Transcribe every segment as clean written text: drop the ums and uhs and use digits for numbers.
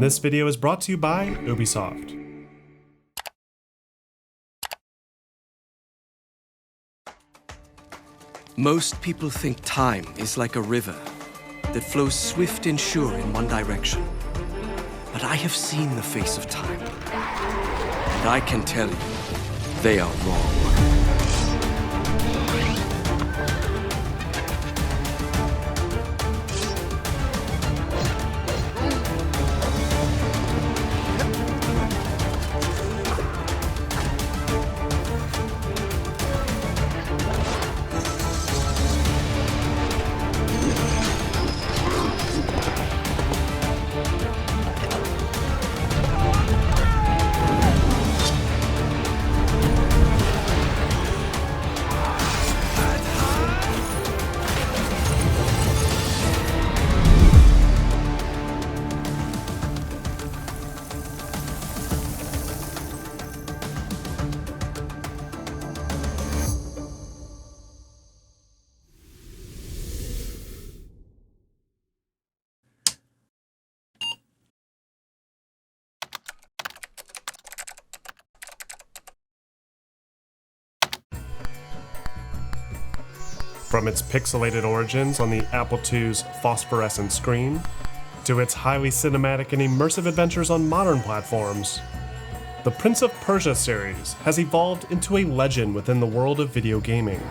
This video is brought to you by Ubisoft. Most people think time is like a river that flows swift and sure in one direction. But I have seen the face of time, and I can tell you, they are wrong. From its pixelated origins on the Apple II's phosphorescent screen, to its highly cinematic and immersive adventures on modern platforms, the Prince of Persia series has evolved into a legend within the world of video gaming.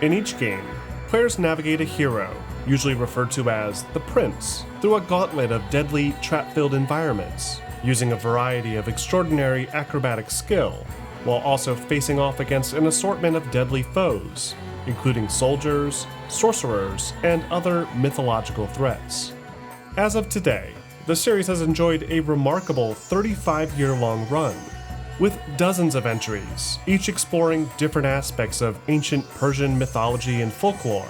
In each game, players navigate a hero, usually referred to as the Prince, through a gauntlet of deadly, trap-filled environments, using a variety of extraordinary acrobatic skill, while also facing off against an assortment of deadly foes, including soldiers, sorcerers, and other mythological threats. As of today, the series has enjoyed a remarkable 35-year-long run, with dozens of entries, each exploring different aspects of ancient Persian mythology and folklore,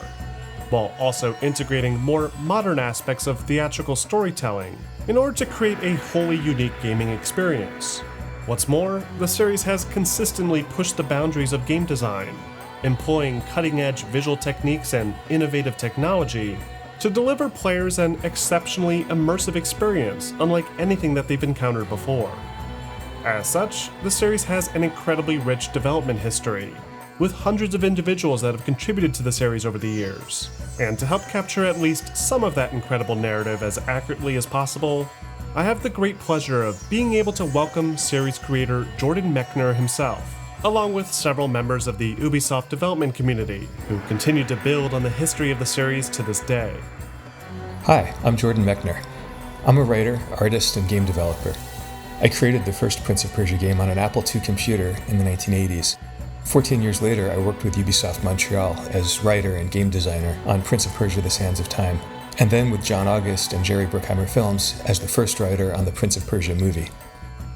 while also integrating more modern aspects of theatrical storytelling in order to create a wholly unique gaming experience. What's more, the series has consistently pushed the boundaries of game design, employing cutting-edge visual techniques and innovative technology to deliver players an exceptionally immersive experience unlike anything that they've encountered before. As such, the series has an incredibly rich development history, with hundreds of individuals that have contributed to the series over the years. And to help capture at least some of that incredible narrative as accurately as possible, I have the great pleasure of being able to welcome series creator Jordan Mechner himself, along with several members of the Ubisoft development community who continue to build on the history of the series to this day. Hi, I'm Jordan Mechner. I'm a writer, artist, and game developer. I created the first Prince of Persia game on an Apple II computer in the 1980s. 14 years later, I worked with Ubisoft Montreal as writer and game designer on Prince of Persia: The Sands of Time, and then with John August and Jerry Bruckheimer Films as the first writer on the Prince of Persia movie.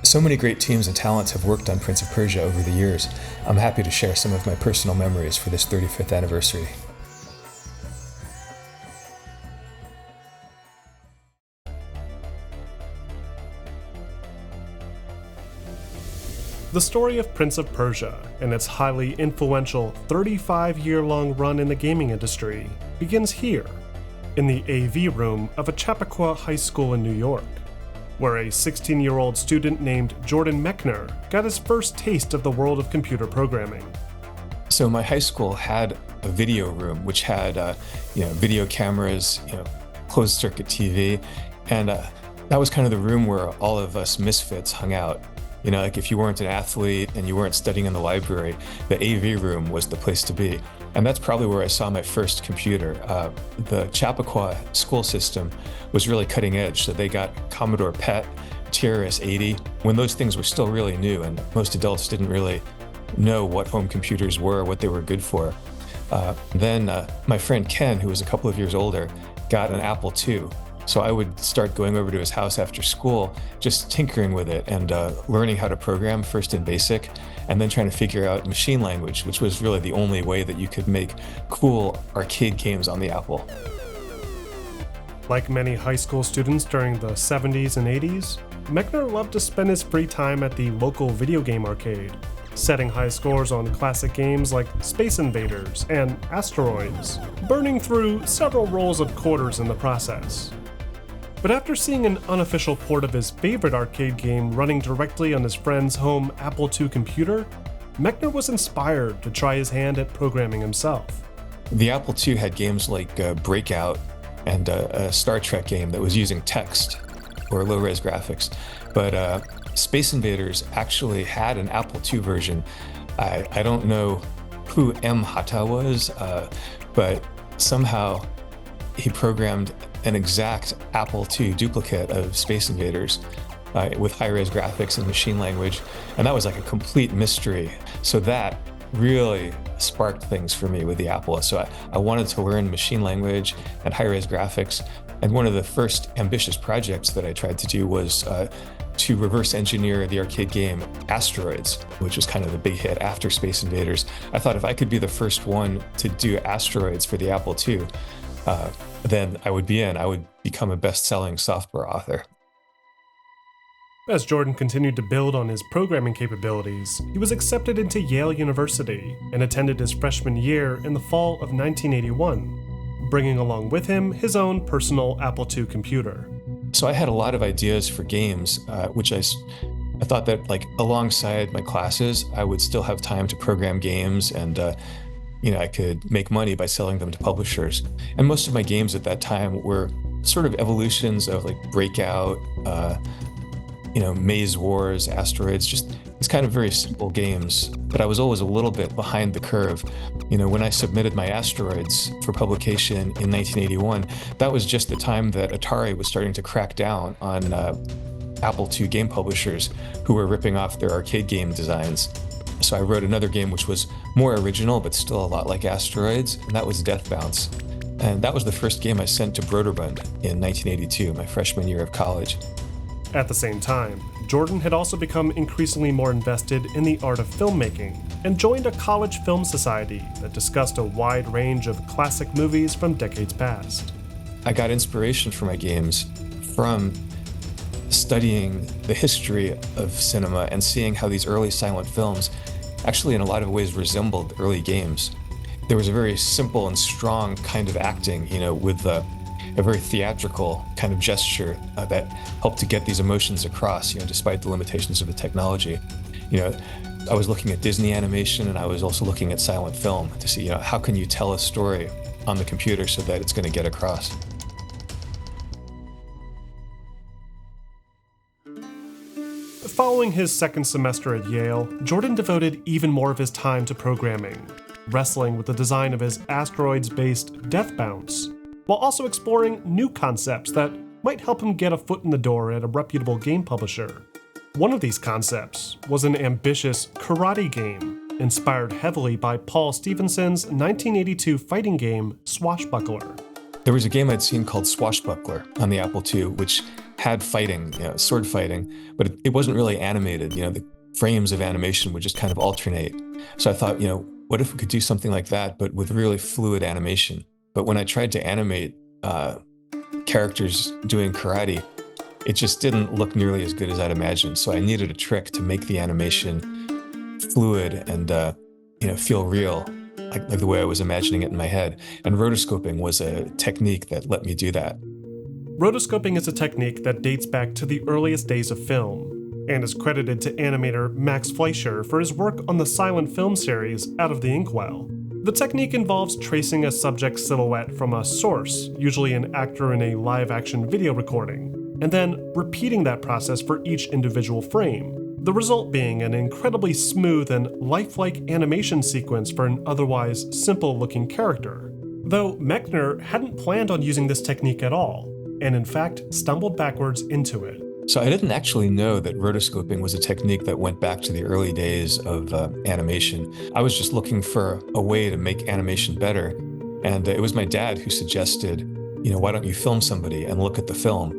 So many great teams and talents have worked on Prince of Persia over the years. I'm happy to share some of my personal memories for this 35th anniversary. The story of Prince of Persia and its highly influential 35-year-long run in the gaming industry begins here, in the AV room of a Chappaqua High School in New York, where a 16-year-old student named Jordan Mechner got his first taste of the world of computer programming. So my high school had a video room which had video cameras, closed circuit TV, and that was kind of the room where all of us misfits hung out. Like if you weren't an athlete and you weren't studying in the library, the AV room was the place to be. And that's probably where I saw my first computer. The Chappaqua school system was really cutting edge, so they got Commodore PET, TRS-80, when those things were still really new and most adults didn't really know what home computers were, what they were good for. Then my friend Ken, who was a couple of years older, got an Apple II. So I would start going over to his house after school, just tinkering with it and learning how to program first in BASIC, and then trying to figure out machine language, which was really the only way that you could make cool arcade games on the Apple. Like many high school students during the 70s and 80s, Mechner loved to spend his free time at the local video game arcade, setting high scores on classic games like Space Invaders and Asteroids, burning through several rolls of quarters in the process. But after seeing an unofficial port of his favorite arcade game running directly on his friend's home Apple II computer, Mechner was inspired to try his hand at programming himself. The Apple II had games like Breakout and a Star Trek game that was using text or low-res graphics. But Space Invaders actually had an Apple II version. I don't know who M. Hata was, but somehow he programmed an exact Apple II duplicate of Space Invaders with high-res graphics and machine language, and that was like a complete mystery. So that really sparked things for me with the Apple. So I wanted to learn machine language and high-res graphics, and one of the first ambitious projects that I tried to do was to reverse engineer the arcade game Asteroids, which was kind of the big hit after Space Invaders. I thought if I could be the first one to do Asteroids for the Apple II, then I would become a best-selling software author. As Jordan continued to build on his programming capabilities, he was accepted into Yale University and attended his freshman year in the fall of 1981, bringing along with him his own personal Apple II computer. So I had a lot of ideas for games, which I thought that, like, alongside my classes, I would still have time to program games, and I could make money by selling them to publishers. And most of my games at that time were sort of evolutions of like Breakout, Maze Wars, Asteroids, just these kind of very simple games. But I was always a little bit behind the curve. When I submitted my Asteroids for publication in 1981, that was just the time that Atari was starting to crack down on Apple II game publishers who were ripping off their arcade game designs. So I wrote another game which was more original, but still a lot like Asteroids, and that was Death Bounce. And that was the first game I sent to Broderbund in 1982, my freshman year of college. At the same time, Jordan had also become increasingly more invested in the art of filmmaking and joined a college film society that discussed a wide range of classic movies from decades past. I got inspiration for my games from studying the history of cinema and seeing how these early silent films actually in a lot of ways resembled early games. There was a very simple and strong kind of acting, with a very theatrical kind of gesture that helped to get these emotions across, despite the limitations of the technology. I was looking at Disney animation, and I was also looking at silent film to see, how can you tell a story on the computer so that it's going to get across. Following his second semester at Yale, Jordan devoted even more of his time to programming, wrestling with the design of his Asteroids-based Death Bounce, while also exploring new concepts that might help him get a foot in the door at a reputable game publisher. One of these concepts was an ambitious karate game, inspired heavily by Paul Stevenson's 1982 fighting game Swashbuckler. There was a game I'd seen called Swashbuckler on the Apple II, which had fighting, sword fighting, but it wasn't really animated. The frames of animation would just kind of alternate. So I thought, what if we could do something like that, but with really fluid animation? But when I tried to animate characters doing karate, it just didn't look nearly as good as I'd imagined. So I needed a trick to make the animation fluid and feel real, like the way I was imagining it in my head. And rotoscoping was a technique that let me do that. Rotoscoping is a technique that dates back to the earliest days of film, and is credited to animator Max Fleischer for his work on the silent film series Out of the Inkwell. The technique involves tracing a subject's silhouette from a source, usually an actor in a live-action video recording, and then repeating that process for each individual frame, the result being an incredibly smooth and lifelike animation sequence for an otherwise simple-looking character. Though Mechner hadn't planned on using this technique at all, and in fact stumbled backwards into it. So I didn't actually know that rotoscoping was a technique that went back to the early days of animation. I was just looking for a way to make animation better. And it was my dad who suggested, why don't you film somebody and look at the film?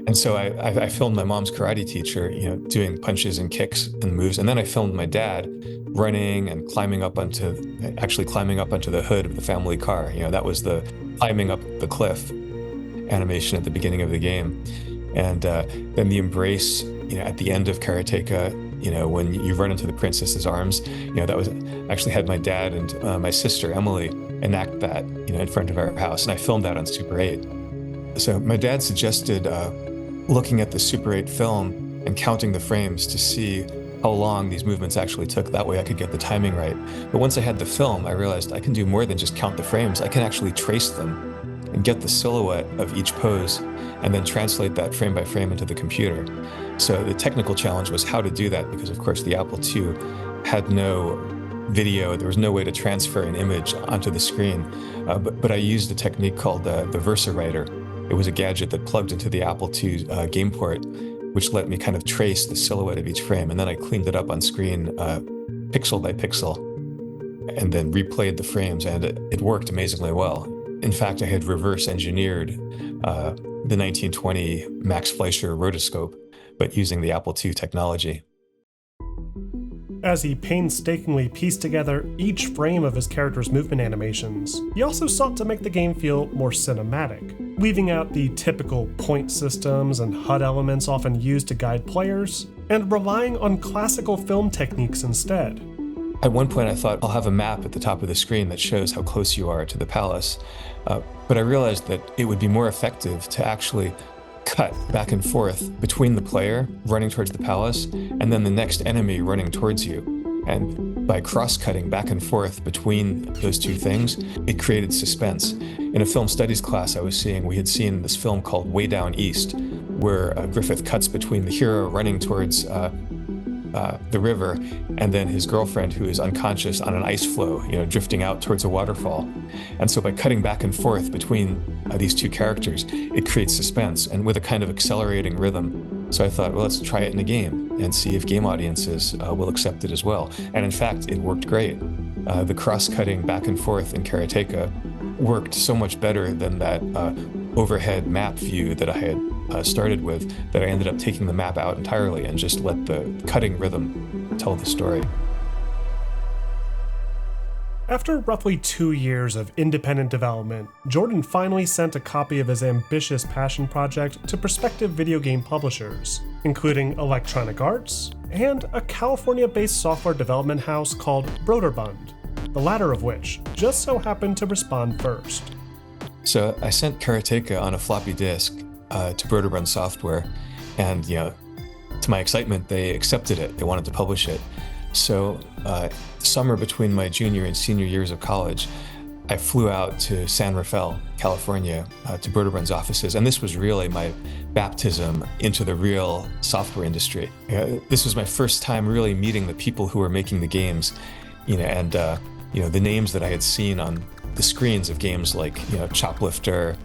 And so I filmed my mom's karate teacher, doing punches and kicks and moves. And then I filmed my dad running and climbing up onto the hood of the family car. That was the climbing up the cliff animation at the beginning of the game. And then the embrace, at the end of Karateka, when you run into the princess's arms, that was actually had my dad and my sister Emily enact that, in front of our house, and I filmed that on Super 8. So my dad suggested looking at the Super 8 film and counting the frames to see how long these movements actually took. That way I could get the timing right. But once I had the film, I realized I can do more than just count the frames. I can actually trace them and get the silhouette of each pose and then translate that frame by frame into the computer. So the technical challenge was how to do that, because of course the Apple II had no video. There was no way to transfer an image onto the screen. But I used a technique called the Versa Writer. It was a gadget that plugged into the Apple II game port, which let me kind of trace the silhouette of each frame. And then I cleaned it up on screen pixel by pixel and then replayed the frames, and it worked amazingly well. In fact, I had reverse engineered the 1920 Max Fleischer rotoscope, but using the Apple II technology. As he painstakingly pieced together each frame of his character's movement animations, he also sought to make the game feel more cinematic, leaving out the typical point systems and HUD elements often used to guide players, and relying on classical film techniques instead. At one point I thought I'll have a map at the top of the screen that shows how close you are to the palace, but I realized that it would be more effective to actually cut back and forth between the player running towards the palace and then the next enemy running towards you. And by cross-cutting back and forth between those two things, it created suspense. In a film studies class I was seeing, we had seen this film called Way Down East, where Griffith cuts between the hero running towards the river and then his girlfriend who is unconscious on an ice floe, drifting out towards a waterfall. And so by cutting back and forth between these two characters, it creates suspense and with a kind of accelerating rhythm. So I thought, well, let's try it in a game and see if game audiences will accept it as well. And in fact, it worked great. The cross-cutting back and forth in Karateka worked so much better than that overhead map view that I had started with, that I ended up taking the map out entirely and just let the cutting rhythm tell the story. After roughly 2 years of independent development, Jordan finally sent a copy of his ambitious passion project to prospective video game publishers, including Electronic Arts and a California-based software development house called Broderbund, the latter of which just so happened to respond first. So I sent Karateka on a floppy disk to Broderbund Software, and to my excitement, they accepted it. They wanted to publish it. So summer between my junior and senior years of college, I flew out to San Rafael, California, to Broderbund's offices, and this was really my baptism into the real software industry. This was my first time really meeting the people who were making the games, and the names that I had seen on the screens of games like Choplifter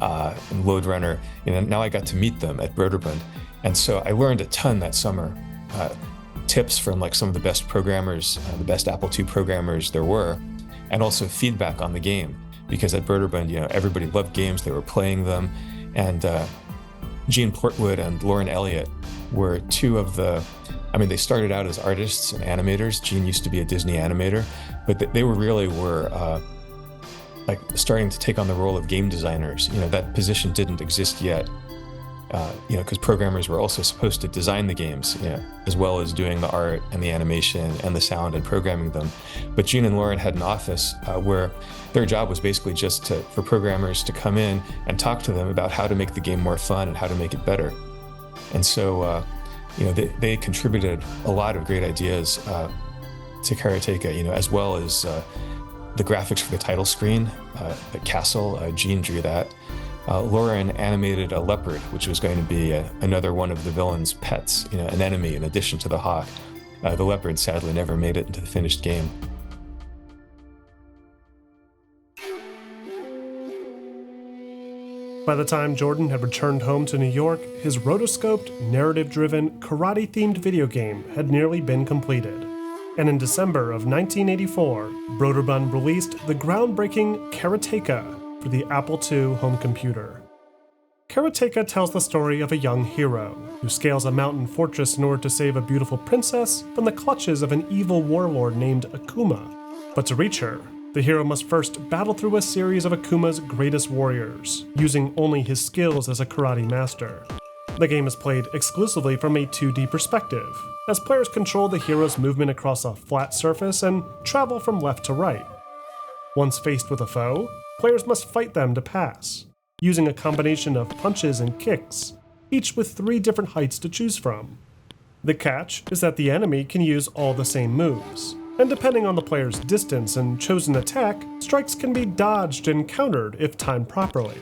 and Lode Runner. Now I got to meet them at Broderbund, and so I learned a ton that summer. Tips from some of the best programmers, the best Apple II programmers there were, and also feedback on the game, because at Broderbund, everybody loved games, they were playing them, and Gene Portwood and Lauren Elliott were two of the, they started out as artists and animators. Gene used to be a Disney animator, but they were starting to take on the role of game designers. That position didn't exist yet. Because programmers were also supposed to design the games, as well as doing the art and the animation and the sound and programming them. But Gene and Lauren had an office where their job was basically just for programmers to come in and talk to them about how to make the game more fun and how to make it better. And so, they contributed a lot of great ideas to Karateka, as well as the graphics for the title screen, the castle. Gene drew that. Lauren animated a leopard, which was going to be another one of the villain's pets, an enemy in addition to the hawk. The leopard sadly never made it into the finished game. By the time Jordan had returned home to New York, his rotoscoped, narrative-driven, karate-themed video game had nearly been completed. And in December of 1984, Broderbund released the groundbreaking Karateka for the Apple II home computer. Karateka tells the story of a young hero who scales a mountain fortress in order to save a beautiful princess from the clutches of an evil warlord named Akuma. But to reach her, the hero must first battle through a series of Akuma's greatest warriors, using only his skills as a karate master. The game is played exclusively from a 2D perspective, as players control the hero's movement across a flat surface and travel from left to right. Once faced with a foe, players must fight them to pass. using a combination of punches and kicks, each with 3 different heights to choose from. The catch is that the enemy can use all the same moves, and depending on the player's distance and chosen attack, strikes can be dodged and countered if timed properly.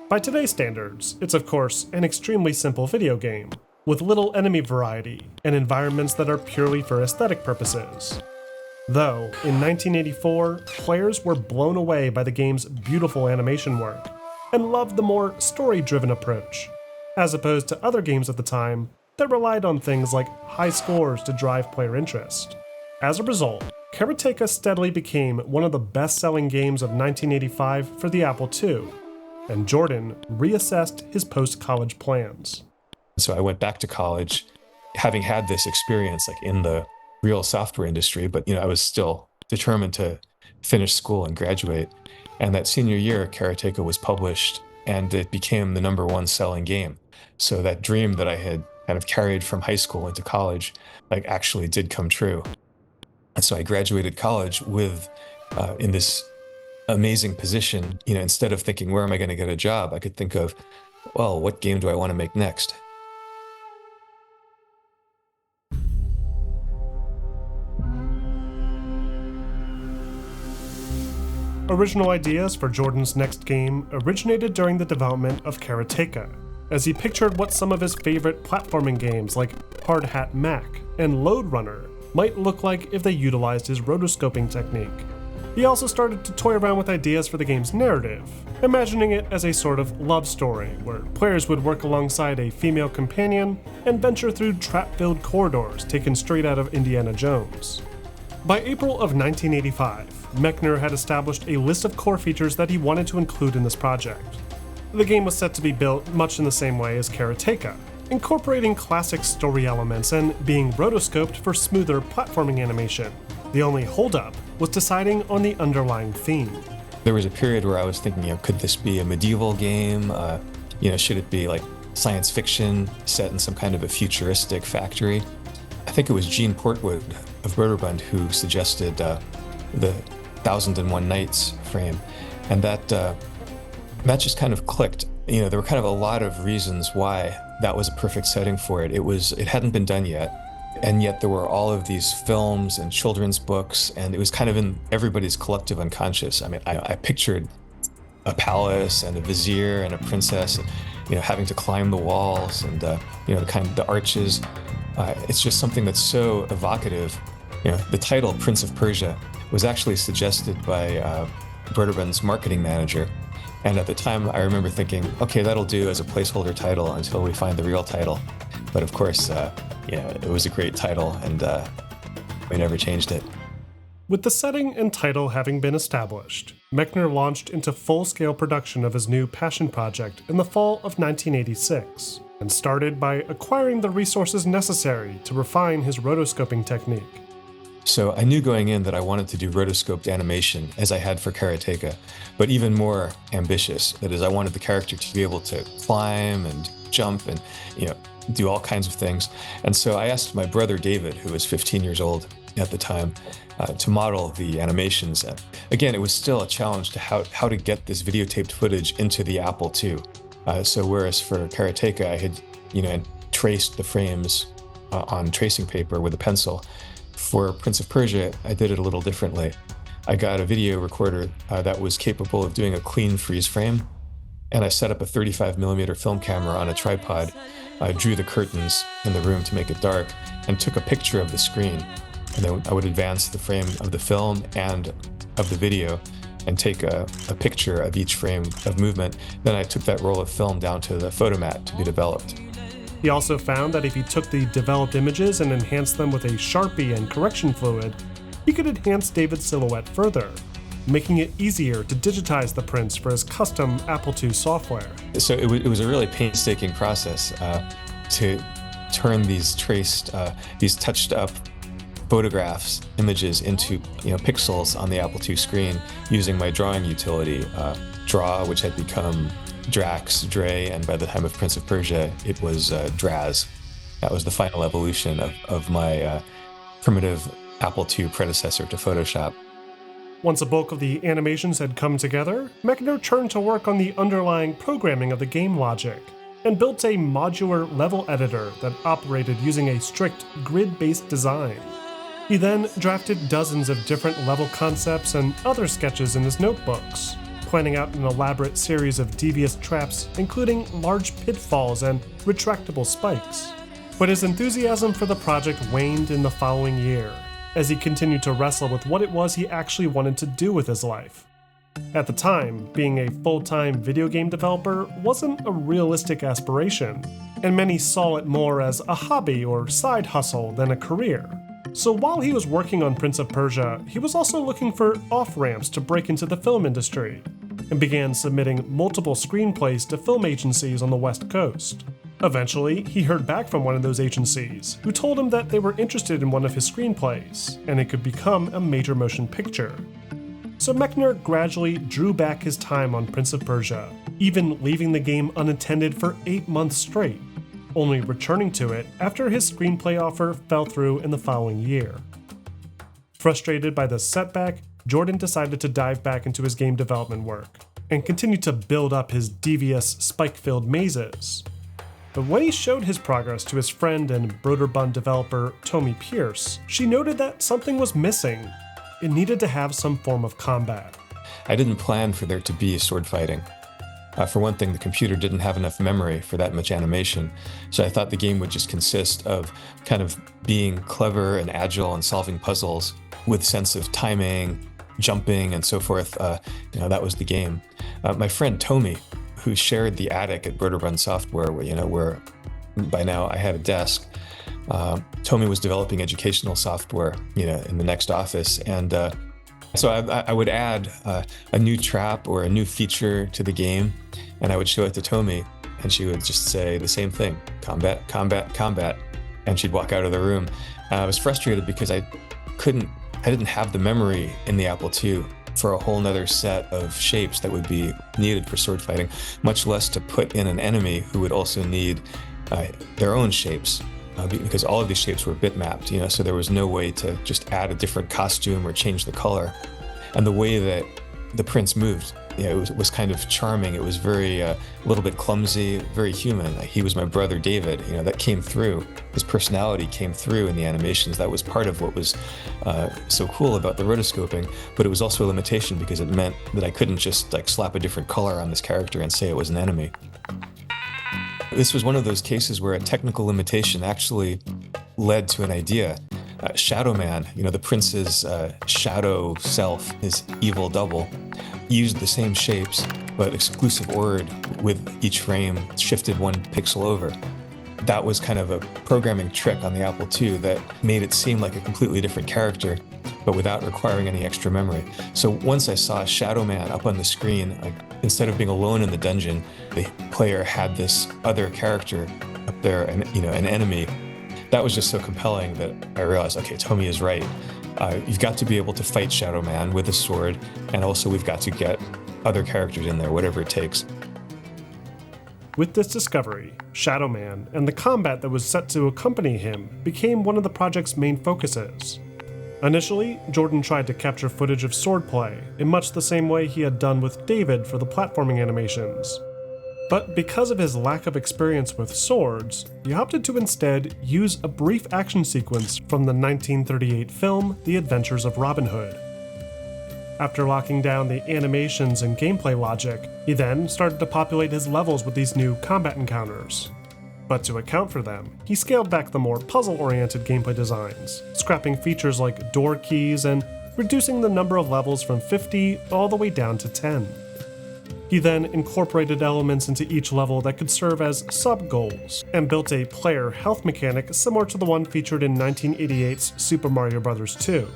By today's standards, it's of course an extremely simple video game, with little enemy variety and environments that are purely for aesthetic purposes. Though, in 1984, players were blown away by the game's beautiful animation work, and loved the more story-driven approach, as opposed to other games at the time that relied on things like high scores to drive player interest. As a result, Karateka steadily became one of the best-selling games of 1985 for the Apple II, and Jordan reassessed his post-college plans. So I went back to college, having had this experience like in the real software industry, but I was still determined to finish school and graduate. And that senior year, Karateka was published, and it became the #1 selling game. So that dream that I had kind of carried from high school into college, actually did come true. And so I graduated college with, in this amazing position, instead of thinking, where am I going to get a job? I could think of, well, what game do I want to make next? Original ideas for Jordan's next game originated during the development of Karateka, as he pictured what some of his favorite platforming games like Hard Hat Mac and Lode Runner might look like if they utilized his rotoscoping technique. He also started to toy around with ideas for the game's narrative, imagining it as a sort of love story where players would work alongside a female companion and venture through trap-filled corridors taken straight out of Indiana Jones. By April of 1985, Mechner had established a list of core features that he wanted to include in this project. The game was set to be built much in the same way as Karateka, incorporating classic story elements and being rotoscoped for smoother platforming animation. The only holdup was deciding on the underlying theme. There was a period where I was thinking, could this be a medieval game? Should it be like science fiction set in some kind of a futuristic factory? I think it was Gene Portwood of Broderbund who suggested the 1001 Nights frame, and that just kind of clicked. There were kind of a lot of reasons why that was a perfect setting for it. It hadn't been done yet, and yet there were all of these films and children's books, and it was kind of in everybody's collective unconscious. I pictured a palace and a vizier and a princess, having to climb the walls and the arches. It's just something that's so evocative. The title Prince of Persia was actually suggested by Broderbund's marketing manager. And at the time, I remember thinking, okay, that'll do as a placeholder title until we find the real title. But of course, it was a great title, and we never changed it. With the setting and title having been established, Mechner launched into full-scale production of his new passion project in the fall of 1986, and started by acquiring the resources necessary to refine his rotoscoping technique. So I knew going in that I wanted to do rotoscoped animation as I had for Karateka, but even more ambitious. That is, I wanted the character to be able to climb and jump and, do all kinds of things. And so I asked my brother David, who was 15 years old at the time, to model the animations. And again, it was still a challenge to how to get this videotaped footage into the Apple II. So whereas for Karateka, I had, traced the frames on tracing paper with a pencil, for Prince of Persia, I did it a little differently. I got a video recorder that was capable of doing a clean freeze frame, and I set up a 35mm film camera on a tripod. I drew the curtains in the room to make it dark, and took a picture of the screen. And then I would advance the frame of the film and of the video, and take a picture of each frame of movement. Then I took that roll of film down to the photomat to be developed. He also found that if he took the developed images and enhanced them with a Sharpie and correction fluid, he could enhance David's silhouette further, making it easier to digitize the prints for his custom Apple II software. So it was a really painstaking process to turn these these touched up photographs, images into pixels on the Apple II screen using my drawing utility, Draw, which had become Drax, Dre, and by the time of Prince of Persia, it was Draz. That was the final evolution of my primitive Apple II predecessor to Photoshop. Once a bulk of the animations had come together, Mechner turned to work on the underlying programming of the game logic, and built a modular level editor that operated using a strict grid-based design. He then drafted dozens of different level concepts and other sketches in his notebooks, planning out an elaborate series of devious traps, including large pitfalls and retractable spikes. But his enthusiasm for the project waned in the following year, as he continued to wrestle with what it was he actually wanted to do with his life. At the time, being a full-time video game developer wasn't a realistic aspiration, and many saw it more as a hobby or side hustle than a career. So while he was working on Prince of Persia, he was also looking for off-ramps to break into the film industry, and began submitting multiple screenplays to film agencies on the West Coast. Eventually, he heard back from one of those agencies, who told him that they were interested in one of his screenplays, and it could become a major motion picture. So Mechner gradually drew back his time on Prince of Persia, even leaving the game unattended for 8 months straight, only returning to it after his screenplay offer fell through in the following year. Frustrated by this setback, Jordan decided to dive back into his game development work, and continue to build up his devious, spike-filled mazes. But when he showed his progress to his friend and Broderbund developer Tommy Pierce, she noted that something was missing. It needed to have some form of combat. I didn't plan for there to be sword fighting. For one thing, the computer didn't have enough memory for that much animation, so I thought the game would just consist of kind of being clever and agile and solving puzzles with sense of timing, jumping, and so forth. That was the game. My friend Tommy, who shared the attic at Broderbund Software, where by now I had a desk. Tommy was developing educational software, in the next office, and so I would add a new trap or a new feature to the game, and I would show it to Tommy, and she would just say the same thing: combat, combat, combat, and she'd walk out of the room. I was frustrated because I didn't have the memory in the Apple II for a whole nother set of shapes that would be needed for sword fighting, much less to put in an enemy who would also need their own shapes, because all of these shapes were bitmapped, so there was no way to just add a different costume or change the color. And the way that the prince moved, it was kind of charming. It was very, a little bit clumsy, very human. He was my brother David, that came through. His personality came through in the animations. That was part of what was so cool about the rotoscoping, but it was also a limitation because it meant that I couldn't just slap a different color on this character and say it was an enemy. This was one of those cases where a technical limitation actually led to an idea. Shadow Man, the prince's shadow self, his evil double, used the same shapes, but exclusive word with each frame shifted 1 pixel over. That was kind of a programming trick on the Apple II that made it seem like a completely different character, but without requiring any extra memory. So once I saw Shadow Man up on the screen, instead of being alone in the dungeon, the player had this other character up there, and an enemy. That was just so compelling that I realized, okay, Tommy is right. You've got to be able to fight Shadow Man with a sword, and also we've got to get other characters in there, whatever it takes. With this discovery, Shadow Man and the combat that was set to accompany him became one of the project's main focuses. Initially, Jordan tried to capture footage of swordplay in much the same way he had done with David for the platforming animations. But because of his lack of experience with swords, he opted to instead use a brief action sequence from the 1938 film The Adventures of Robin Hood. After locking down the animations and gameplay logic, he then started to populate his levels with these new combat encounters. But to account for them, he scaled back the more puzzle-oriented gameplay designs, scrapping features like door keys and reducing the number of levels from 50 all the way down to 10. He then incorporated elements into each level that could serve as sub-goals, and built a player health mechanic similar to the one featured in 1988's Super Mario Bros. 2.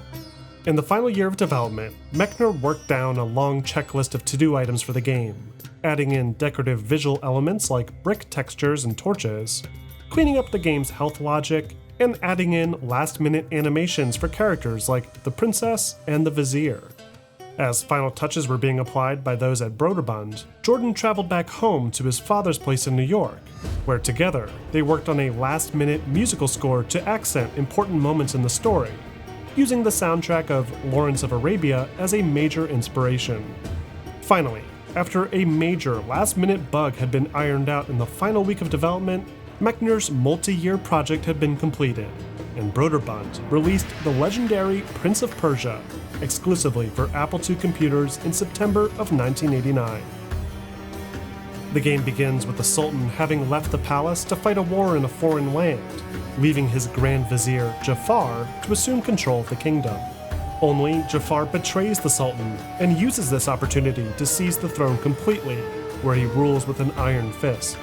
In the final year of development, Mechner worked down a long checklist of to-do items for the game, adding in decorative visual elements like brick textures and torches, cleaning up the game's health logic, and adding in last-minute animations for characters like the princess and the vizier. As final touches were being applied by those at Broderbund, Jordan traveled back home to his father's place in New York, where together they worked on a last-minute musical score to accent important moments in the story. using the soundtrack of Lawrence of Arabia as a major inspiration. Finally, after a major last-minute bug had been ironed out in the final week of development, Mechner's multi-year project had been completed, and Broderbund released the legendary Prince of Persia exclusively for Apple II computers in September of 1989. The game begins with the Sultan having left the palace to fight a war in a foreign land, leaving his Grand Vizier, Jafar, to assume control of the kingdom. Only Jafar betrays the Sultan and uses this opportunity to seize the throne completely, where he rules with an iron fist.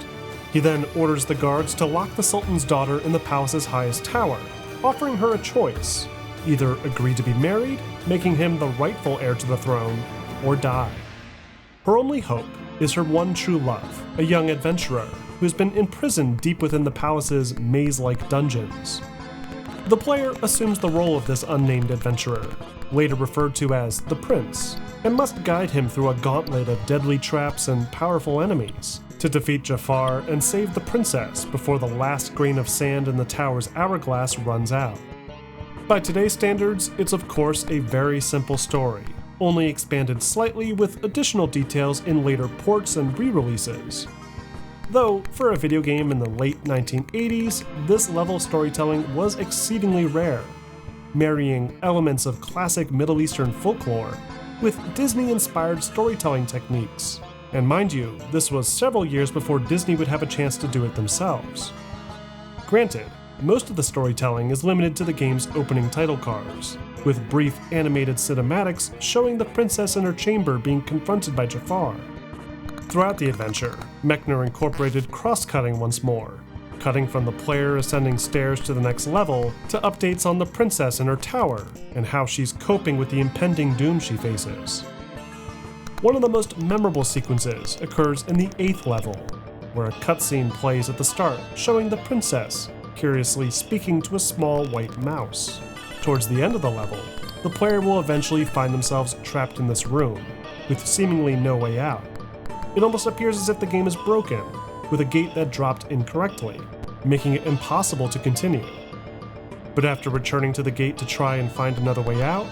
He then orders the guards to lock the Sultan's daughter in the palace's highest tower, offering her a choice: either agree to be married, making him the rightful heir to the throne, or die. Her only hope is her one true love, a young adventurer who has been imprisoned deep within the palace's maze-like dungeons. The player assumes the role of this unnamed adventurer, later referred to as the Prince, and must guide him through a gauntlet of deadly traps and powerful enemies to defeat Jafar and save the princess before the last grain of sand in the tower's hourglass runs out. By today's standards, it's of course a very simple story, only expanded slightly with additional details in later ports and re-releases. Though, for a video game in the late 1980s, this level of storytelling was exceedingly rare, marrying elements of classic Middle Eastern folklore with Disney-inspired storytelling techniques. And mind you, this was several years before Disney would have a chance to do it themselves. Granted, most of the storytelling is limited to the game's opening title cards, with brief animated cinematics showing the princess in her chamber being confronted by Jafar. Throughout the adventure, Mechner incorporated cross-cutting once more, cutting from the player ascending stairs to the next level to updates on the princess in her tower and how she's coping with the impending doom she faces. One of the most memorable sequences occurs in the 8th level, where a cutscene plays at the start showing the princess curiously speaking to a small white mouse. Towards the end of the level, the player will eventually find themselves trapped in this room, with seemingly no way out. It almost appears as if the game is broken, with a gate that dropped incorrectly, making it impossible to continue. But after returning to the gate to try and find another way out,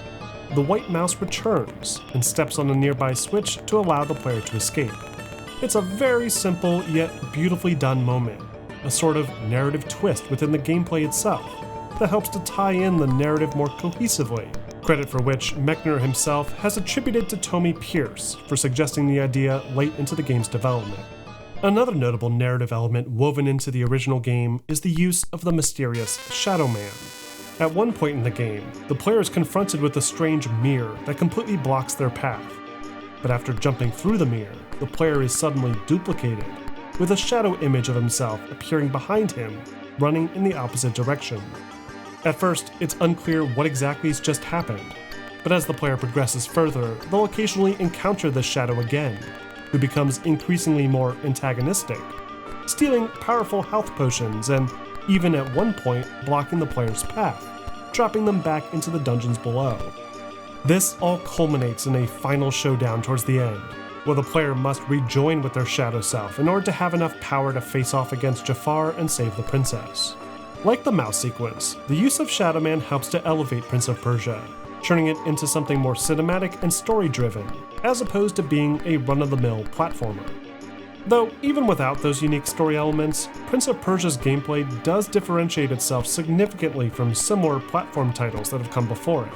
the white mouse returns and steps on a nearby switch to allow the player to escape. It's a very simple yet beautifully done moment, a sort of narrative twist within the gameplay itself that helps to tie in the narrative more cohesively, credit for which Mechner himself has attributed to Tommy Pierce for suggesting the idea late into the game's development. Another notable narrative element woven into the original game is the use of the mysterious Shadow Man. At one point in the game, the player is confronted with a strange mirror that completely blocks their path. But after jumping through the mirror, the player is suddenly duplicated, with a shadow image of himself appearing behind him, running in the opposite direction. At first, it's unclear what exactly has just happened, but as the player progresses further, they'll occasionally encounter the shadow again, who becomes increasingly more antagonistic, stealing powerful health potions and even at one point blocking the player's path, dropping them back into the dungeons below. This all culminates in a final showdown towards the end, where the player must rejoin with their shadow self in order to have enough power to face off against Jafar and save the princess. Like the mouse sequence, the use of Shadow Man helps to elevate Prince of Persia, turning it into something more cinematic and story-driven, as opposed to being a run-of-the-mill platformer. Though, even without those unique story elements, Prince of Persia's gameplay does differentiate itself significantly from similar platform titles that have come before it.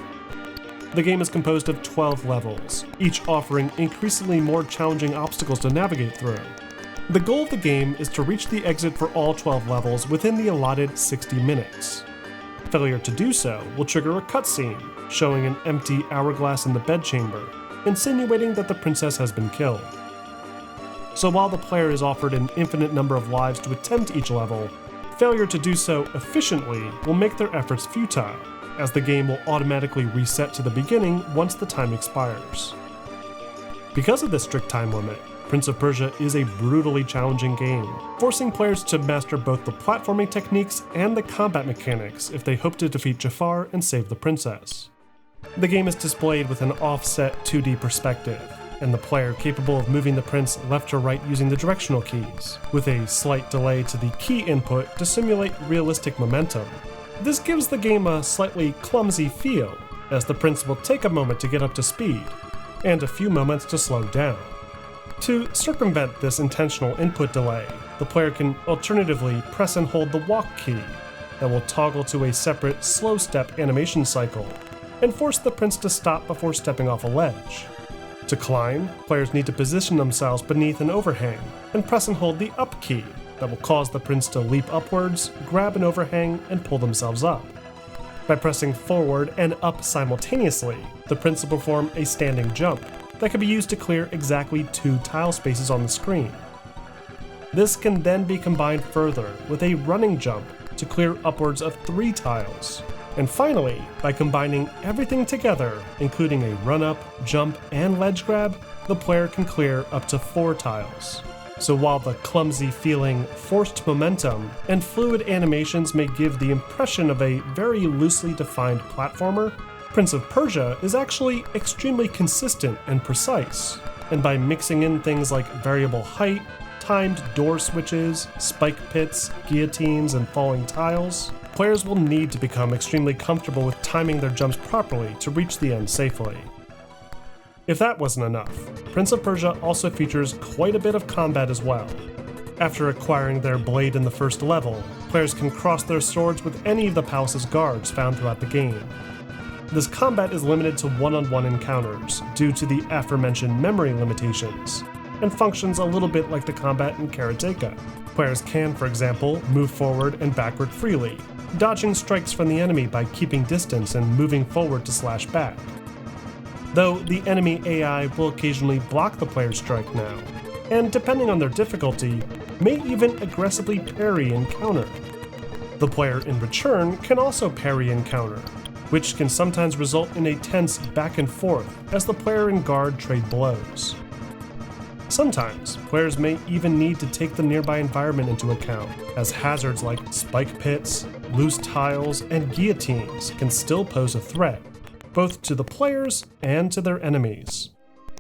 The game is composed of 12 levels, each offering increasingly more challenging obstacles to navigate through. The goal of the game is to reach the exit for all 12 levels within the allotted 60 minutes. Failure to do so will trigger a cutscene, showing an empty hourglass in the bedchamber, insinuating that the princess has been killed. So while the player is offered an infinite number of lives to attempt each level, failure to do so efficiently will make their efforts futile, as the game will automatically reset to the beginning once the time expires. Because of this strict time limit, Prince of Persia is a brutally challenging game, forcing players to master both the platforming techniques and the combat mechanics if they hope to defeat Jafar and save the princess. The game is displayed with an offset 2D perspective, and the player capable of moving the prince left to right using the directional keys, with a slight delay to the key input to simulate realistic momentum. This gives the game a slightly clumsy feel, as the prince will take a moment to get up to speed, and a few moments to slow down. To circumvent this intentional input delay, the player can alternatively press and hold the walk key that will toggle to a separate slow step animation cycle and force the prince to stop before stepping off a ledge. To climb, players need to position themselves beneath an overhang and press and hold the up key that will cause the prince to leap upwards, grab an overhang, and pull themselves up. By pressing forward and up simultaneously, the prince will perform a standing jump that can be used to clear exactly 2 tile spaces on the screen. This can then be combined further with a running jump to clear upwards of 3 tiles. And finally, by combining everything together, including a run-up, jump, and ledge grab, the player can clear up to 4 tiles. So while the clumsy feeling, forced momentum, and fluid animations may give the impression of a very loosely defined platformer, Prince of Persia is actually extremely consistent and precise. And by mixing in things like variable height, timed door switches, spike pits, guillotines, and falling tiles, players will need to become extremely comfortable with timing their jumps properly to reach the end safely. If that wasn't enough, Prince of Persia also features quite a bit of combat as well. After acquiring their blade in the first level, players can cross their swords with any of the palace's guards found throughout the game. This combat is limited to one-on-one encounters due to the aforementioned memory limitations, and functions a little bit like the combat in Karateka. Players can, for example, move forward and backward freely, dodging strikes from the enemy by keeping distance and moving forward to slash back. Though the enemy AI will occasionally block the player's strike now, and depending on their difficulty, may even aggressively parry and counter. The player in return can also parry and counter, which can sometimes result in a tense back and forth as the player and guard trade blows. Sometimes, players may even need to take the nearby environment into account, as hazards like spike pits, loose tiles, and guillotines can still pose a threat, both to the players and to their enemies.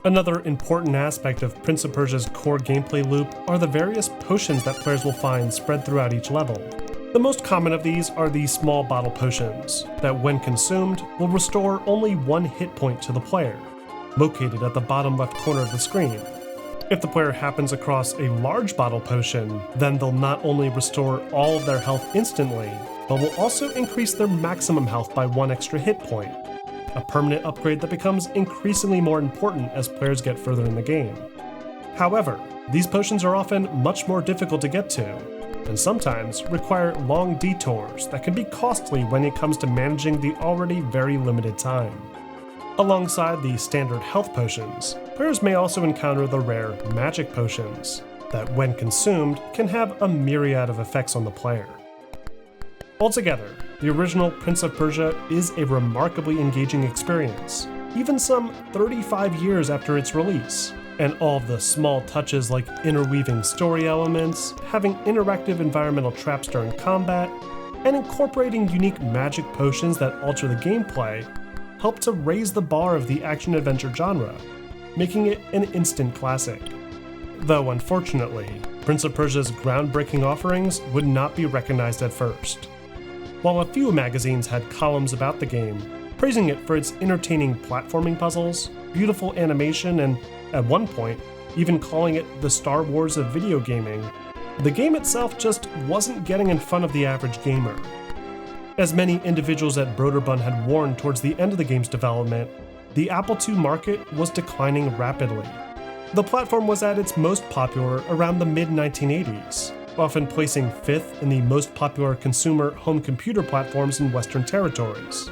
Another important aspect of Prince of Persia's core gameplay loop are the various potions that players will find spread throughout each level. The most common of these are the small bottle potions, that when consumed will restore only 1 hit point to the player, located at the bottom left corner of the screen. If the player happens across a large bottle potion, then they'll not only restore all of their health instantly, but will also increase their maximum health by 1 extra hit point, a permanent upgrade that becomes increasingly more important as players get further in the game. However, these potions are often much more difficult to get to, and sometimes require long detours that can be costly when it comes to managing the already very limited time. Alongside the standard health potions, players may also encounter the rare magic potions that, when consumed, can have a myriad of effects on the player. Altogether, the original Prince of Persia is a remarkably engaging experience, even some 35 years after its release, and all of the small touches like interweaving story elements, having interactive environmental traps during combat, and incorporating unique magic potions that alter the gameplay help to raise the bar of the action-adventure genre, making it an instant classic. Though unfortunately, Prince of Persia's groundbreaking offerings would not be recognized at first. While a few magazines had columns about the game, praising it for its entertaining platforming puzzles, beautiful animation, and, at one point, even calling it the Star Wars of video gaming, the game itself just wasn't getting in front of the average gamer. As many individuals at Broderbund had warned towards the end of the game's development, the Apple II market was declining rapidly. The platform was at its most popular around the mid-1980s, often placing 5th in the most popular consumer home computer platforms in Western territories.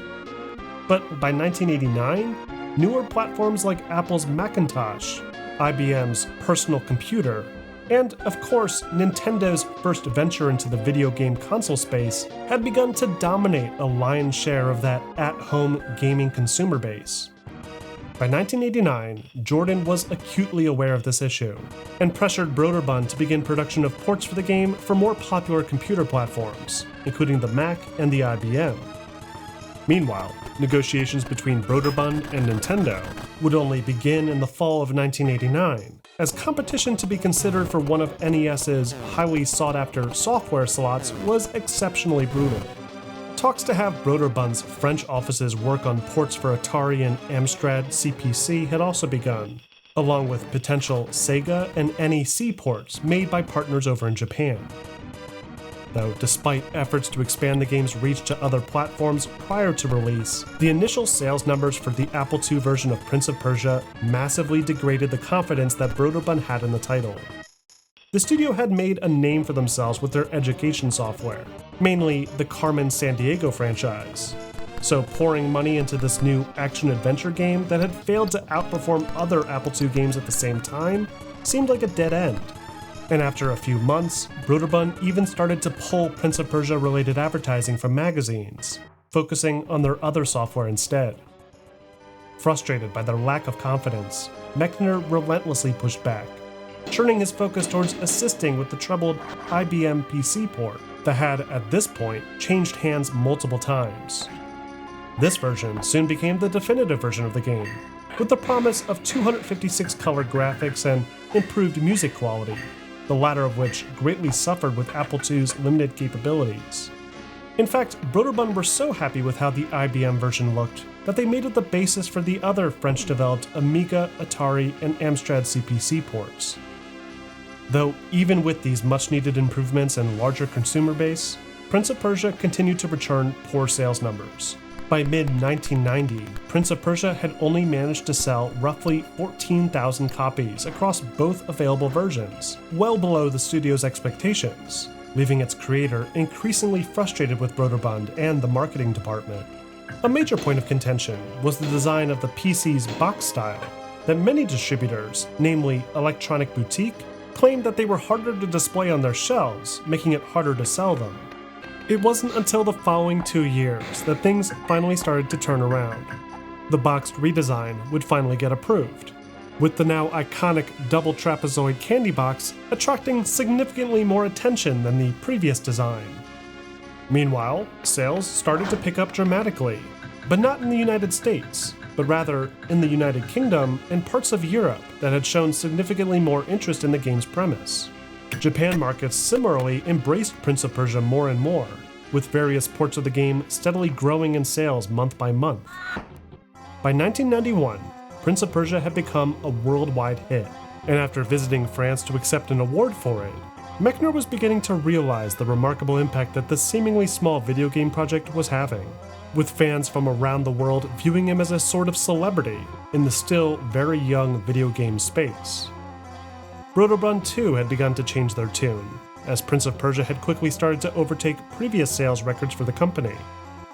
But by 1989, newer platforms like Apple's Macintosh, IBM's personal computer, and, of course, Nintendo's first venture into the video game console space had begun to dominate a lion's share of that at-home gaming consumer base. By 1989, Jordan was acutely aware of this issue, and pressured Broderbund to begin production of ports for the game for more popular computer platforms, including the Mac and the IBM. Meanwhile, negotiations between Broderbund and Nintendo would only begin in the fall of 1989, as competition to be considered for one of NES's highly sought-after software slots was exceptionally brutal. talks to have Broderbund's French offices work on ports for Atari and Amstrad CPC had also begun, along with potential Sega and NEC ports made by partners over in Japan. Though, despite efforts to expand the game's reach to other platforms prior to release, the initial sales numbers for the Apple II version of Prince of Persia massively degraded the confidence that Broderbund had in the title. The studio had made a name for themselves with their education software, mainly the Carmen Sandiego franchise. So pouring money into this new action-adventure game that had failed to outperform other Apple II games at the same time seemed like a dead end. And after a few months, Broderbund even started to pull Prince of Persia-related advertising from magazines, focusing on their other software instead. Frustrated by their lack of confidence, Mechner relentlessly pushed back, turning his focus towards assisting with the troubled IBM PC port that had, at this point, changed hands multiple times. This version soon became the definitive version of the game, with the promise of 256 color graphics and improved music quality, the latter of which greatly suffered with Apple II's limited capabilities. In fact, Broderbund were so happy with how the IBM version looked that they made it the basis for the other French-developed Amiga, Atari, and Amstrad CPC ports. Though even with these much-needed improvements and larger consumer base, Prince of Persia continued to return poor sales numbers. By mid-1990, Prince of Persia had only managed to sell roughly 14,000 copies across both available versions, well below the studio's expectations, leaving its creator increasingly frustrated with Broderbund and the marketing department. A major point of contention was the design of the PC's box style that many distributors, namely Electronic Boutique, claimed that they were harder to display on their shelves, making it harder to sell them. It wasn't until the following 2 years that things finally started to turn around. The boxed redesign would finally get approved, with the now iconic double trapezoid candy box attracting significantly more attention than the previous design. Meanwhile, sales started to pick up dramatically, but not in the United States, but rather in the United Kingdom and parts of Europe that had shown significantly more interest in the game's premise. Japan markets similarly embraced Prince of Persia more and more, with various ports of the game steadily growing in sales month by month. By 1991, Prince of Persia had become a worldwide hit, and after visiting France to accept an award for it, Mechner was beginning to realize the remarkable impact that this seemingly small video game project was having, with fans from around the world viewing him as a sort of celebrity in the still very young video game space. Broderbund too had begun to change their tune, as Prince of Persia had quickly started to overtake previous sales records for the company.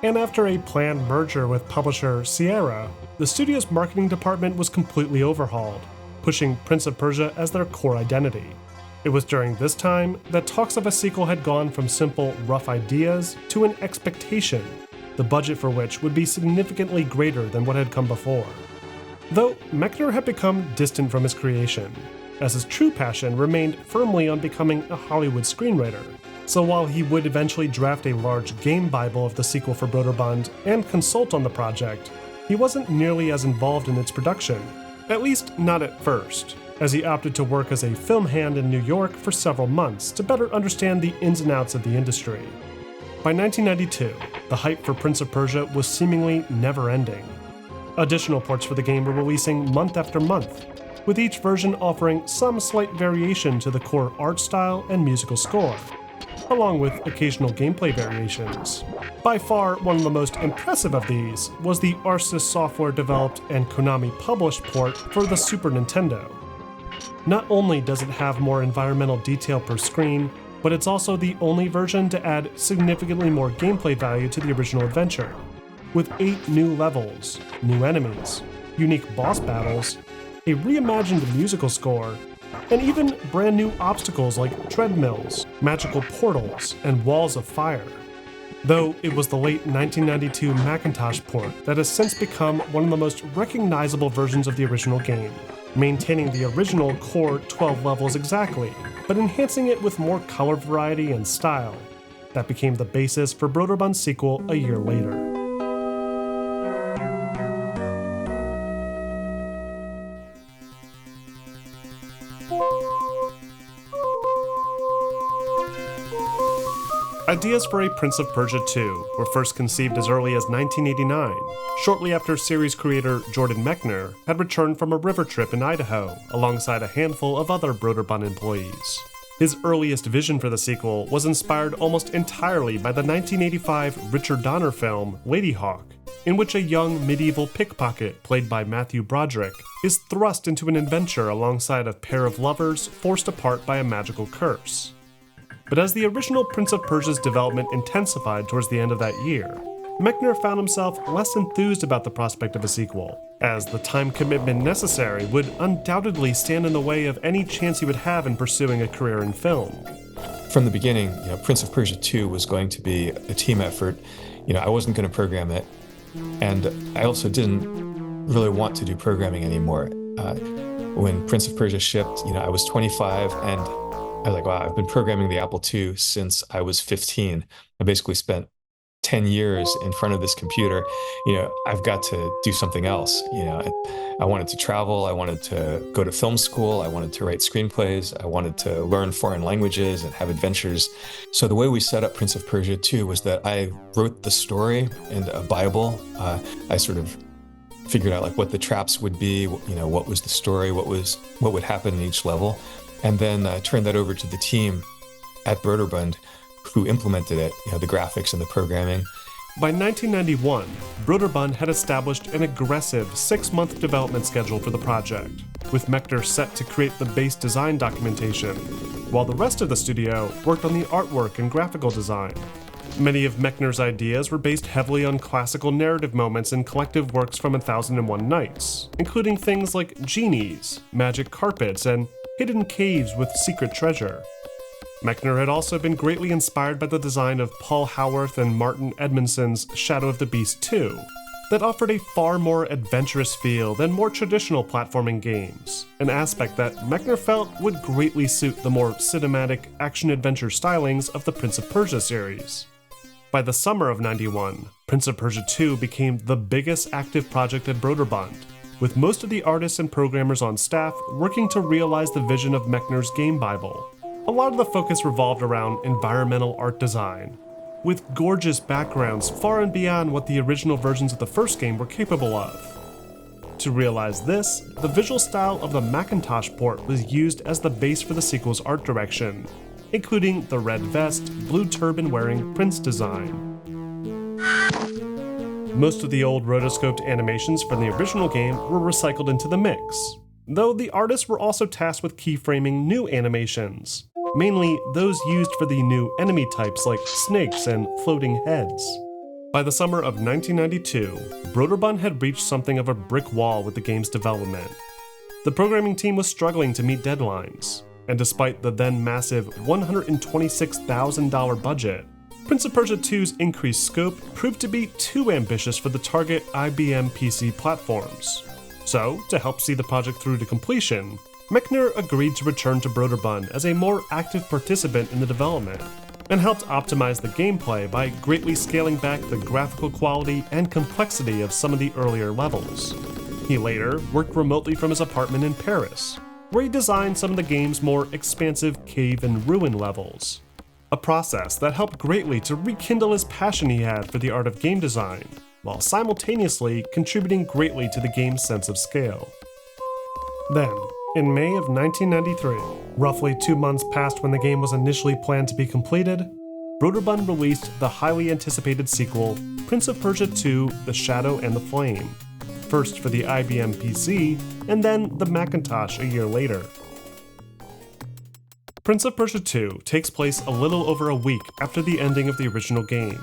And after a planned merger with publisher Sierra, the studio's marketing department was completely overhauled, pushing Prince of Persia as their core identity. It was during this time that talks of a sequel had gone from simple, rough ideas to an expectation, the budget for which would be significantly greater than what had come before. Though Mechner had become distant from his creation, as his true passion remained firmly on becoming a Hollywood screenwriter. So while he would eventually draft a large game bible of the sequel for Broderbund and consult on the project, he wasn't nearly as involved in its production, at least not at first, as he opted to work as a film hand in New York for several months to better understand the ins and outs of the industry. By 1992, the hype for Prince of Persia was seemingly never-ending. Additional ports for the game were releasing month after month, with each version offering some slight variation to the core art style and musical score, along with occasional gameplay variations. By far, one of the most impressive of these was the Arsys Software developed and Konami published port for the Super Nintendo. Not only does it have more environmental detail per screen, but it's also the only version to add significantly more gameplay value to the original adventure, with 8 new levels, new enemies, unique boss battles, a reimagined musical score, and even brand new obstacles like treadmills, magical portals, and walls of fire. Though it was the late 1992 Macintosh port that has since become one of the most recognizable versions of the original game, maintaining the original core 12 levels exactly, but enhancing it with more color variety and style. That became the basis for Broderbund's sequel a year later. Ideas for a Prince of Persia 2 were first conceived as early as 1989, shortly after series creator Jordan Mechner had returned from a river trip in Idaho alongside a handful of other Broderbund employees. His earliest vision for the sequel was inspired almost entirely by the 1985 Richard Donner film Ladyhawke, in which a young medieval pickpocket played by Matthew Broderick is thrust into an adventure alongside a pair of lovers forced apart by a magical curse. But as the original Prince of Persia's development intensified towards the end of that year, Mechner found himself less enthused about the prospect of a sequel, as the time commitment necessary would undoubtedly stand in the way of any chance he would have in pursuing a career in film. From the beginning, Prince of Persia 2 was going to be a team effort. I wasn't going to program it, and I also didn't really want to do programming anymore. When Prince of Persia shipped, I was 25, and I was like, wow, I've been programming the Apple II since I was 15. I basically spent 10 years in front of this computer. I've got to do something else. I wanted to travel. I wanted to go to film school. I wanted to write screenplays. I wanted to learn foreign languages and have adventures. So the way we set up Prince of Persia 2 was that I wrote the story in a Bible. I sort of figured out what the traps would be, what was the story, what would happen in each level. And then turned that over to the team at Broderbund, who implemented it, the graphics and the programming. By 1991, Broderbund had established an aggressive 6-month development schedule for the project, with Mechner set to create the base design documentation, while the rest of the studio worked on the artwork and graphical design. Many of Mechner's ideas were based heavily on classical narrative moments in collective works from 1001 Nights, including things like genies, magic carpets, and hidden caves with secret treasure. Mechner had also been greatly inspired by the design of Paul Howarth and Martin Edmondson's Shadow of the Beast 2, that offered a far more adventurous feel than more traditional platforming games, an aspect that Mechner felt would greatly suit the more cinematic action-adventure stylings of the Prince of Persia series. By the summer of '91, Prince of Persia 2 became the biggest active project at Broderbund, with most of the artists and programmers on staff working to realize the vision of Mechner's game Bible. A lot of the focus revolved around environmental art design, with gorgeous backgrounds far and beyond what the original versions of the first game were capable of. To realize this, the visual style of the Macintosh port was used as the base for the sequel's art direction, including the red vest, blue turban wearing Prince design. Most of the old rotoscoped animations from the original game were recycled into the mix, though the artists were also tasked with keyframing new animations, mainly those used for the new enemy types like snakes and floating heads. By the summer of 1992, Broderbund had reached something of a brick wall with the game's development. The programming team was struggling to meet deadlines, and despite the then massive $126,000 budget, Prince of Persia 2's increased scope proved to be too ambitious for the target IBM PC platforms. So, to help see the project through to completion, Mechner agreed to return to Broderbund as a more active participant in the development, and helped optimize the gameplay by greatly scaling back the graphical quality and complexity of some of the earlier levels. He later worked remotely from his apartment in Paris, where he designed some of the game's more expansive cave and ruin levels, a process that helped greatly to rekindle his passion he had for the art of game design, while simultaneously contributing greatly to the game's sense of scale. Then, in May of 1993, roughly 2 months past when the game was initially planned to be completed, Broderbund released the highly anticipated sequel, Prince of Persia 2: The Shadow and the Flame, first for the IBM PC, and then the Macintosh a year later. Prince of Persia 2 takes place a little over a week after the ending of the original game,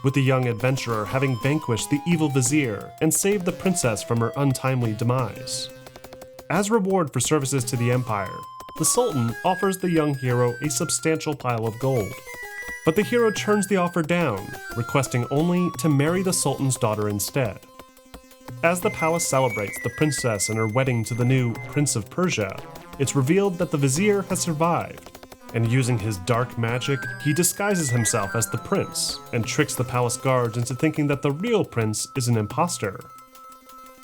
with the young adventurer having vanquished the evil vizier and saved the princess from her untimely demise. As reward for services to the Empire, the Sultan offers the young hero a substantial pile of gold. But the hero turns the offer down, requesting only to marry the Sultan's daughter instead. As the palace celebrates the princess and her wedding to the new Prince of Persia, it's revealed that the vizier has survived, and using his dark magic, he disguises himself as the prince and tricks the palace guards into thinking that the real prince is an imposter.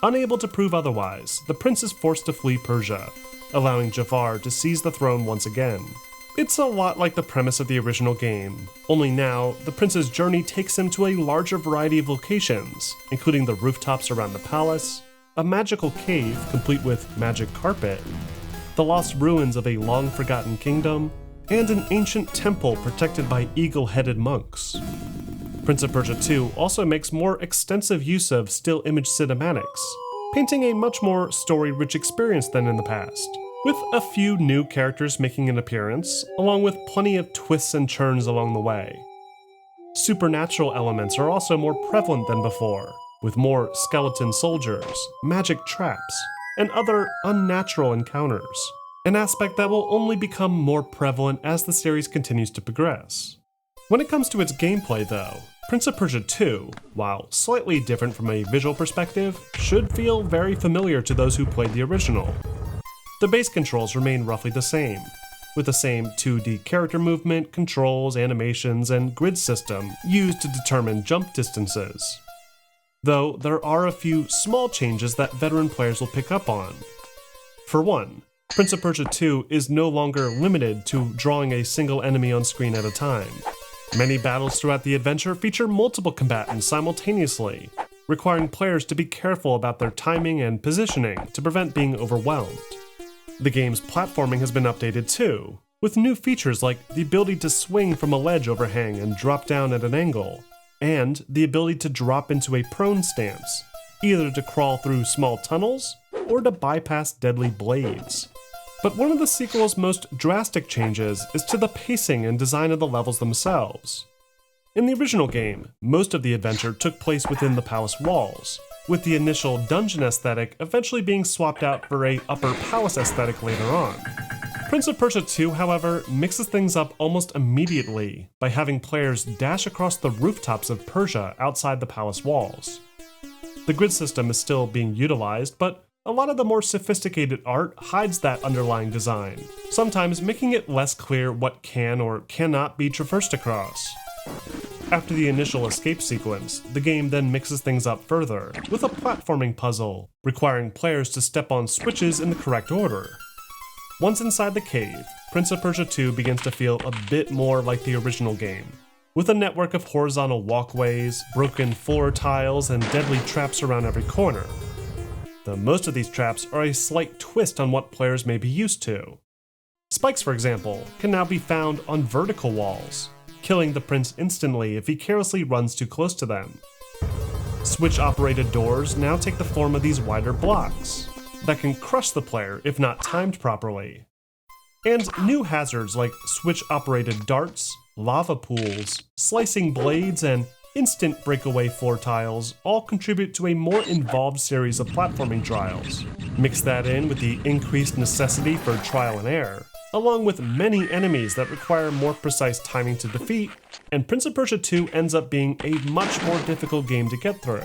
Unable to prove otherwise, the prince is forced to flee Persia, allowing Jafar to seize the throne once again, It's a lot like the premise of the original game, only now, the prince's journey takes him to a larger variety of locations, including the rooftops around the palace, a magical cave complete with magic carpet, the lost ruins of a long-forgotten kingdom, and an ancient temple protected by eagle-headed monks. Prince of Persia 2 also makes more extensive use of still image cinematics, painting a much more story-rich experience than in the past, with a few new characters making an appearance, along with plenty of twists and turns along the way. Supernatural elements are also more prevalent than before, with more skeleton soldiers, magic traps, and other unnatural encounters, an aspect that will only become more prevalent as the series continues to progress. When it comes to its gameplay though, Prince of Persia 2, while slightly different from a visual perspective, should feel very familiar to those who played the original. The base controls remain roughly the same, with the same 2D character movement, controls, animations, and grid system used to determine jump distances. Though there are a few small changes that veteran players will pick up on. For one, Prince of Persia 2 is no longer limited to drawing a single enemy on screen at a time. Many battles throughout the adventure feature multiple combatants simultaneously, requiring players to be careful about their timing and positioning to prevent being overwhelmed. The game's platforming has been updated too, with new features like the ability to swing from a ledge overhang and drop down at an angle, and the ability to drop into a prone stance, either to crawl through small tunnels or to bypass deadly blades. But one of the sequel's most drastic changes is to the pacing and design of the levels themselves. In the original game, most of the adventure took place within the palace walls, with the initial dungeon aesthetic eventually being swapped out for a upper palace aesthetic later on. Prince of Persia 2, however, mixes things up almost immediately by having players dash across the rooftops of Persia outside the palace walls. The grid system is still being utilized, but a lot of the more sophisticated art hides that underlying design, sometimes making it less clear what can or cannot be traversed across. After the initial escape sequence, the game then mixes things up further, with a platforming puzzle, requiring players to step on switches in the correct order. Once inside the cave, Prince of Persia 2 begins to feel a bit more like the original game, with a network of horizontal walkways, broken floor tiles, and deadly traps around every corner. Though most of these traps are a slight twist on what players may be used to. Spikes, for example, can now be found on vertical walls, killing the prince instantly if he carelessly runs too close to them. Switch-operated doors now take the form of these wider blocks that can crush the player if not timed properly. And new hazards like switch-operated darts, lava pools, slicing blades, and instant breakaway floor tiles all contribute to a more involved series of platforming trials. Mix that in with the increased necessity for trial and error, along with many enemies that require more precise timing to defeat, and Prince of Persia 2 ends up being a much more difficult game to get through.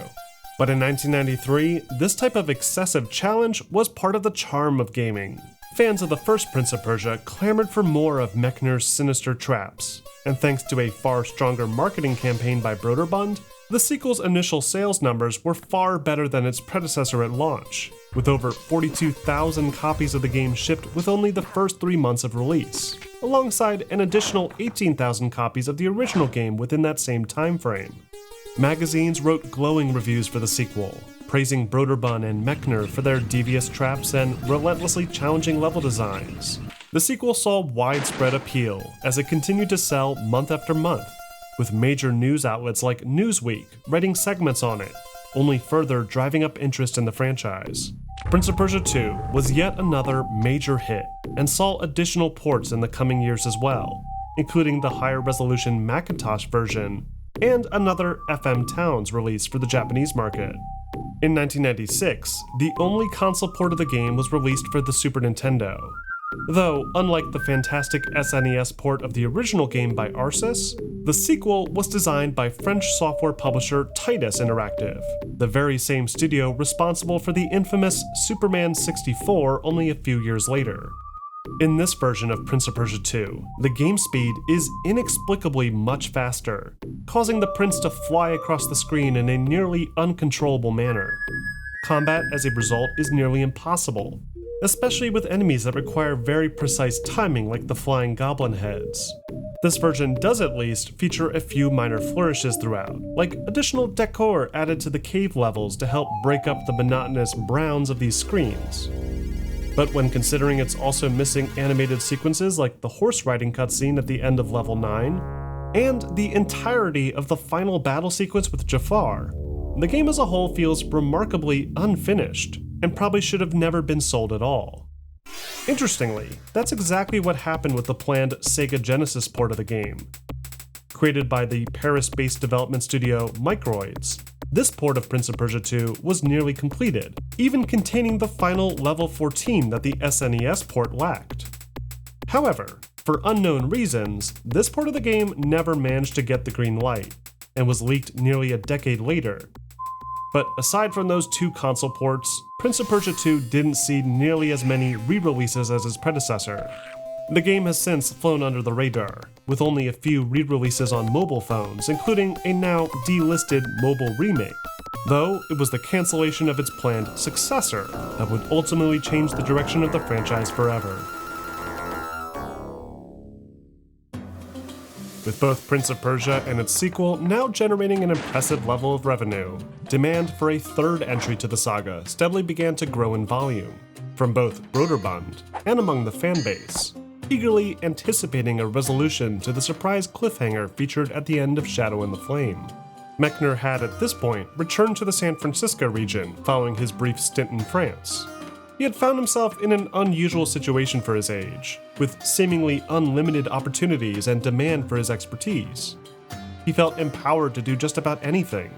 But in 1993, this type of excessive challenge was part of the charm of gaming. Fans of the first Prince of Persia clamored for more of Mechner's sinister traps, and thanks to a far stronger marketing campaign by Broderbund, the sequel's initial sales numbers were far better than its predecessor at launch, with over 42,000 copies of the game shipped with only the first 3 months of release, alongside an additional 18,000 copies of the original game within that same time frame. Magazines wrote glowing reviews for the sequel, praising Broderbund and Mechner for their devious traps and relentlessly challenging level designs. The sequel saw widespread appeal as it continued to sell month after month, with major news outlets like Newsweek writing segments on it, only further driving up interest in the franchise. Prince of Persia 2 was yet another major hit and saw additional ports in the coming years as well, including the higher resolution Macintosh version and another FM Towns release for the Japanese market. In 1996, the only console port of the game was released for the Super Nintendo. Though, unlike the fantastic SNES port of the original game by Arsis, the sequel was designed by French software publisher Titus Interactive, the very same studio responsible for the infamous Superman 64 only a few years later. In this version of Prince of Persia 2, the game speed is inexplicably much faster, causing the prince to fly across the screen in a nearly uncontrollable manner. Combat, as a result, is nearly impossible, especially with enemies that require very precise timing like the flying goblin heads. This version does at least feature a few minor flourishes throughout, like additional decor added to the cave levels to help break up the monotonous browns of these screens. But when considering it's also missing animated sequences like the horse riding cutscene at the end of level 9, and the entirety of the final battle sequence with Jafar, the game as a whole feels remarkably unfinished, and probably should have never been sold at all. Interestingly, that's exactly what happened with the planned Sega Genesis port of the game. Created by the Paris-based development studio Microids, this port of Prince of Persia 2 was nearly completed, even containing the final level 14 that the SNES port lacked. However, for unknown reasons, this port of the game never managed to get the green light, and was leaked nearly a decade later. But aside from those two console ports, Prince of Persia 2 didn't see nearly as many re-releases as its predecessor. The game has since flown under the radar, with only a few re-releases on mobile phones, including a now delisted mobile remake, though it was the cancellation of its planned successor that would ultimately change the direction of the franchise forever. With both Prince of Persia and its sequel now generating an impressive level of revenue, demand for a third entry to the saga steadily began to grow in volume, from both Broderbund and among the fanbase, eagerly anticipating a resolution to the surprise cliffhanger featured at the end of Shadow in the Flame. Mechner had at this point returned to the San Francisco region following his brief stint in France. He had found himself in an unusual situation for his age, with seemingly unlimited opportunities and demand for his expertise. He felt empowered to do just about anything.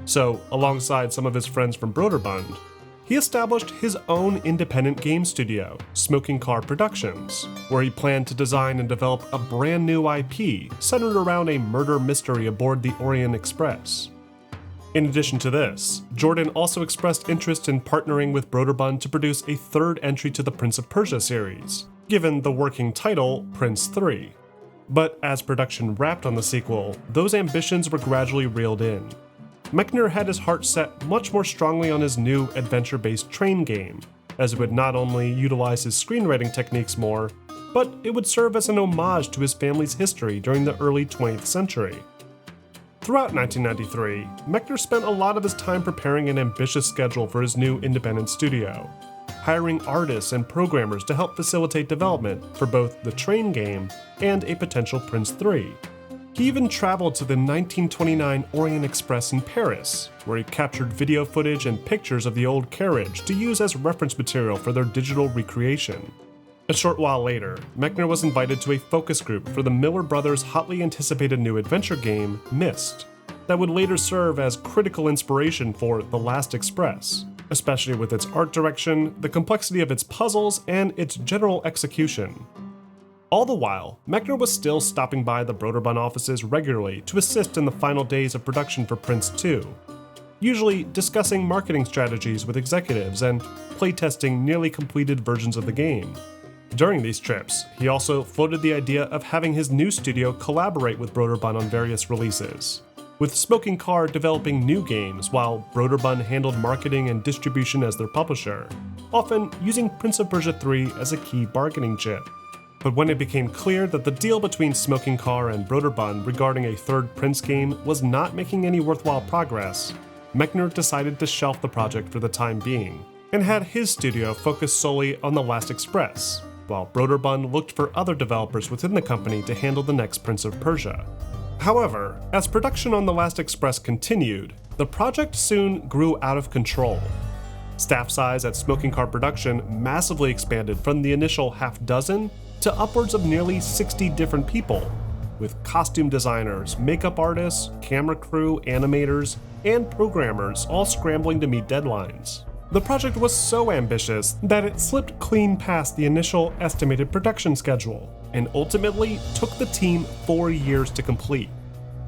So, alongside some of his friends from Broderbund, he established his own independent game studio, Smoking Car Productions, where he planned to design and develop a brand new IP centered around a murder mystery aboard the Orient Express. In addition to this, Jordan also expressed interest in partnering with Broderbund to produce a third entry to the Prince of Persia series, given the working title Prince 3. But as production wrapped on the sequel, those ambitions were gradually reeled in. Mechner had his heart set much more strongly on his new adventure-based train game, as it would not only utilize his screenwriting techniques more, but it would serve as an homage to his family's history during the early 20th century. Throughout 1993, Mechner spent a lot of his time preparing an ambitious schedule for his new independent studio, hiring artists and programmers to help facilitate development for both the train game and a potential Prince 3. He even traveled to the 1929 Orient Express in Paris, where he captured video footage and pictures of the old carriage to use as reference material for their digital recreation. A short while later, Mechner was invited to a focus group for the Miller Brothers' hotly anticipated new adventure game, Myst, that would later serve as critical inspiration for The Last Express, especially with its art direction, the complexity of its puzzles, and its general execution. All the while, Mechner was still stopping by the Broderbund offices regularly to assist in the final days of production for Prince 2, usually discussing marketing strategies with executives and playtesting nearly completed versions of the game. During these trips, he also floated the idea of having his new studio collaborate with Broderbund on various releases, with Smoking Car developing new games while Broderbund handled marketing and distribution as their publisher, often using Prince of Persia 3 as a key bargaining chip. But when it became clear that the deal between Smoking Car and Broderbund regarding a third Prince game was not making any worthwhile progress, Mechner decided to shelf the project for the time being, and had his studio focus solely on The Last Express, while Broderbund looked for other developers within the company to handle the next Prince of Persia. However, as production on The Last Express continued, the project soon grew out of control. Staff size at Smoking Car Production massively expanded from the initial half dozen to upwards of nearly 60 different people, with costume designers, makeup artists, camera crew, animators, and programmers all scrambling to meet deadlines. The project was so ambitious that it slipped clean past the initial estimated production schedule, and ultimately took the team 4 years to complete,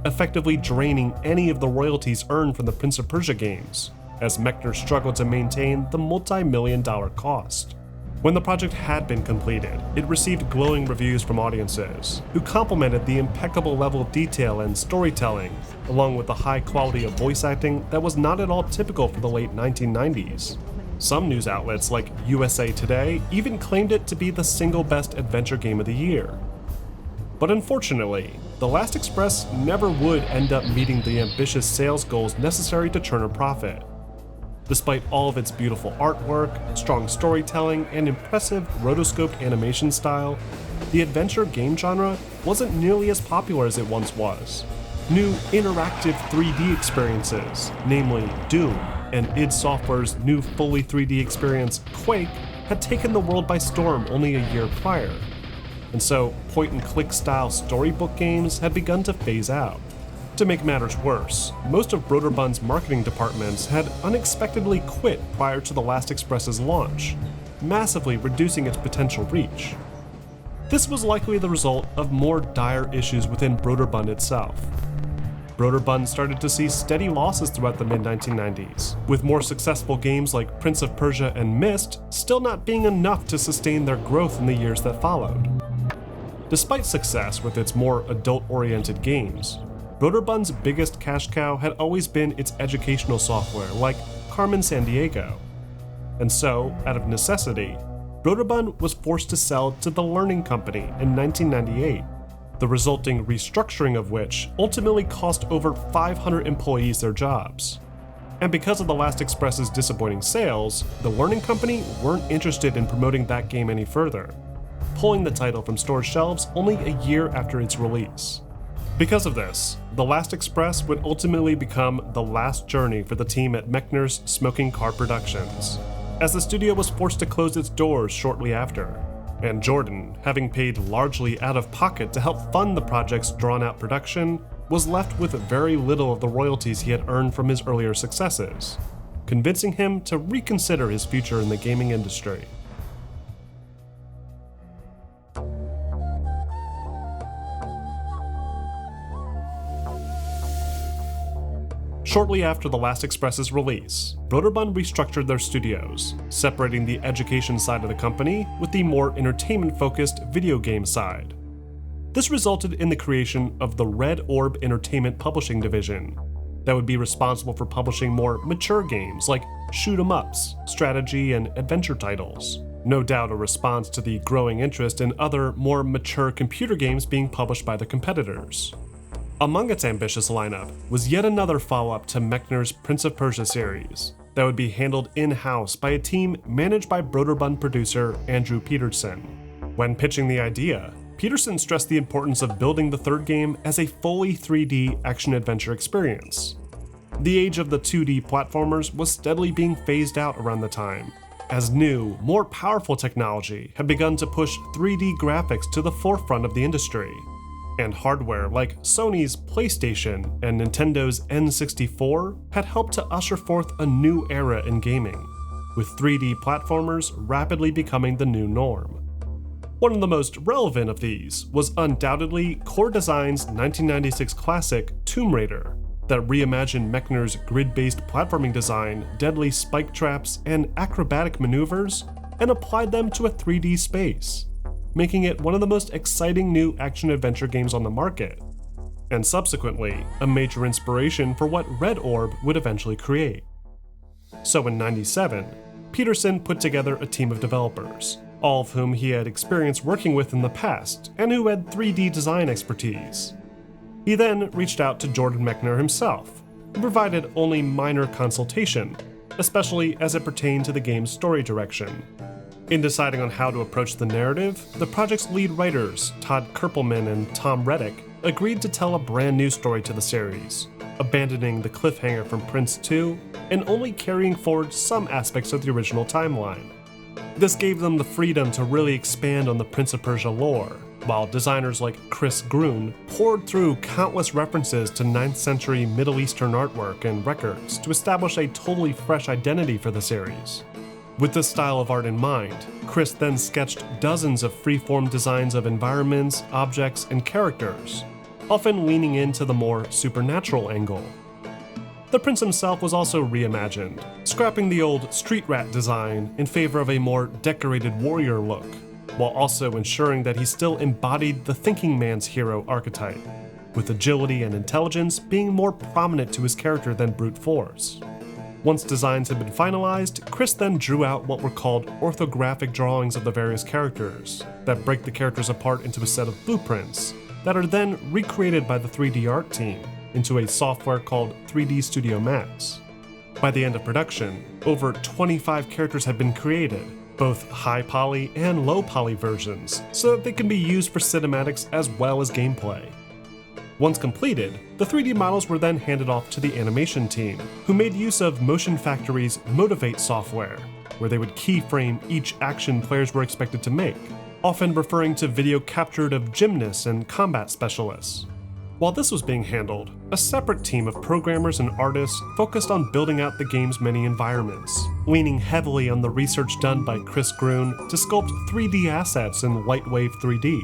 effectively draining any of the royalties earned from the Prince of Persia games, as Mechner struggled to maintain the multi-million-dollar cost. When the project had been completed, it received glowing reviews from audiences, who complimented the impeccable level of detail and storytelling, along with the high quality of voice acting that was not at all typical for the late 1990s. Some news outlets like USA Today even claimed it to be the single best adventure game of the year. But unfortunately, The Last Express never would end up meeting the ambitious sales goals necessary to churn a profit. Despite all of its beautiful artwork, strong storytelling, and impressive rotoscoped animation style, the adventure game genre wasn't nearly as popular as it once was. New interactive 3D experiences, namely Doom, and id Software's new fully 3D experience, Quake, had taken the world by storm only a year prior. And so, point-and-click style storybook games had begun to phase out. To make matters worse, most of Broderbund's marketing departments had unexpectedly quit prior to The Last Express's launch, massively reducing its potential reach. This was likely the result of more dire issues within Broderbund itself. Broderbund started to see steady losses throughout the mid-1990s, with more successful games like Prince of Persia and Myst still not being enough to sustain their growth in the years that followed. Despite success with its more adult-oriented games, Broderbund's biggest cash cow had always been its educational software like Carmen Sandiego. And so, out of necessity, Broderbund was forced to sell to the Learning Company in 1998, the resulting restructuring of which ultimately cost over 500 employees their jobs. And because of The Last Express's disappointing sales, the Learning Company weren't interested in promoting that game any further, pulling the title from store shelves only a year after its release. Because of this, The Last Express would ultimately become the last journey for the team at Mechner's Smoking Car Productions, as the studio was forced to close its doors shortly after, and Jordan, having paid largely out of pocket to help fund the project's drawn-out production, was left with very little of the royalties he had earned from his earlier successes, convincing him to reconsider his future in the gaming industry. Shortly after The Last Express's release, Broderbund restructured their studios, separating the education side of the company with the more entertainment-focused video game side. This resulted in the creation of the Red Orb Entertainment Publishing Division that would be responsible for publishing more mature games like shoot-'em-ups, strategy, and adventure titles. No doubt a response to the growing interest in other, more mature computer games being published by the competitors. Among its ambitious lineup was yet another follow-up to Mechner's Prince of Persia series that would be handled in-house by a team managed by Broderbund producer Andrew Peterson. When pitching the idea, Peterson stressed the importance of building the third game as a fully 3D action-adventure experience. The age of the 2D platformers was steadily being phased out around the time, as new, more powerful technology had begun to push 3D graphics to the forefront of the industry. And hardware like Sony's PlayStation and Nintendo's N64 had helped to usher forth a new era in gaming, with 3D platformers rapidly becoming the new norm. One of the most relevant of these was undoubtedly Core Design's 1996 classic Tomb Raider, that reimagined Mechner's grid-based platforming design, deadly spike traps, and acrobatic maneuvers, and applied them to a 3D space, making it one of the most exciting new action-adventure games on the market, and subsequently, a major inspiration for what Red Orb would eventually create. So in '97, Peterson put together a team of developers, all of whom he had experience working with in the past, and who had 3D design expertise. He then reached out to Jordan Mechner himself, who provided only minor consultation, especially as it pertained to the game's story direction. In deciding on how to approach the narrative, the project's lead writers, Todd Kerpelman and Tom Reddick, agreed to tell a brand new story to the series, abandoning the cliffhanger from Prince 2 and only carrying forward some aspects of the original timeline. This gave them the freedom to really expand on the Prince of Persia lore, while designers like Chris Grun poured through countless references to 9th century Middle Eastern artwork and records to establish a totally fresh identity for the series. With this style of art in mind, Chris then sketched dozens of freeform designs of environments, objects, and characters, often leaning into the more supernatural angle. The prince himself was also reimagined, scrapping the old street rat design in favor of a more decorated warrior look, while also ensuring that he still embodied the thinking man's hero archetype, with agility and intelligence being more prominent to his character than brute force. Once designs had been finalized, Chris then drew out what were called orthographic drawings of the various characters that break the characters apart into a set of blueprints that are then recreated by the 3D art team into a software called 3D Studio Max. By the end of production, over 25 characters had been created, both high poly and low poly versions, so that they can be used for cinematics as well as gameplay. Once completed, the 3D models were then handed off to the animation team, who made use of Motion Factory's Motivate software, where they would keyframe each action players were expected to make, often referring to video captured of gymnasts and combat specialists. While this was being handled, a separate team of programmers and artists focused on building out the game's many environments, leaning heavily on the research done by Chris Grun to sculpt 3D assets in Lightwave 3D.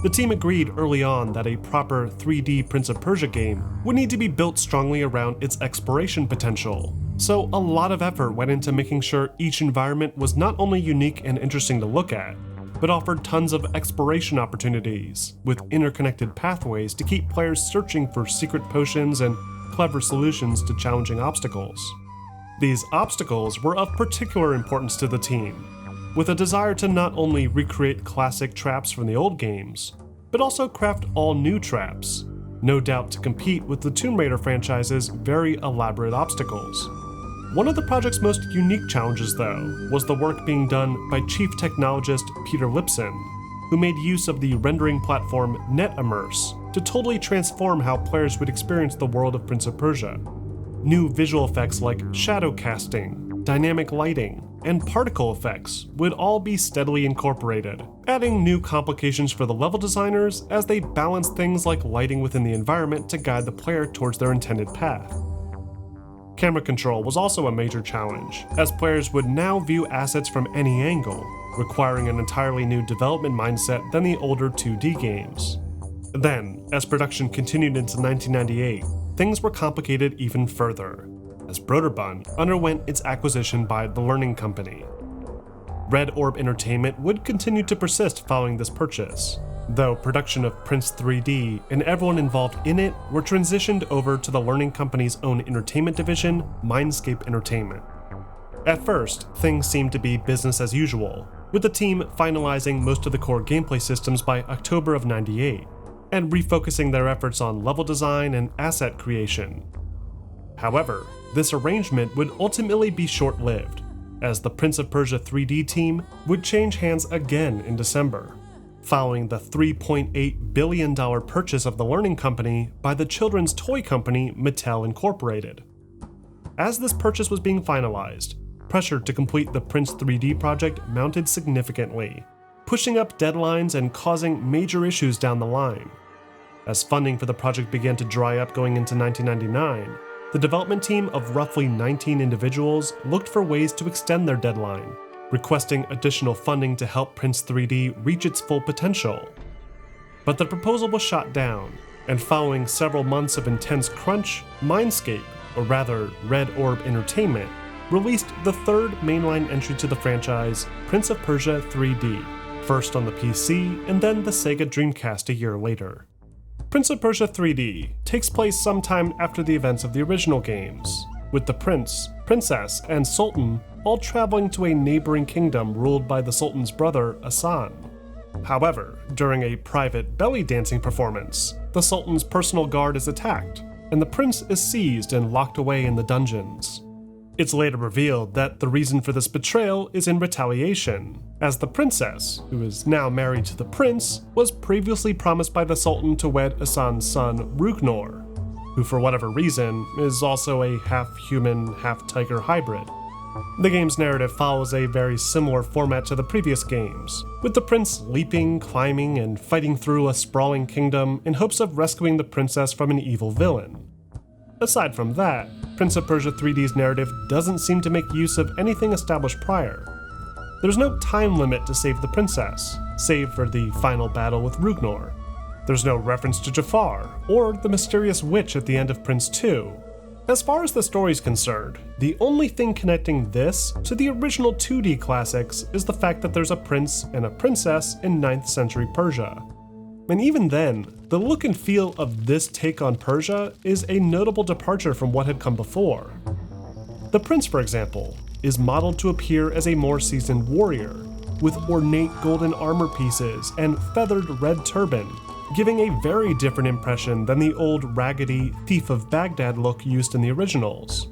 The team agreed early on that a proper 3D Prince of Persia game would need to be built strongly around its exploration potential, so a lot of effort went into making sure each environment was not only unique and interesting to look at, but offered tons of exploration opportunities, with interconnected pathways to keep players searching for secret potions and clever solutions to challenging obstacles. These obstacles were of particular importance to the team, with a desire to not only recreate classic traps from the old games, but also craft all new traps, no doubt to compete with the Tomb Raider franchise's very elaborate obstacles. One of the project's most unique challenges, though, was the work being done by chief technologist Peter Lipson, who made use of the rendering platform NetImmerse to totally transform how players would experience the world of Prince of Persia. New visual effects like shadow casting, dynamic lighting, and particle effects would all be steadily incorporated, adding new complications for the level designers as they balanced things like lighting within the environment to guide the player towards their intended path. Camera control was also a major challenge, as players would now view assets from any angle, requiring an entirely new development mindset than the older 2D games. Then, as production continued into 1998, things were complicated even further, as Broderbund underwent its acquisition by the Learning Company. Red Orb Entertainment would continue to persist following this purchase, though production of Prince 3D and everyone involved in it were transitioned over to the Learning Company's own entertainment division, Mindscape Entertainment. At first, things seemed to be business as usual, with the team finalizing most of the core gameplay systems by October of '98, and refocusing their efforts on level design and asset creation. However, this arrangement would ultimately be short-lived, as the Prince of Persia 3D team would change hands again in December, following the $3.8 billion purchase of the Learning Company by the children's toy company Mattel Incorporated. As this purchase was being finalized, pressure to complete the Prince 3D project mounted significantly, pushing up deadlines and causing major issues down the line. As funding for the project began to dry up going into 1999, the development team of roughly 19 individuals looked for ways to extend their deadline, requesting additional funding to help Prince 3D reach its full potential. But the proposal was shot down, and following several months of intense crunch, Mindscape, or rather Red Orb Entertainment, released the third mainline entry to the franchise, Prince of Persia 3D, first on the PC and then the Sega Dreamcast a year later. Prince of Persia 3D takes place sometime after the events of the original games, with the prince, princess, and sultan all traveling to a neighboring kingdom ruled by the sultan's brother, Asan. However, during a private belly dancing performance, the sultan's personal guard is attacked, and the prince is seized and locked away in the dungeons. It's later revealed that the reason for this betrayal is in retaliation, as the princess, who is now married to the prince, was previously promised by the sultan to wed Asan's son, Rugnor, who for whatever reason is also a half-human, half-tiger hybrid. The game's narrative follows a very similar format to the previous games, with the prince leaping, climbing, and fighting through a sprawling kingdom in hopes of rescuing the princess from an evil villain. Aside from that, Prince of Persia 3D's narrative doesn't seem to make use of anything established prior. There's no time limit to save the princess, save for the final battle with Rugnor. There's no reference to Jafar, or the mysterious witch at the end of Prince 2. As far as the story's concerned, the only thing connecting this to the original 2D classics is the fact that there's a prince and a princess in 9th century Persia. And even then, the look and feel of this take on Persia is a notable departure from what had come before. The prince, for example, is modeled to appear as a more seasoned warrior, with ornate golden armor pieces and feathered red turban, giving a very different impression than the old raggedy Thief of Baghdad look used in the originals.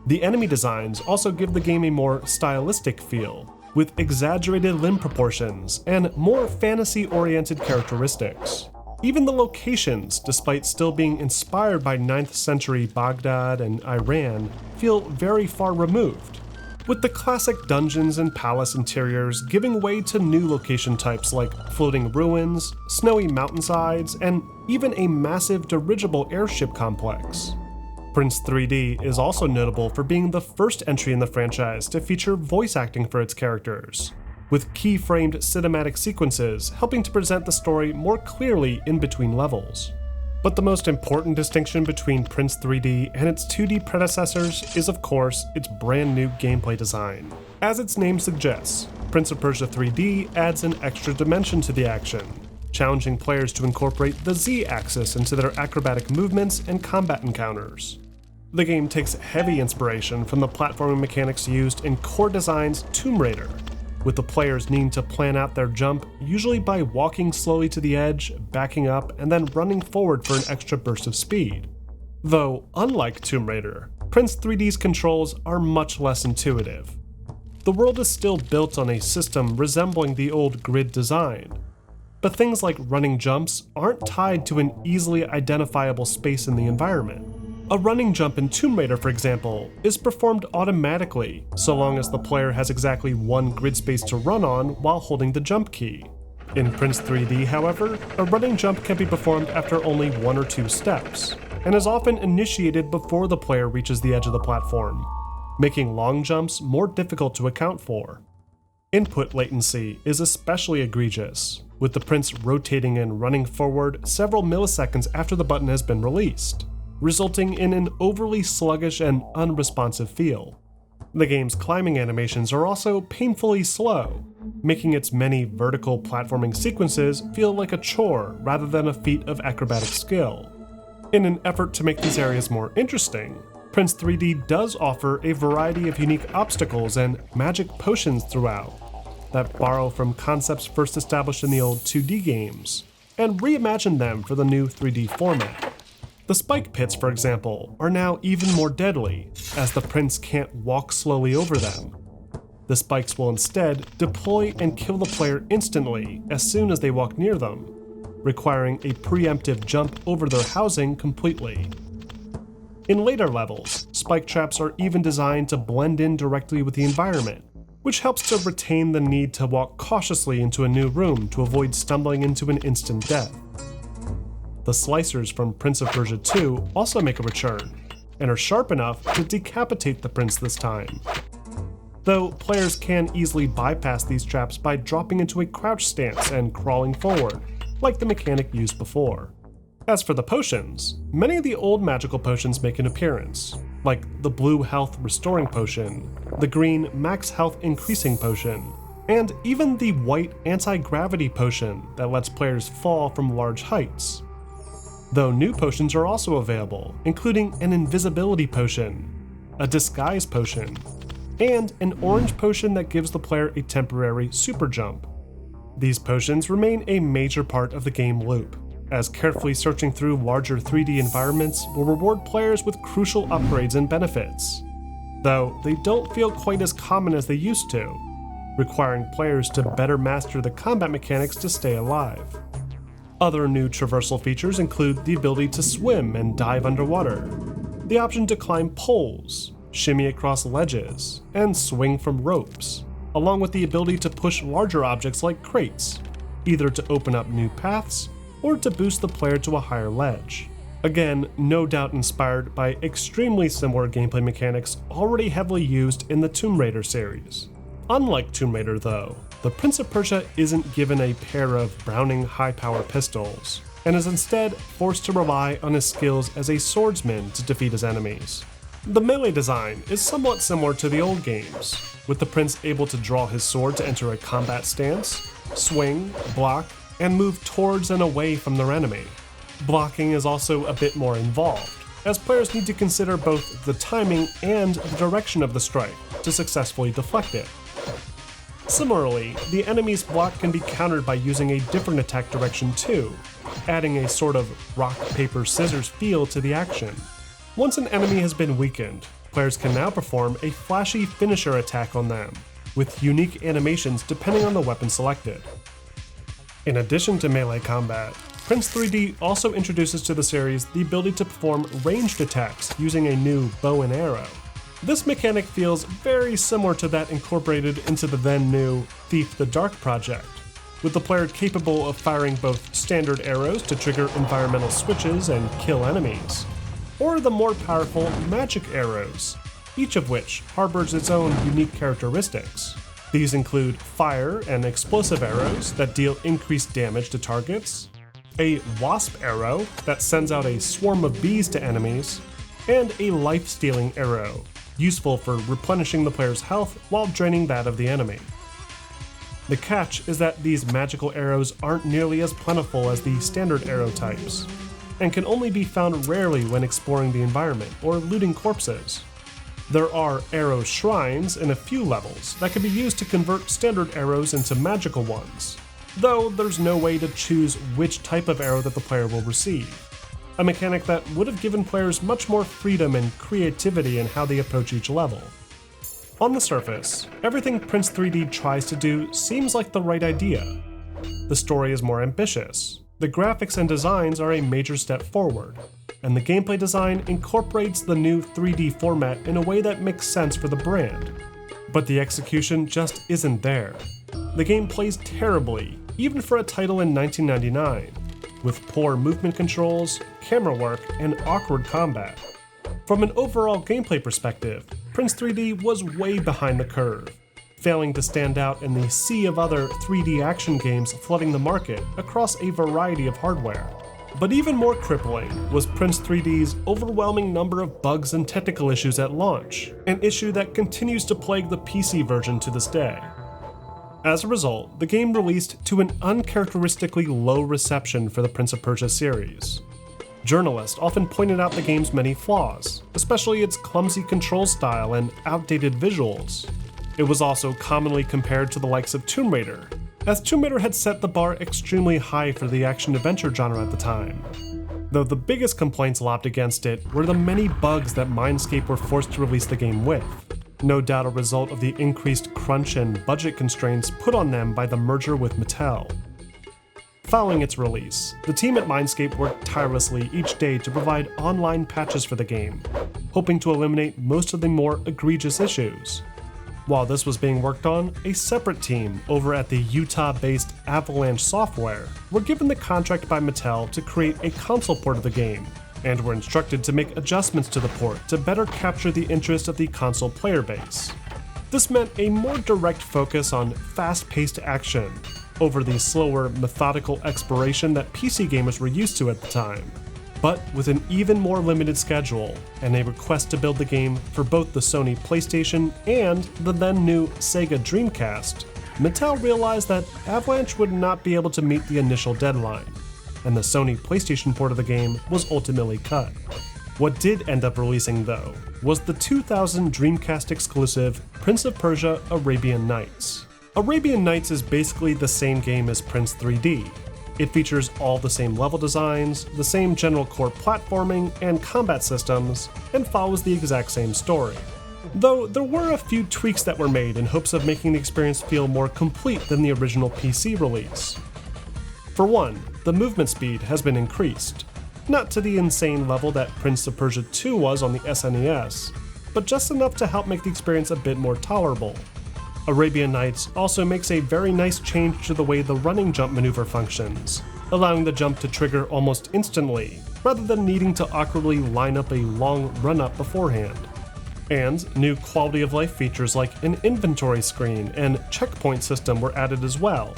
The enemy designs also give the game a more stylistic feel, with exaggerated limb proportions and more fantasy-oriented characteristics. Even the locations, despite still being inspired by 9th century Baghdad and Iran, feel very far removed, with the classic dungeons and palace interiors giving way to new location types like floating ruins, snowy mountainsides, and even a massive dirigible airship complex. Prince 3D is also notable for being the first entry in the franchise to feature voice acting for its characters, with key-framed cinematic sequences helping to present the story more clearly in between levels. But the most important distinction between Prince 3D and its 2D predecessors is, of course, its brand new gameplay design. As its name suggests, Prince of Persia 3D adds an extra dimension to the action, challenging players to incorporate the Z-axis into their acrobatic movements and combat encounters. The game takes heavy inspiration from the platforming mechanics used in Core Design's Tomb Raider, with the players needing to plan out their jump usually by walking slowly to the edge, backing up, and then running forward for an extra burst of speed. Though, unlike Tomb Raider, Prince 3D's controls are much less intuitive. The world is still built on a system resembling the old grid design, but things like running jumps aren't tied to an easily identifiable space in the environment. A running jump in Tomb Raider, for example, is performed automatically, so long as the player has exactly one grid space to run on while holding the jump key. In Prince 3D, however, a running jump can be performed after only 1 or 2 steps, and is often initiated before the player reaches the edge of the platform, making long jumps more difficult to account for. Input latency is especially egregious, with the prince rotating and running forward several milliseconds after the button has been released, resulting in an overly sluggish and unresponsive feel. The game's climbing animations are also painfully slow, making its many vertical platforming sequences feel like a chore rather than a feat of acrobatic skill. In an effort to make these areas more interesting, Prince 3D does offer a variety of unique obstacles and magic potions throughout that borrow from concepts first established in the old 2D games, and reimagine them for the new 3D format. The spike pits, for example, are now even more deadly, as the prince can't walk slowly over them. The spikes will instead deploy and kill the player instantly as soon as they walk near them, requiring a preemptive jump over their housing completely. In later levels, spike traps are even designed to blend in directly with the environment, which helps to retain the need to walk cautiously into a new room to avoid stumbling into an instant death. The slicers from Prince of Persia 2 also make a return, and are sharp enough to decapitate the prince this time. Though players can easily bypass these traps by dropping into a crouch stance and crawling forward, like the mechanic used before. As for the potions, many of the old magical potions make an appearance, like the blue health restoring potion, the green max health increasing potion, and even the white anti-gravity potion that lets players fall from large heights. Though new potions are also available, including an invisibility potion, a disguise potion, and an orange potion that gives the player a temporary super jump. These potions remain a major part of the game loop, as carefully searching through larger 3D environments will reward players with crucial upgrades and benefits, though they don't feel quite as common as they used to, requiring players to better master the combat mechanics to stay alive. Other new traversal features include the ability to swim and dive underwater, the option to climb poles, shimmy across ledges, and swing from ropes, along with the ability to push larger objects like crates, either to open up new paths or to boost the player to a higher ledge. Again, no doubt inspired by extremely similar gameplay mechanics already heavily used in the Tomb Raider series. Unlike Tomb Raider though, the Prince of Persia isn't given a pair of Browning high-power pistols, and is instead forced to rely on his skills as a swordsman to defeat his enemies. The melee design is somewhat similar to the old games, with the prince able to draw his sword to enter a combat stance, swing, block, and move towards and away from their enemy. Blocking is also a bit more involved, as players need to consider both the timing and the direction of the strike to successfully deflect it. Similarly, the enemy's block can be countered by using a different attack direction too, adding a sort of rock, paper, scissors feel to the action. Once an enemy has been weakened, players can now perform a flashy finisher attack on them, with unique animations depending on the weapon selected. In addition to melee combat, Prince 3D also introduces to the series the ability to perform ranged attacks using a new bow and arrow. This mechanic feels very similar to that incorporated into the then new Thief the Dark project, with the player capable of firing both standard arrows to trigger environmental switches and kill enemies, or the more powerful magic arrows, each of which harbors its own unique characteristics. These include fire and explosive arrows that deal increased damage to targets, a wasp arrow that sends out a swarm of bees to enemies, and a life-stealing arrow, useful for replenishing the player's health while draining that of the enemy. The catch is that these magical arrows aren't nearly as plentiful as the standard arrow types, and can only be found rarely when exploring the environment or looting corpses. There are arrow shrines in a few levels that can be used to convert standard arrows into magical ones, though there's no way to choose which type of arrow that the player will receive, a mechanic that would have given players much more freedom and creativity in how they approach each level. On the surface, everything Prince 3D tries to do seems like the right idea. The story is more ambitious, the graphics and designs are a major step forward, and the gameplay design incorporates the new 3D format in a way that makes sense for the brand. But the execution just isn't there. The game plays terribly, even for a title in 1999, with poor movement controls, camera work, and awkward combat. From an overall gameplay perspective, Prince 3D was way behind the curve, failing to stand out in the sea of other 3D action games flooding the market across a variety of hardware. But even more crippling was Prince 3D's overwhelming number of bugs and technical issues at launch, an issue that continues to plague the PC version to this day. As a result, the game released to an uncharacteristically low reception for the Prince of Persia series. Journalists often pointed out the game's many flaws, especially its clumsy control style and outdated visuals. It was also commonly compared to the likes of Tomb Raider, as Tomb Raider had set the bar extremely high for the action-adventure genre at the time. Though the biggest complaints lobbed against it were the many bugs that Mindscape were forced to release the game with, no doubt a result of the increased crunch and budget constraints put on them by the merger with Mattel. Following its release, the team at Mindscape worked tirelessly each day to provide online patches for the game, hoping to eliminate most of the more egregious issues. While this was being worked on, a separate team over at the Utah-based Avalanche Software were given the contract by Mattel to create a console port of the game, and were instructed to make adjustments to the port to better capture the interest of the console player base. This meant a more direct focus on fast-paced action, over the slower, methodical exploration that PC gamers were used to at the time, but with an even more limited schedule and a request to build the game for both the Sony PlayStation and the then new Sega Dreamcast. Mattel realized that Avalanche would not be able to meet the initial deadline, and the Sony PlayStation port of the game was ultimately cut. What did end up releasing, though, was the 2000 Dreamcast exclusive Prince of Persia Arabian Nights. Arabian Nights is basically the same game as Prince 3D. It features all the same level designs, the same general core platforming and combat systems, and follows the exact same story. Though there were a few tweaks that were made in hopes of making the experience feel more complete than the original PC release. For one, the movement speed has been increased. Not to the insane level that Prince of Persia 2 was on the SNES, but just enough to help make the experience a bit more tolerable. Arabian Nights also makes a very nice change to the way the running jump maneuver functions, allowing the jump to trigger almost instantly, rather than needing to awkwardly line up a long run-up beforehand. And new quality of life features like an inventory screen and checkpoint system were added as well,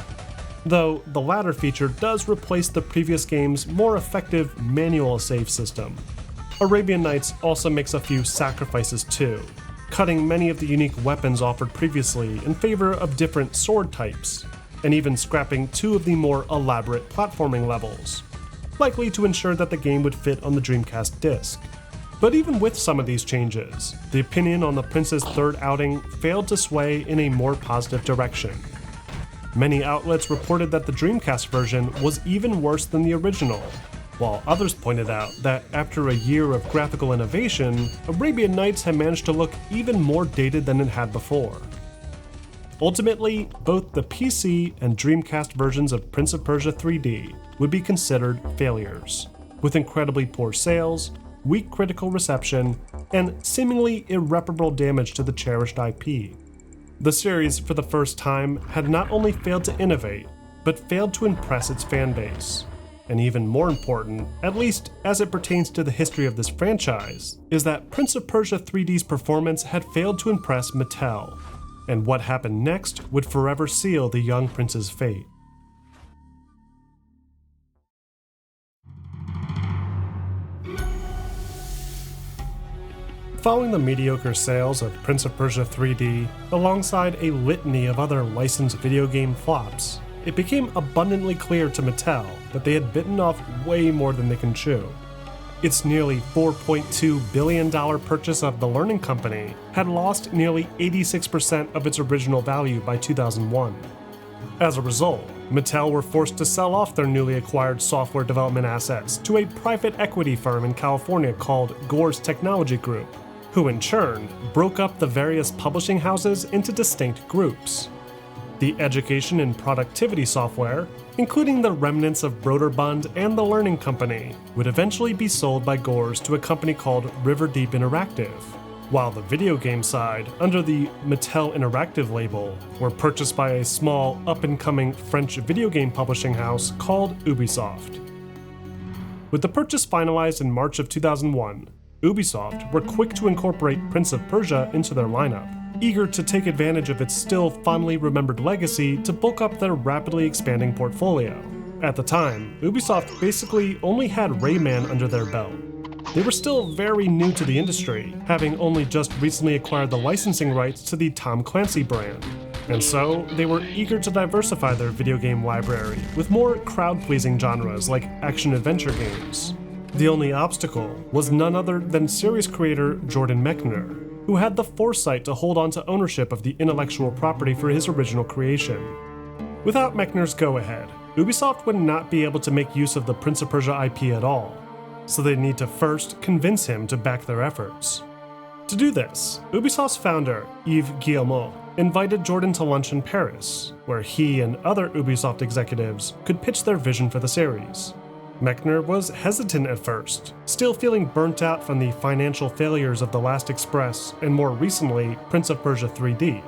though the latter feature does replace the previous game's more effective manual save system. Arabian Nights also makes a few sacrifices too, cutting many of the unique weapons offered previously in favor of different sword types, and even scrapping 2 of the more elaborate platforming levels, likely to ensure that the game would fit on the Dreamcast disc. But even with some of these changes, the opinion on the Prince's third outing failed to sway in a more positive direction. Many outlets reported that the Dreamcast version was even worse than the original, while others pointed out that after a year of graphical innovation, Arabian Nights had managed to look even more dated than it had before. Ultimately, both the PC and Dreamcast versions of Prince of Persia 3D would be considered failures, with incredibly poor sales, weak critical reception, and seemingly irreparable damage to the cherished IP. The series, for the first time, had not only failed to innovate, but failed to impress its fanbase. And even more important, at least as it pertains to the history of this franchise, is that Prince of Persia 3D's performance had failed to impress Mattel, and what happened next would forever seal the young prince's fate. Following the mediocre sales of Prince of Persia 3D, alongside a litany of other licensed video game flops, it became abundantly clear to Mattel that they had bitten off way more than they can chew. Its nearly $4.2 billion purchase of the Learning Company had lost nearly 86% of its original value by 2001. As a result, Mattel were forced to sell off their newly acquired software development assets to a private equity firm in California called Gore's Technology Group, who in turn broke up the various publishing houses into distinct groups. The education and productivity software, including the remnants of Broderbund and the Learning Company, would eventually be sold by Gore's to a company called River Deep Interactive, while the video game side, under the Mattel Interactive label, were purchased by a small, up-and-coming French video game publishing house called Ubisoft. With the purchase finalized in March of 2001, Ubisoft were quick to incorporate Prince of Persia into their lineup, eager to take advantage of its still fondly remembered legacy to bulk up their rapidly expanding portfolio. At the time, Ubisoft basically only had Rayman under their belt. They were still very new to the industry, having only just recently acquired the licensing rights to the Tom Clancy brand, and so they were eager to diversify their video game library with more crowd-pleasing genres like action-adventure games. The only obstacle was none other than series creator Jordan Mechner, who had the foresight to hold on to ownership of the intellectual property for his original creation. Without Mechner's go-ahead, Ubisoft would not be able to make use of the Prince of Persia IP at all, so they'd need to first convince him to back their efforts. To do this, Ubisoft's founder, Yves Guillemot, invited Jordan to lunch in Paris, where he and other Ubisoft executives could pitch their vision for the series. Mechner was hesitant at first, still feeling burnt out from the financial failures of The Last Express and more recently, Prince of Persia 3D.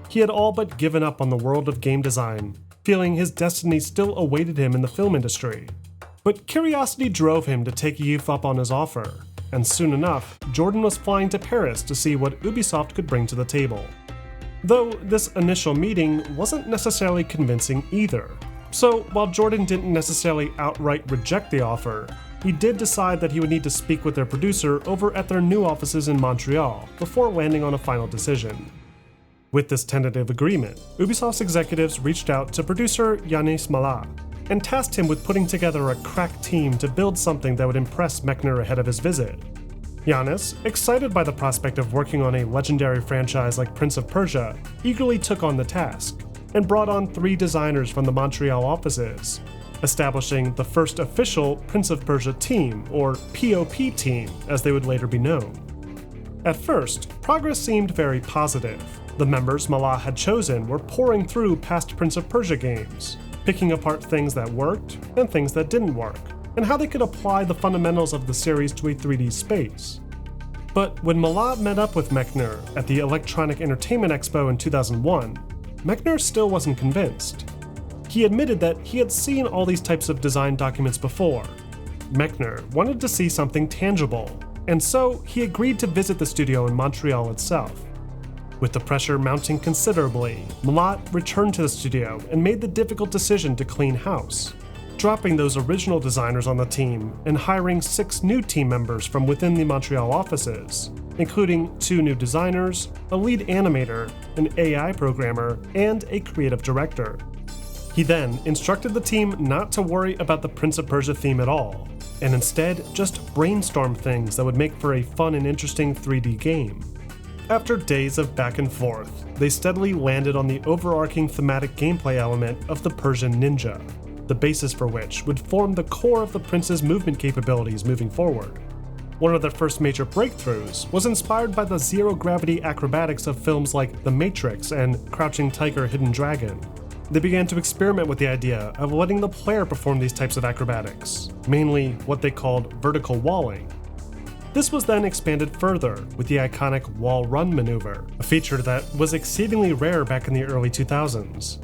He had all but given up on the world of game design, feeling his destiny still awaited him in the film industry. But curiosity drove him to take Yves up on his offer, and soon enough, Jordan was flying to Paris to see what Ubisoft could bring to the table. Though this initial meeting wasn't necessarily convincing either. So, while Jordan didn't necessarily outright reject the offer, he did decide that he would need to speak with their producer over at their new offices in Montreal before landing on a final decision. With this tentative agreement, Ubisoft's executives reached out to producer Yanis Mallah and tasked him with putting together a crack team to build something that would impress Mechner ahead of his visit. Yanis, excited by the prospect of working on a legendary franchise like Prince of Persia, eagerly took on the task, and brought on 3 designers from the Montreal offices, establishing the first official Prince of Persia team, or PoP team, as they would later be known. At first, progress seemed very positive. The members Mallah had chosen were pouring through past Prince of Persia games, picking apart things that worked and things that didn't work, and how they could apply the fundamentals of the series to a 3D space. But when Mallah met up with Mechner at the Electronic Entertainment Expo in 2001, Mechner still wasn't convinced. He admitted that he had seen all these types of design documents before. Mechner wanted to see something tangible, and so he agreed to visit the studio in Montreal itself. With the pressure mounting considerably, Mallah returned to the studio and made the difficult decision to clean house, dropping those original designers on the team and hiring 6 new team members from within the Montreal offices, including 2 new designers, a lead animator, an AI programmer, and a creative director. He then instructed the team not to worry about the Prince of Persia theme at all, and instead just brainstorm things that would make for a fun and interesting 3D game. After days of back and forth, they steadily landed on the overarching thematic gameplay element of the Persian ninja, the basis for which would form the core of the prince's movement capabilities moving forward. One of their first major breakthroughs was inspired by the zero-gravity acrobatics of films like The Matrix and Crouching Tiger, Hidden Dragon. They began to experiment with the idea of letting the player perform these types of acrobatics, mainly what they called vertical walling. This was then expanded further with the iconic wall run maneuver, a feature that was exceedingly rare back in the early 2000s.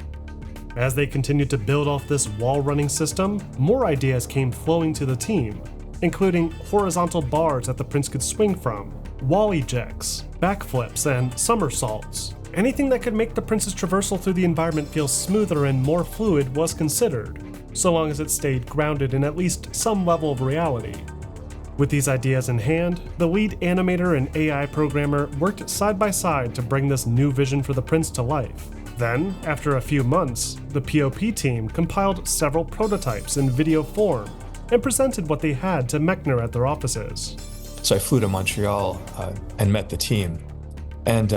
As they continued to build off this wall running system, more ideas came flowing to the team, including horizontal bars that the prince could swing from, wall ejects, backflips, and somersaults. Anything that could make the prince's traversal through the environment feel smoother and more fluid was considered, so long as it stayed grounded in at least some level of reality. With these ideas in hand, the lead animator and AI programmer worked side by side to bring this new vision for the prince to life. Then, after a few months, the PoP team compiled several prototypes in video form and presented what they had to Mechner at their offices. So I flew to Montreal and met the team. And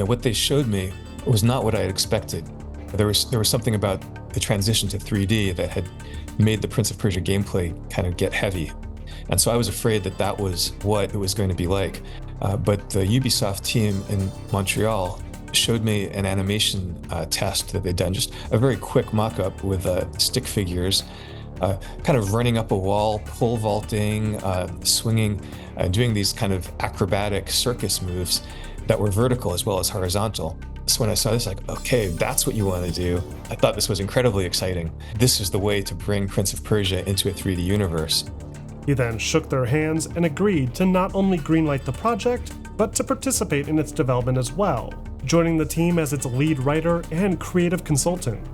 what they showed me was not what I had expected. There was something about the transition to 3D that had made the Prince of Persia gameplay kind of get heavy. And so I was afraid that was what it was going to be like. But the Ubisoft team in Montreal showed me an animation test that they'd done, just a very quick mock-up with stick figures, kind of running up a wall, pole vaulting, swinging, doing these kind of acrobatic circus moves that were vertical as well as horizontal. So when I saw this, like, okay, that's what you want to do. I thought this was incredibly exciting. This is the way to bring Prince of Persia into a 3D universe. He then shook their hands and agreed to not only greenlight the project, but to participate in its development as well, joining the team as its lead writer and creative consultant.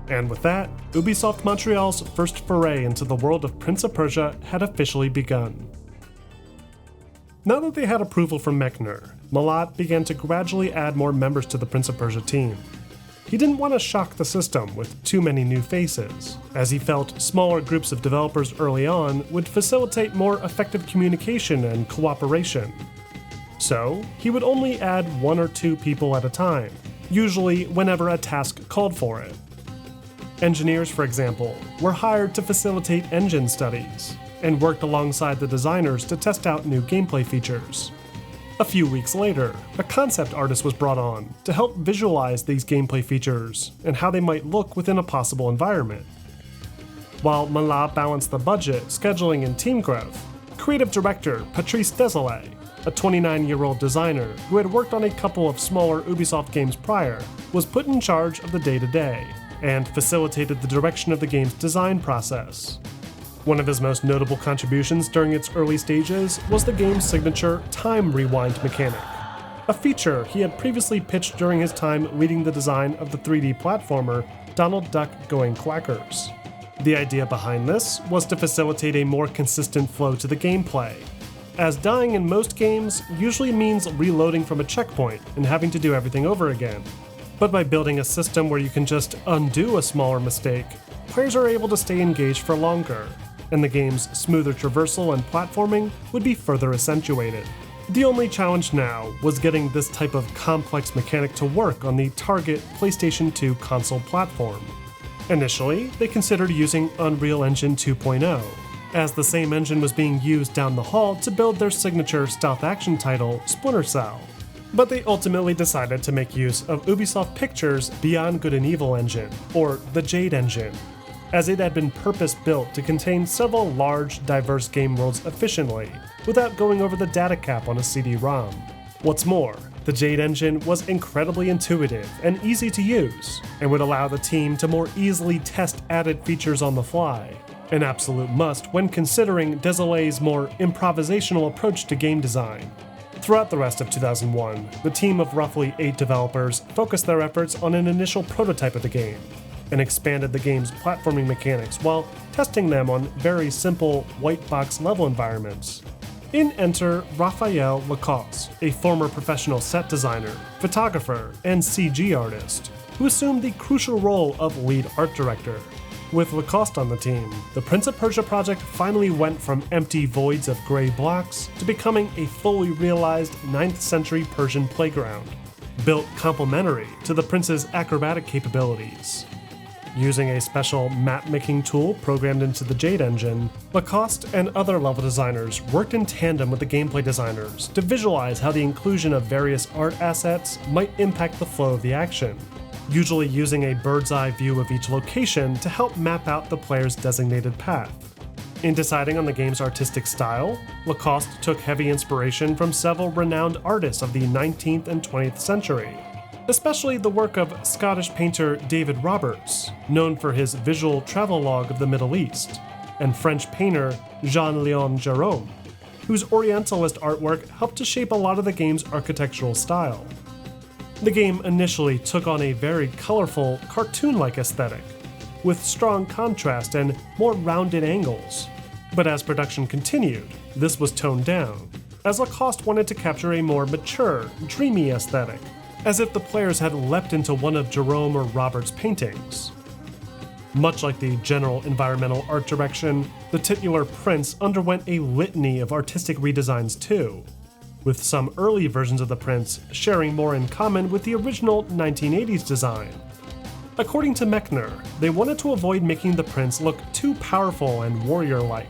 And with that, Ubisoft Montreal's first foray into the world of Prince of Persia had officially begun. Now that they had approval from Mechner, Malat began to gradually add more members to the Prince of Persia team. He didn't want to shock the system with too many new faces, as he felt smaller groups of developers early on would facilitate more effective communication and cooperation. So, he would only add 1 or 2 people at a time, usually whenever a task called for it. Engineers, for example, were hired to facilitate engine studies, and worked alongside the designers to test out new gameplay features. A few weeks later, a concept artist was brought on to help visualize these gameplay features and how they might look within a possible environment. While Malat balanced the budget, scheduling, and team growth, creative director Patrice Desolé, a 29-year-old designer who had worked on a couple of smaller Ubisoft games prior, was put in charge of the day-to-day and facilitated the direction of the game's design process. One of his most notable contributions during its early stages was the game's signature time rewind mechanic, a feature he had previously pitched during his time leading the design of the 3D platformer Donald Duck Going Quackers. The idea behind this was to facilitate a more consistent flow to the gameplay, as dying in most games usually means reloading from a checkpoint and having to do everything over again. But by building a system where you can just undo a smaller mistake, players are able to stay engaged for longer, and the game's smoother traversal and platforming would be further accentuated. The only challenge now was getting this type of complex mechanic to work on the target PlayStation 2 console platform. Initially, they considered using Unreal Engine 2.0, as the same engine was being used down the hall to build their signature stealth action title, Splinter Cell. But they ultimately decided to make use of Ubisoft Pictures' Beyond Good and Evil engine, or the Jade engine, as it had been purpose-built to contain several large, diverse game worlds efficiently, without going over the data cap on a CD-ROM. What's more, the Jade engine was incredibly intuitive and easy to use, and would allow the team to more easily test added features on the fly, an absolute must when considering Desolé's more improvisational approach to game design. Throughout the rest of 2001, the team of roughly 8 developers focused their efforts on an initial prototype of the game, and expanded the game's platforming mechanics while testing them on very simple white box level environments. In enter Raphael Lacoste, a former professional set designer, photographer, and CG artist, who assumed the crucial role of lead art director. With Lacoste on the team, the Prince of Persia project finally went from empty voids of gray blocks to becoming a fully realized 9th century Persian playground, built complementary to the Prince's acrobatic capabilities. Using a special map-making tool programmed into the Jade engine, Lacoste and other level designers worked in tandem with the gameplay designers to visualize how the inclusion of various art assets might impact the flow of the action, usually using a bird's-eye view of each location to help map out the player's designated path. In deciding on the game's artistic style, Lacoste took heavy inspiration from several renowned artists of the 19th and 20th century, especially the work of Scottish painter David Roberts, known for his visual travelogue of the Middle East, and French painter Jean-Léon Gérôme, whose Orientalist artwork helped to shape a lot of the game's architectural style. The game initially took on a very colorful, cartoon-like aesthetic, with strong contrast and more rounded angles. But as production continued, this was toned down, as Lacoste wanted to capture a more mature, dreamy aesthetic, as if the players had leapt into one of Jerome or Robert's paintings. Much like the general environmental art direction, the titular Prince underwent a litany of artistic redesigns too, with some early versions of the Prince sharing more in common with the original 1980s design. According to Mechner, they wanted to avoid making the Prince look too powerful and warrior-like,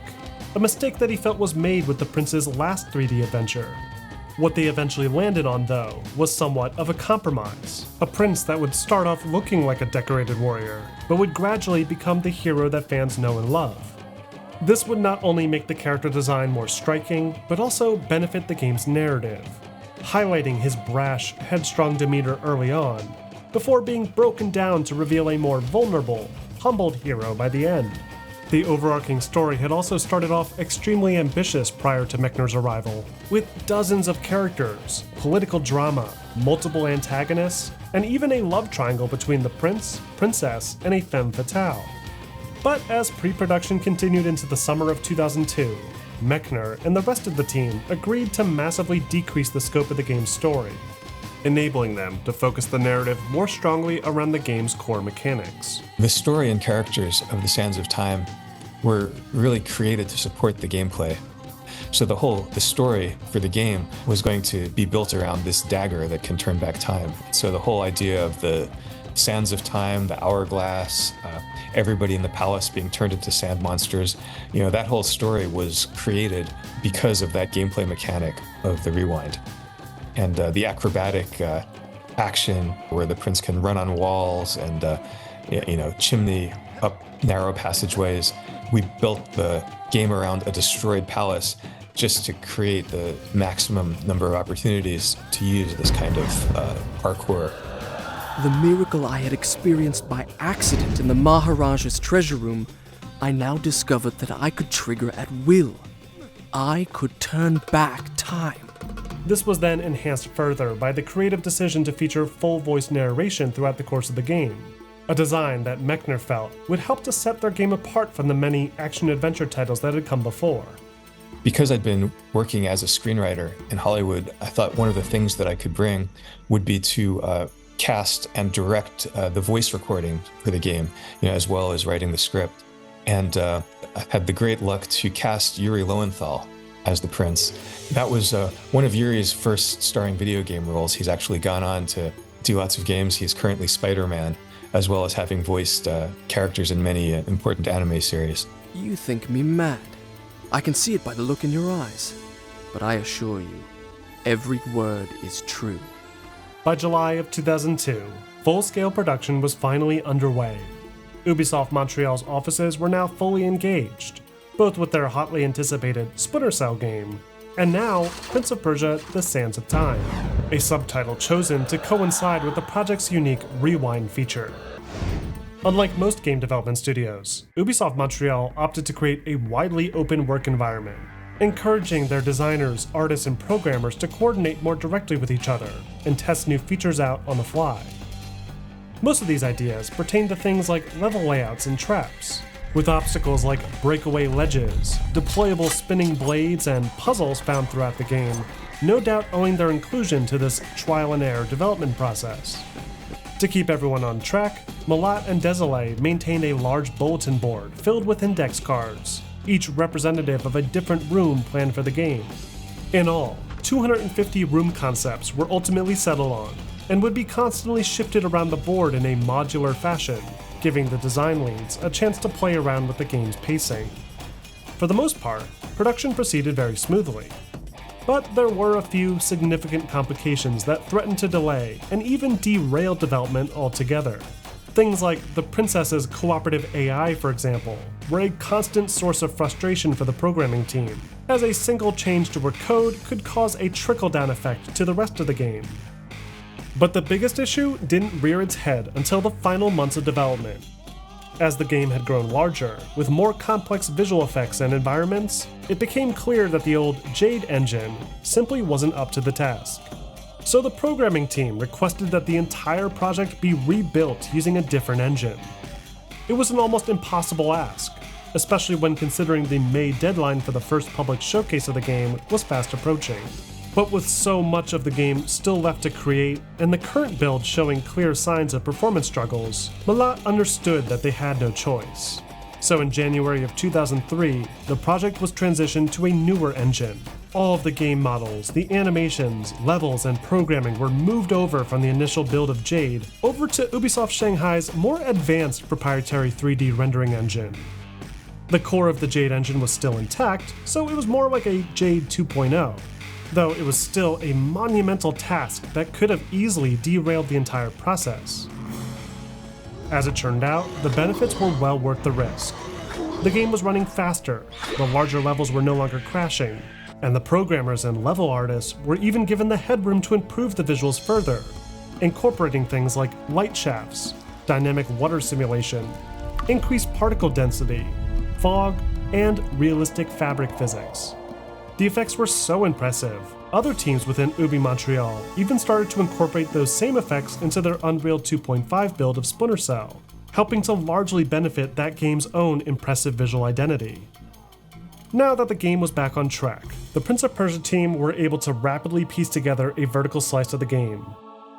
a mistake that he felt was made with the Prince's last 3D adventure. What they eventually landed on, though, was somewhat of a compromise. A prince that would start off looking like a decorated warrior, but would gradually become the hero that fans know and love. This would not only make the character design more striking, but also benefit the game's narrative, highlighting his brash, headstrong demeanor early on, before being broken down to reveal a more vulnerable, humbled hero by the end. The overarching story had also started off extremely ambitious prior to Mechner's arrival, with dozens of characters, political drama, multiple antagonists, and even a love triangle between the prince, princess, and a femme fatale. But as pre-production continued into the summer of 2002, Mechner and the rest of the team agreed to massively decrease the scope of the game's story, enabling them to focus the narrative more strongly around the game's core mechanics. The story and characters of the Sands of Time were really created to support the gameplay. So the story for the game was going to be built around this dagger that can turn back time. So the whole idea of the Sands of Time, the hourglass, everybody in the palace being turned into sand monsters, that whole story was created because of that gameplay mechanic of the rewind. And the acrobatic action where the prince can run on walls and chimney up narrow passageways. We built the game around a destroyed palace just to create the maximum number of opportunities to use this kind of parkour. The miracle I had experienced by accident in the Maharaja's treasure room, I now discovered that I could trigger at will. I could turn back time. This was then enhanced further by the creative decision to feature full voice narration throughout the course of the game, a design that Mechner felt would help to set their game apart from the many action-adventure titles that had come before. Because I'd been working as a screenwriter in Hollywood, I thought one of the things that I could bring would be to cast and direct the voice recording for the game, as well as writing the script. And I had the great luck to cast Yuri Lowenthal as the prince. That was one of Yuri's first starring video game roles. He's actually gone on to do lots of games. He's currently Spider-Man, as well as having voiced characters in many important anime series. You think me mad. I can see it by the look in your eyes. But I assure you, every word is true. By July of 2002, full-scale production was finally underway. Ubisoft Montreal's offices were now fully engaged, both with their hotly anticipated Splinter Cell game, and now Prince of Persia: The Sands of Time, a subtitle chosen to coincide with the project's unique rewind feature. Unlike most game development studios, Ubisoft Montreal opted to create a widely open work environment, encouraging their designers, artists, and programmers to coordinate more directly with each other and test new features out on the fly. Most of these ideas pertain to things like level layouts and traps, with obstacles like breakaway ledges, deployable spinning blades, and puzzles found throughout the game, no doubt owing their inclusion to this trial-and-error development process. To keep everyone on track, Malat and Desolé maintained a large bulletin board filled with index cards, each representative of a different room planned for the game. In all, 250 room concepts were ultimately settled on, and would be constantly shifted around the board in a modular fashion, giving the design leads a chance to play around with the game's pacing. For the most part, production proceeded very smoothly, but there were a few significant complications that threatened to delay and even derail development altogether. Things like the princess's cooperative AI, for example, were a constant source of frustration for the programming team, as a single change to her code could cause a trickle-down effect to the rest of the game. But the biggest issue didn't rear its head until the final months of development. As the game had grown larger, with more complex visual effects and environments, it became clear that the old Jade engine simply wasn't up to the task. So the programming team requested that the entire project be rebuilt using a different engine. It was an almost impossible ask, especially when considering the May deadline for the first public showcase of the game was fast approaching. But with so much of the game still left to create, and the current build showing clear signs of performance struggles, Malat understood that they had no choice. So in January of 2003, the project was transitioned to a newer engine. All of the game models, the animations, levels, and programming were moved over from the initial build of Jade over to Ubisoft Shanghai's more advanced proprietary 3D rendering engine. The core of the Jade engine was still intact, so it was more like a Jade 2.0. Though it was still a monumental task that could have easily derailed the entire process. As it turned out, the benefits were well worth the risk. The game was running faster, the larger levels were no longer crashing, and the programmers and level artists were even given the headroom to improve the visuals further, incorporating things like light shafts, dynamic water simulation, increased particle density, fog, and realistic fabric physics. The effects were so impressive, other teams within Ubi Montreal even started to incorporate those same effects into their Unreal 2.5 build of Splinter Cell, helping to largely benefit that game's own impressive visual identity. Now that the game was back on track, the Prince of Persia team were able to rapidly piece together a vertical slice of the game,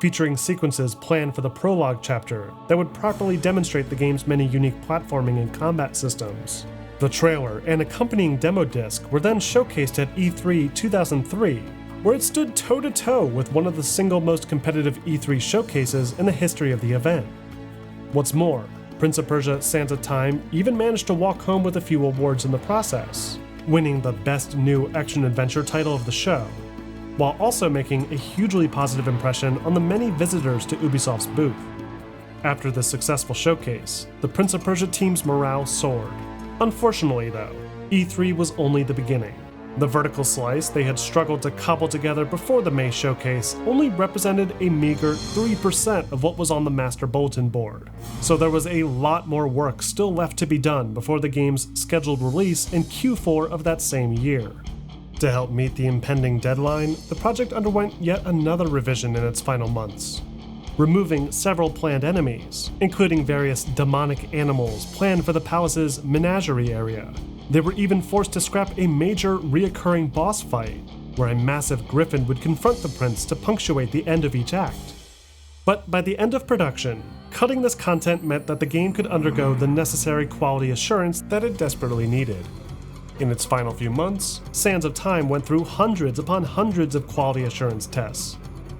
featuring sequences planned for the prologue chapter that would properly demonstrate the game's many unique platforming and combat systems. The trailer and accompanying demo disc were then showcased at E3 2003, where it stood toe-to-toe with one of the single most competitive E3 showcases in the history of the event. What's more, Prince of Persia: Sands of Time even managed to walk home with a few awards in the process, winning the Best New Action-Adventure title of the show, while also making a hugely positive impression on the many visitors to Ubisoft's booth. After this successful showcase, the Prince of Persia team's morale soared. Unfortunately though, E3 was only the beginning. The vertical slice they had struggled to cobble together before the May showcase only represented a meager 3% of what was on the master bulletin board, so there was a lot more work still left to be done before the game's scheduled release in Q4 of that same year. To help meet the impending deadline, the project underwent yet another revision in its final months, removing several planned enemies, including various demonic animals planned for the palace's menagerie area. They were even forced to scrap a major reoccurring boss fight, where a massive griffin would confront the prince to punctuate the end of each act. But by the end of production, cutting this content meant that the game could undergo the necessary quality assurance that it desperately needed. In its final few months, Sands of Time went through hundreds upon hundreds of quality assurance tests,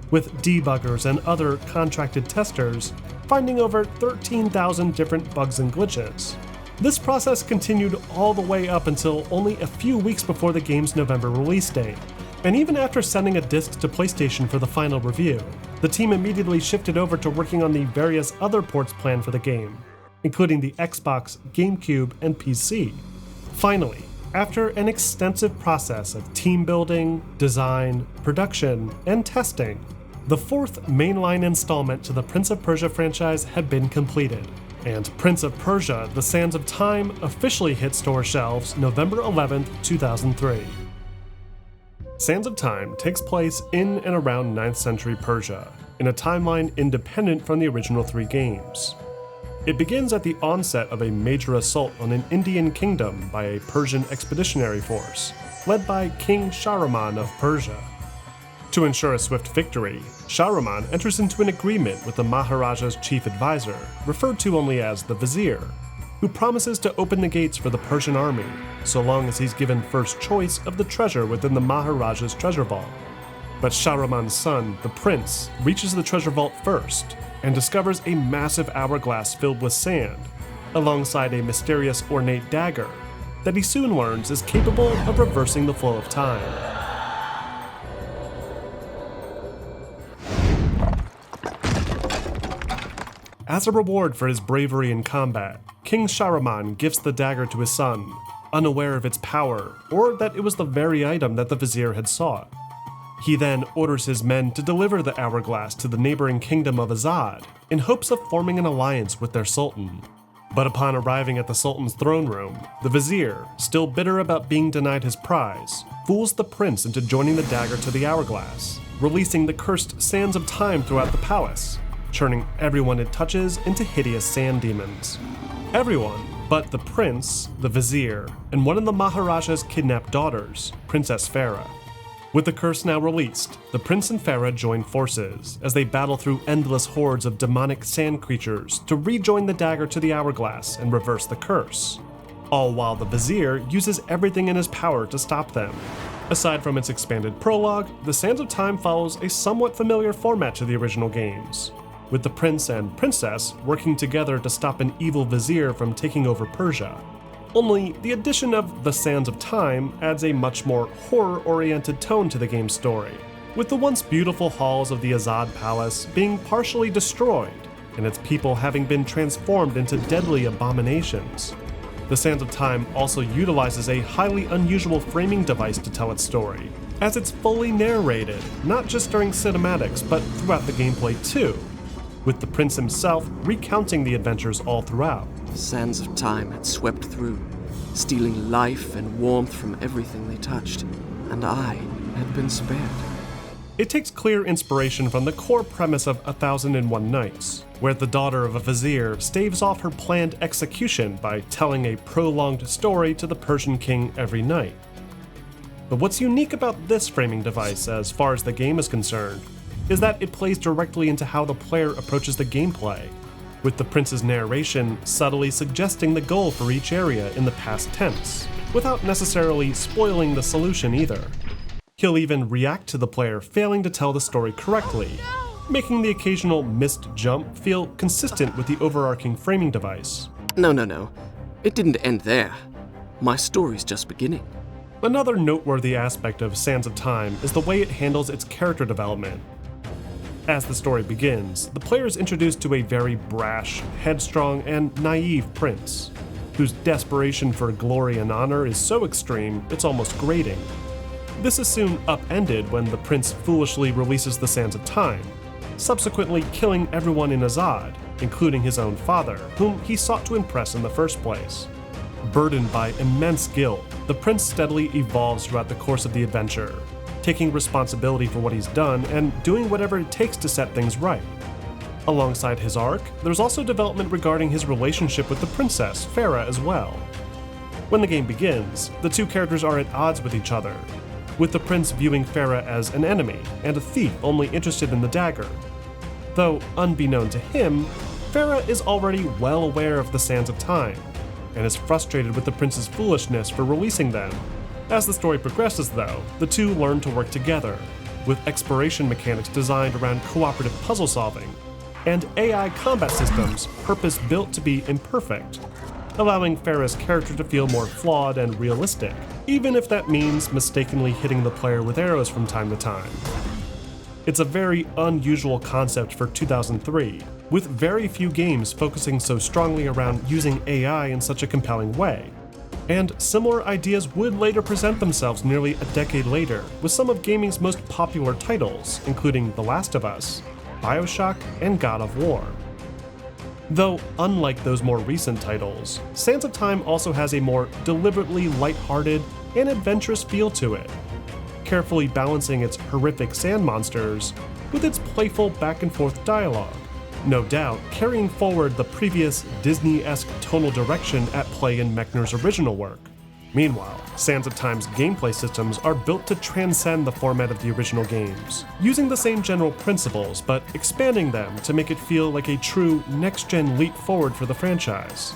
with debuggers and other contracted testers finding over 13,000 different bugs and glitches. This process continued all the way up until only a few weeks before the game's November release date, and even after sending a disc to PlayStation for the final review, the team immediately shifted over to working on the various other ports planned for the game, including the Xbox, GameCube, and PC. Finally, after an extensive process of team building, design, production, and testing, the fourth mainline installment to the Prince of Persia franchise had been completed, and Prince of Persia: The Sands of Time officially hit store shelves November 11, 2003. Sands of Time takes place in and around 9th century Persia, in a timeline independent from the original 3 games. It begins at the onset of a major assault on an Indian kingdom by a Persian expeditionary force, led by King Shahraman of Persia. To ensure a swift victory, Shahraman enters into an agreement with the Maharaja's chief advisor, referred to only as the Vizier, who promises to open the gates for the Persian army, so long as he's given first choice of the treasure within the Maharaja's treasure vault. But Shahraman's son, the prince, reaches the treasure vault first, and discovers a massive hourglass filled with sand, alongside a mysterious ornate dagger that he soon learns is capable of reversing the flow of time. As a reward for his bravery in combat, King Shahraman gifts the dagger to his son, unaware of its power or that it was the very item that the vizier had sought. He then orders his men to deliver the hourglass to the neighboring kingdom of Azad in hopes of forming an alliance with their sultan. But upon arriving at the sultan's throne room, the vizier, still bitter about being denied his prize, fools the prince into joining the dagger to the hourglass, releasing the cursed sands of time throughout the palace, turning everyone it touches into hideous sand demons. Everyone but the prince, the vizier, and one of the Maharaja's kidnapped daughters, Princess Farah. With the curse now released, the prince and Farah join forces as they battle through endless hordes of demonic sand creatures to rejoin the dagger to the hourglass and reverse the curse, all while the vizier uses everything in his power to stop them. Aside from its expanded prologue, the Sands of Time follows a somewhat familiar format to the original games, with the prince and princess working together to stop an evil vizier from taking over Persia. Only the addition of the Sands of Time adds a much more horror-oriented tone to the game's story, with the once beautiful halls of the Azad Palace being partially destroyed and its people having been transformed into deadly abominations. The Sands of Time also utilizes a highly unusual framing device to tell its story, as it's fully narrated, not just during cinematics but throughout the gameplay too, with the prince himself recounting the adventures all throughout. The sands of time had swept through, stealing life and warmth from everything they touched, and I had been spared. It takes clear inspiration from the core premise of 1001 Nights, where the daughter of a vizier staves off her planned execution by telling a prolonged story to the Persian king every night. But what's unique about this framing device as far as the game is concerned is that it plays directly into how the player approaches the gameplay, with the prince's narration subtly suggesting the goal for each area in the past tense, without necessarily spoiling the solution either. He'll even react to the player failing to tell the story correctly, making the occasional missed jump feel consistent with the overarching framing device. No. It didn't end there. My story's just beginning. Another noteworthy aspect of Sands of Time is the way it handles its character development. As the story begins, the player is introduced to a very brash, headstrong, and naive prince, whose desperation for glory and honor is so extreme it's almost grating. This is soon upended when the prince foolishly releases the Sands of Time, subsequently killing everyone in Azad, including his own father, whom he sought to impress in the first place. Burdened by immense guilt, the prince steadily evolves throughout the course of the adventure, taking responsibility for what he's done and doing whatever it takes to set things right. Alongside his arc, there's also development regarding his relationship with the princess, Farah, as well. When the game begins, the two characters are at odds with each other, with the prince viewing Farah as an enemy and a thief only interested in the dagger. Though, unbeknown to him, Farah is already well aware of the Sands of Time, and is frustrated with the prince's foolishness for releasing them. As the story progresses, though, the two learn to work together, with exploration mechanics designed around cooperative puzzle solving, and AI combat systems purpose-built to be imperfect, allowing Farah's character to feel more flawed and realistic, even if that means mistakenly hitting the player with arrows from time to time. It's a very unusual concept for 2003, with very few games focusing so strongly around using AI in such a compelling way. And similar ideas would later present themselves nearly a decade later with some of gaming's most popular titles, including The Last of Us, BioShock, and God of War. Though, unlike those more recent titles, Sands of Time also has a more deliberately lighthearted and adventurous feel to it, carefully balancing its horrific sand monsters with its playful back-and-forth dialogue, no doubt carrying forward the previous Disney-esque tonal direction at play in Mechner's original work, Meanwhile, Sands of Time's gameplay systems are built to transcend the format of the original games, using the same general principles, but expanding them to make it feel like a true next-gen leap forward for the franchise.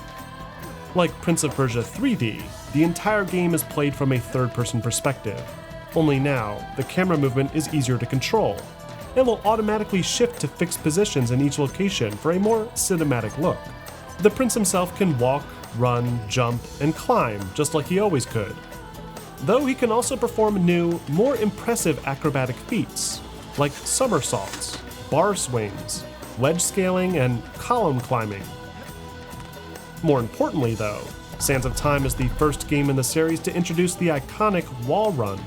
Like Prince of Persia 3D, the entire game is played from a third-person perspective, only now, the camera movement is easier to control, and will automatically shift to fixed positions in each location for a more cinematic look. The prince himself can walk, run, jump, and climb just like he always could, though he can also perform new, more impressive acrobatic feats, like somersaults, bar swings, ledge scaling, and column climbing. More importantly though, Sands of Time is the first game in the series to introduce the iconic wall run,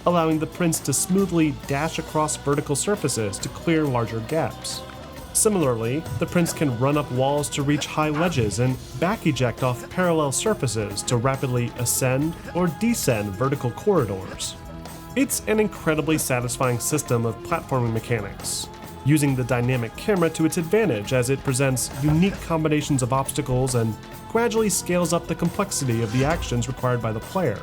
allowing the prince to smoothly dash across vertical surfaces to clear larger gaps. Similarly, the prince can run up walls to reach high ledges and back eject off parallel surfaces to rapidly ascend or descend vertical corridors. It's an incredibly satisfying system of platforming mechanics, using the dynamic camera to its advantage as it presents unique combinations of obstacles and gradually scales up the complexity of the actions required by the player.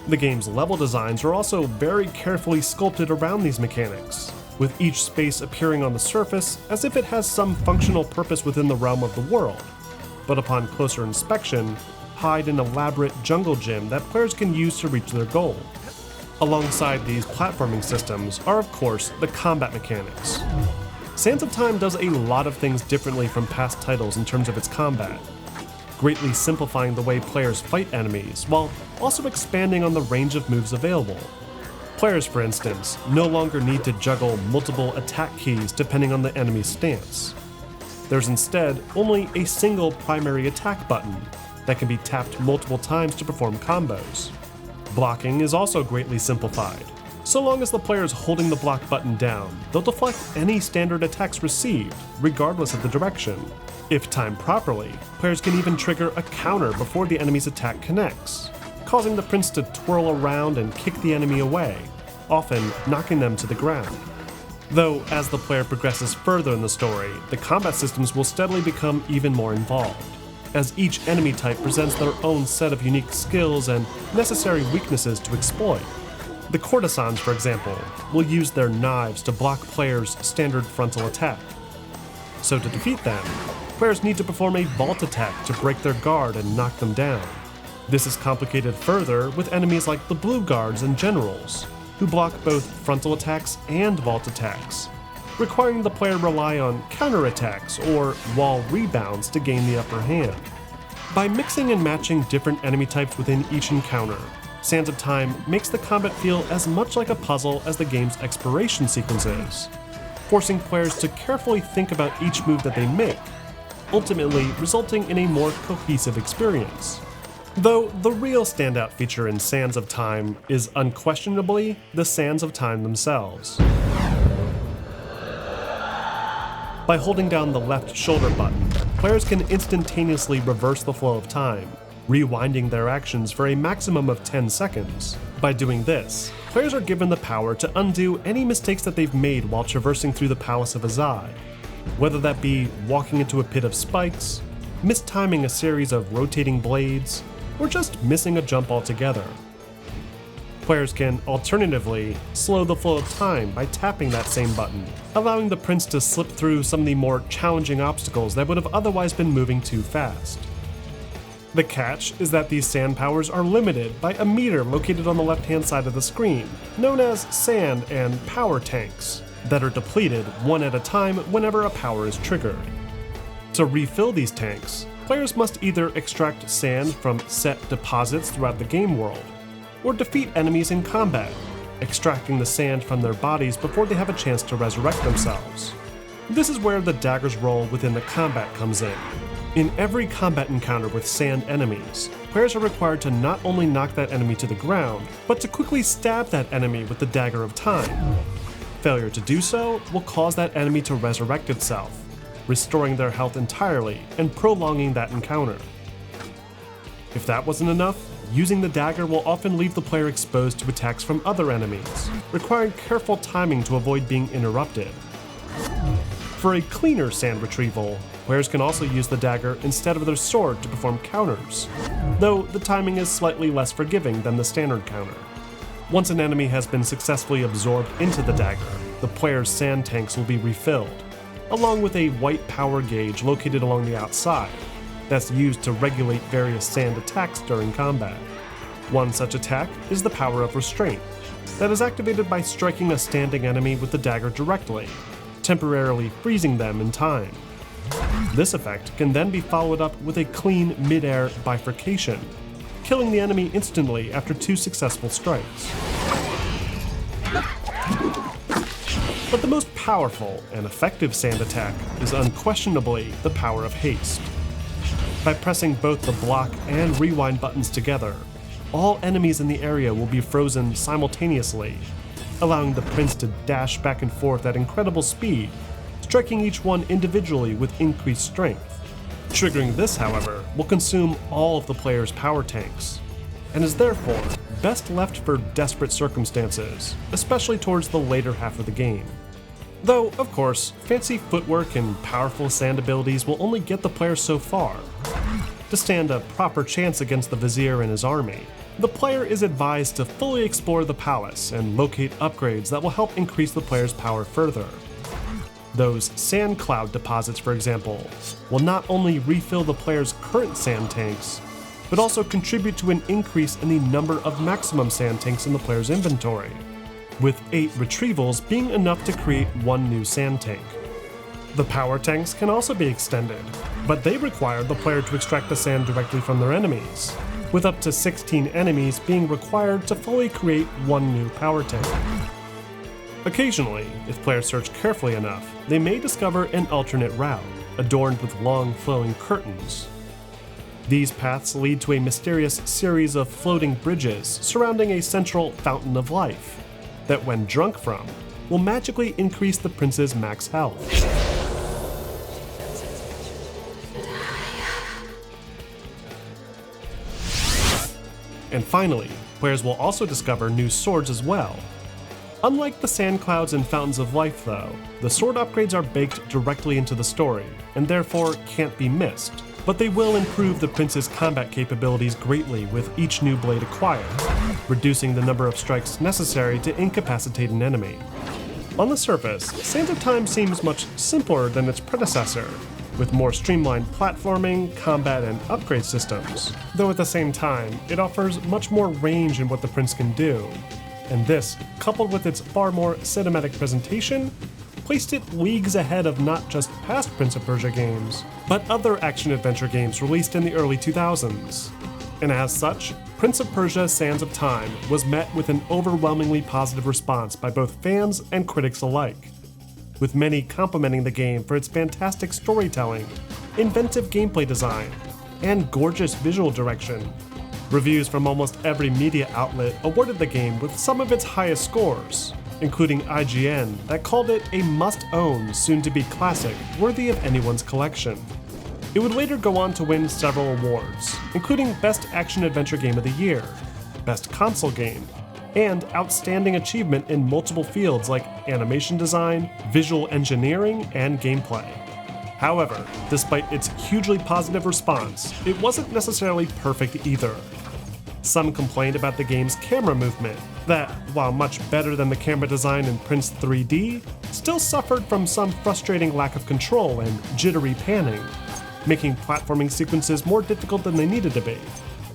The game's level designs are also very carefully sculpted around these mechanics, with each space appearing on the surface as if it has some functional purpose within the realm of the world, but upon closer inspection, hide an elaborate jungle gym that players can use to reach their goal. Alongside these platforming systems are of course the combat mechanics. Sands of Time does a lot of things differently from past titles in terms of its combat, greatly simplifying the way players fight enemies, while also expanding on the range of moves available. Players, for instance, no longer need to juggle multiple attack keys depending on the enemy's stance. There's instead only a single primary attack button that can be tapped multiple times to perform combos. Blocking is also greatly simplified. So long as the player is holding the block button down, they'll deflect any standard attacks received, regardless of the direction. If timed properly, players can even trigger a counter before the enemy's attack connects, causing the prince to twirl around and kick the enemy away, often knocking them to the ground. Though, as the player progresses further in the story, the combat systems will steadily become even more involved, as each enemy type presents their own set of unique skills and necessary weaknesses to exploit. The courtesans, for example, will use their knives to block players' standard frontal attack. So to defeat them, players need to perform a vault attack to break their guard and knock them down. This is complicated further with enemies like the blue guards and generals, who block both frontal attacks and vault attacks, requiring the player rely on counterattacks or wall rebounds to gain the upper hand. By mixing and matching different enemy types within each encounter, Sands of Time makes the combat feel as much like a puzzle as the game's exploration sequences, forcing players to carefully think about each move that they make, ultimately resulting in a more cohesive experience. Though the real standout feature in Sands of Time is unquestionably the Sands of Time themselves. By holding down the left shoulder button, players can instantaneously reverse the flow of time, rewinding their actions for a maximum of 10 seconds. By doing this, players are given the power to undo any mistakes that they've made while traversing through the Palace of Azai, whether that be walking into a pit of spikes, mistiming a series of rotating blades, or just missing a jump altogether. Players can alternatively slow the flow of time by tapping that same button, allowing the prince to slip through some of the more challenging obstacles that would have otherwise been moving too fast. The catch is that these sand powers are limited by a meter located on the left-hand side of the screen, known as sand and power tanks, that are depleted one at a time whenever a power is triggered. To refill these tanks, players must either extract sand from set deposits throughout the game world, or defeat enemies in combat, extracting the sand from their bodies before they have a chance to resurrect themselves. This is where the dagger's role within the combat comes in. In every combat encounter with sand enemies, players are required to not only knock that enemy to the ground, but to quickly stab that enemy with the Dagger of Time. Failure to do so will cause that enemy to resurrect itself, restoring their health entirely and prolonging that encounter. If that wasn't enough, using the dagger will often leave the player exposed to attacks from other enemies, requiring careful timing to avoid being interrupted. For a cleaner sand retrieval, players can also use the dagger instead of their sword to perform counters, though the timing is slightly less forgiving than the standard counter. Once an enemy has been successfully absorbed into the dagger, the player's sand tanks will be refilled, along with a white power gauge located along the outside that's used to regulate various sand attacks during combat. One such attack is the power of restraint, that is activated by striking a standing enemy with the dagger directly, temporarily freezing them in time. This effect can then be followed up with a clean mid-air bifurcation, killing the enemy instantly after 2 successful strikes. But the most powerful and effective sand attack is unquestionably the power of haste. By pressing both the block and rewind buttons together, all enemies in the area will be frozen simultaneously, allowing the prince to dash back and forth at incredible speed, striking each one individually with increased strength. Triggering this, however, will consume all of the player's power tanks, and is therefore best left for desperate circumstances, especially towards the later half of the game. Though, of course, fancy footwork and powerful sand abilities will only get the player so far. To stand a proper chance against the vizier and his army, the player is advised to fully explore the palace and locate upgrades that will help increase the player's power further. Those sand cloud deposits, for example, will not only refill the player's current sand tanks, but also contribute to an increase in the number of maximum sand tanks in the player's inventory, with 8 retrievals being enough to create 1 new sand tank. The power tanks can also be extended, but they require the player to extract the sand directly from their enemies, with up to 16 enemies being required to fully create 1 new power tank. Occasionally, if players search carefully enough, they may discover an alternate route, adorned with long flowing curtains. These paths lead to a mysterious series of floating bridges surrounding a central fountain of life, that when drunk from, will magically increase the prince's max health. And finally, players will also discover new swords as well. Unlike the sand clouds and fountains of life though, the sword upgrades are baked directly into the story, and therefore can't be missed, but they will improve the prince's combat capabilities greatly with each new blade acquired, reducing the number of strikes necessary to incapacitate an enemy. On the surface, Sands of Time seems much simpler than its predecessor, with more streamlined platforming, combat, and upgrade systems, though at the same time, it offers much more range in what the prince can do. And this, coupled with its far more cinematic presentation, placed it leagues ahead of not just past Prince of Persia games, but other action-adventure games released in the early 2000s. And as such, Prince of Persia: Sands of Time was met with an overwhelmingly positive response by both fans and critics alike, with many complimenting the game for its fantastic storytelling, inventive gameplay design, and gorgeous visual direction. Reviews from almost every media outlet awarded the game with some of its highest scores, including IGN that called it a must-own, soon-to-be classic worthy of anyone's collection. It would later go on to win several awards, including Best Action-Adventure Game of the Year, Best Console Game, and Outstanding Achievement in multiple fields like animation design, visual engineering, and gameplay. However, despite its hugely positive response, it wasn't necessarily perfect either. Some complained about the game's camera movement, that, while much better than the camera design in Prince 3D, still suffered from some frustrating lack of control and jittery panning, making platforming sequences more difficult than they needed to be.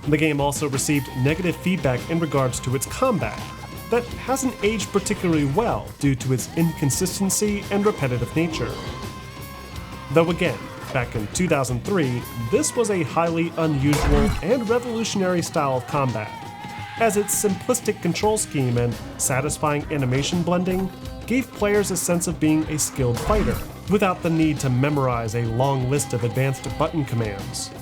The game also received negative feedback in regards to its combat, that hasn't aged particularly well due to its inconsistency and repetitive nature. Though again, back in 2003, this was a highly unusual and revolutionary style of combat, as its simplistic control scheme and satisfying animation blending gave players a sense of being a skilled fighter, without the need to memorize a long list of advanced button commands.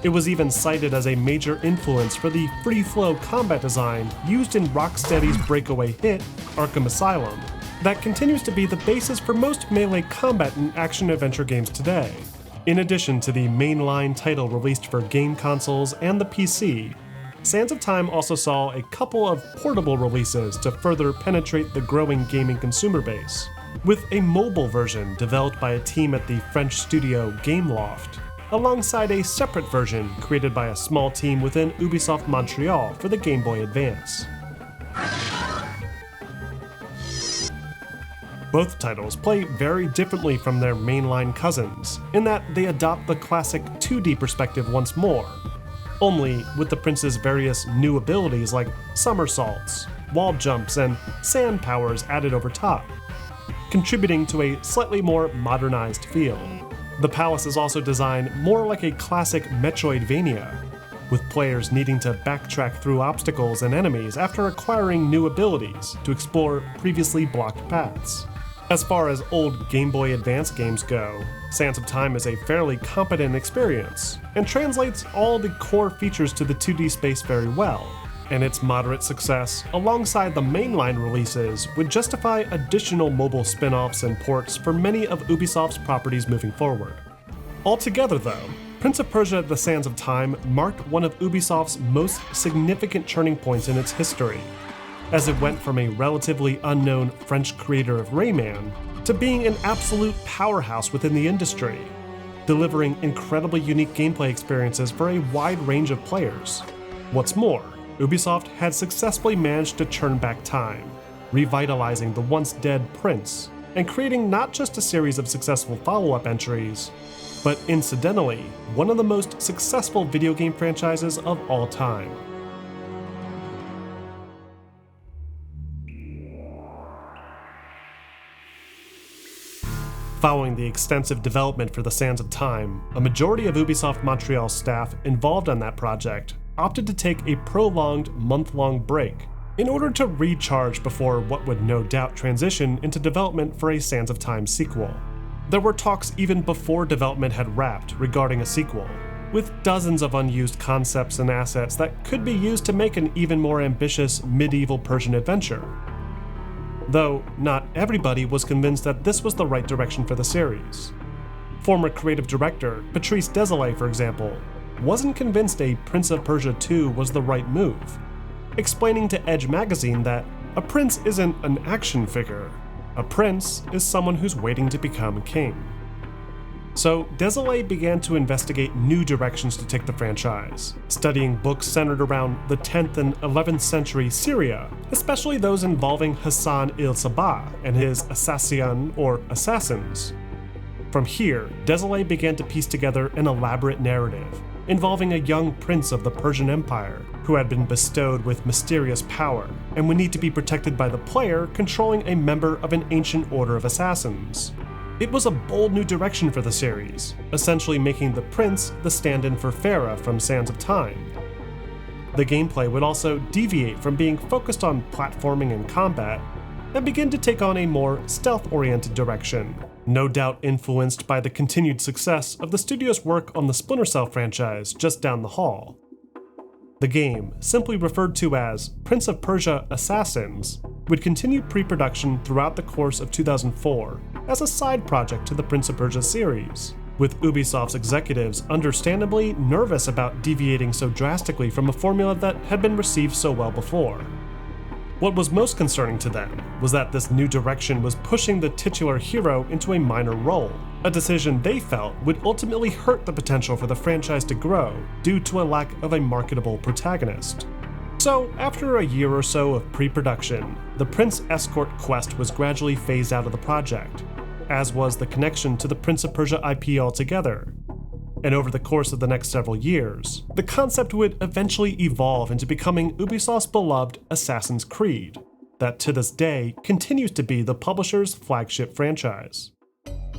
It was even cited as a major influence for the free-flow combat design used in Rocksteady's breakaway hit, Arkham Asylum, that continues to be the basis for most melee combat in action-adventure games today. In addition to the mainline title released for game consoles and the PC, Sands of Time also saw a couple of portable releases to further penetrate the growing gaming consumer base. with a mobile version developed by a team at the French studio Gameloft, alongside a separate version created by a small team within Ubisoft Montreal for the Game Boy Advance. Both titles play very differently from their mainline cousins, in that they adopt the classic 2D perspective once more, only with the prince's various new abilities like somersaults, wall jumps, and sand powers added over top, contributing to a slightly more modernized feel. The palace is also designed more like a classic Metroidvania, with players needing to backtrack through obstacles and enemies after acquiring new abilities to explore previously blocked paths. As far as old Game Boy Advance games go, Sands of Time is a fairly competent experience, and translates all the core features to the 2D space very well, and its moderate success, alongside the mainline releases, would justify additional mobile spin-offs and ports for many of Ubisoft's properties moving forward. Altogether though, Prince of Persia: The Sands of Time marked one of Ubisoft's most significant turning points in its history, as it went from a relatively unknown French creator of Rayman to being an absolute powerhouse within the industry, delivering incredibly unique gameplay experiences for a wide range of players. What's more, Ubisoft had successfully managed to turn back time, revitalizing the once dead prince, and creating not just a series of successful follow-up entries, but incidentally, one of the most successful video game franchises of all time. Following the extensive development for the Sands of Time, a majority of Ubisoft Montreal staff involved on that project opted to take a prolonged month-long break in order to recharge before what would no doubt transition into development for a Sands of Time sequel. There were talks even before development had wrapped regarding a sequel, with dozens of unused concepts and assets that could be used to make an even more ambitious medieval Persian adventure. Though not everybody was convinced that this was the right direction for the series. Former creative director Patrice Désilets, for example, wasn't convinced a Prince of Persia 2 was the right move, explaining to Edge magazine that a prince isn't an action figure, a prince is someone who's waiting to become king. So Désilets began to investigate new directions to take the franchise, studying books centered around the 10th and 11th century Syria, especially those involving Hassan il-Sabah and his Assassins or assassins. From here, Désilets began to piece together an elaborate narrative, involving a young prince of the Persian Empire who had been bestowed with mysterious power and would need to be protected by the player controlling a member of an ancient order of assassins. It was a bold new direction for the series, essentially making the prince the stand-in for Farah from Sands of Time. The gameplay would also deviate from being focused on platforming and combat, and begin to take on a more stealth-oriented direction, no doubt influenced by the continued success of the studio's work on the Splinter Cell franchise just down the hall. The game, simply referred to as Prince of Persia: Assassins, would continue pre-production throughout the course of 2004 as a side project to the Prince of Persia series, with Ubisoft's executives understandably nervous about deviating so drastically from a formula that had been received so well before. What was most concerning to them was that this new direction was pushing the titular hero into a minor role, a decision they felt would ultimately hurt the potential for the franchise to grow due to a lack of a marketable protagonist. So, after a year or so of pre-production, the Prince Escort quest was gradually phased out of the project, as was the connection to the Prince of Persia IP altogether. And over the course of the next several years, the concept would eventually evolve into becoming Ubisoft's beloved Assassin's Creed, that to this day continues to be the publisher's flagship franchise.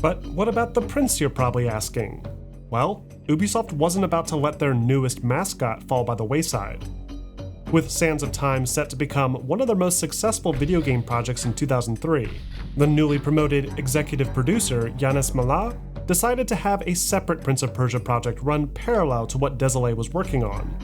But what about the prince, you're probably asking? Well, Ubisoft wasn't about to let their newest mascot fall by the wayside. With Sands of Time set to become one of their most successful video game projects in 2003, the newly promoted executive producer Yannis Mallat decided to have a separate Prince of Persia project run parallel to what Désilets was working on.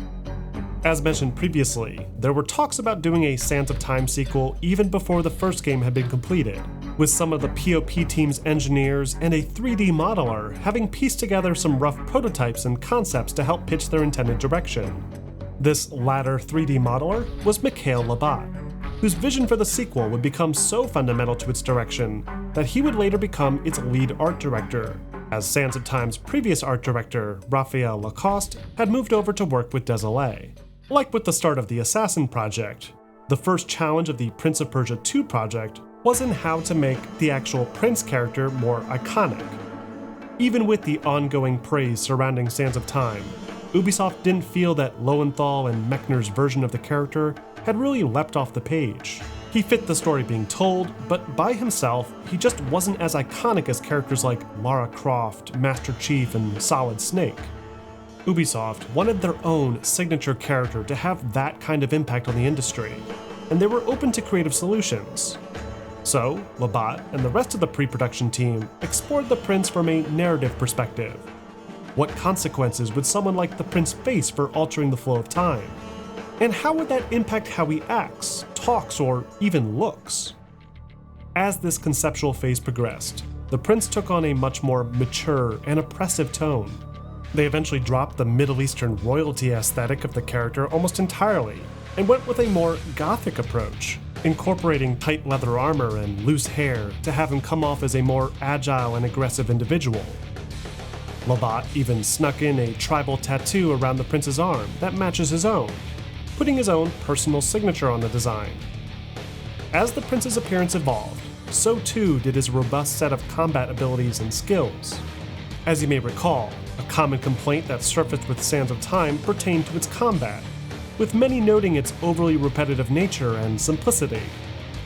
As mentioned previously, there were talks about doing a Sands of Time sequel even before the first game had been completed, with some of the PoP team's engineers and a 3D modeler having pieced together some rough prototypes and concepts to help pitch their intended direction. This latter 3D modeler was Mikhail Labat. whose vision for the sequel would become so fundamental to its direction that he would later become its lead art director, as Sands of Time's previous art director, Raphael Lacoste, had moved over to work with Desolé. Like with the start of the Assassin project, the first challenge of the Prince of Persia 2 project was in how to make the actual Prince character more iconic. Even with the ongoing praise surrounding Sands of Time, Ubisoft didn't feel that Lowenthal and Mechner's version of the character had really leapt off the page. He fit the story being told, but by himself, he just wasn't as iconic as characters like Lara Croft, Master Chief, and Solid Snake. Ubisoft wanted their own signature character to have that kind of impact on the industry, and they were open to creative solutions. So, Labat and the rest of the pre-production team explored the Prince from a narrative perspective. What consequences would someone like the Prince face for altering the flow of time? And how would that impact how he acts, talks, or even looks? As this conceptual phase progressed, the Prince took on a much more mature and oppressive tone. They eventually dropped the Middle Eastern royalty aesthetic of the character almost entirely, and went with a more gothic approach, incorporating tight leather armor and loose hair to have him come off as a more agile and aggressive individual. Labat even snuck in a tribal tattoo around the Prince's arm that matches his own, putting his own personal signature on the design. As the Prince's appearance evolved, so too did his robust set of combat abilities and skills. As you may recall, a common complaint that surfaced with Sands of Time pertained to its combat, with many noting its overly repetitive nature and simplicity.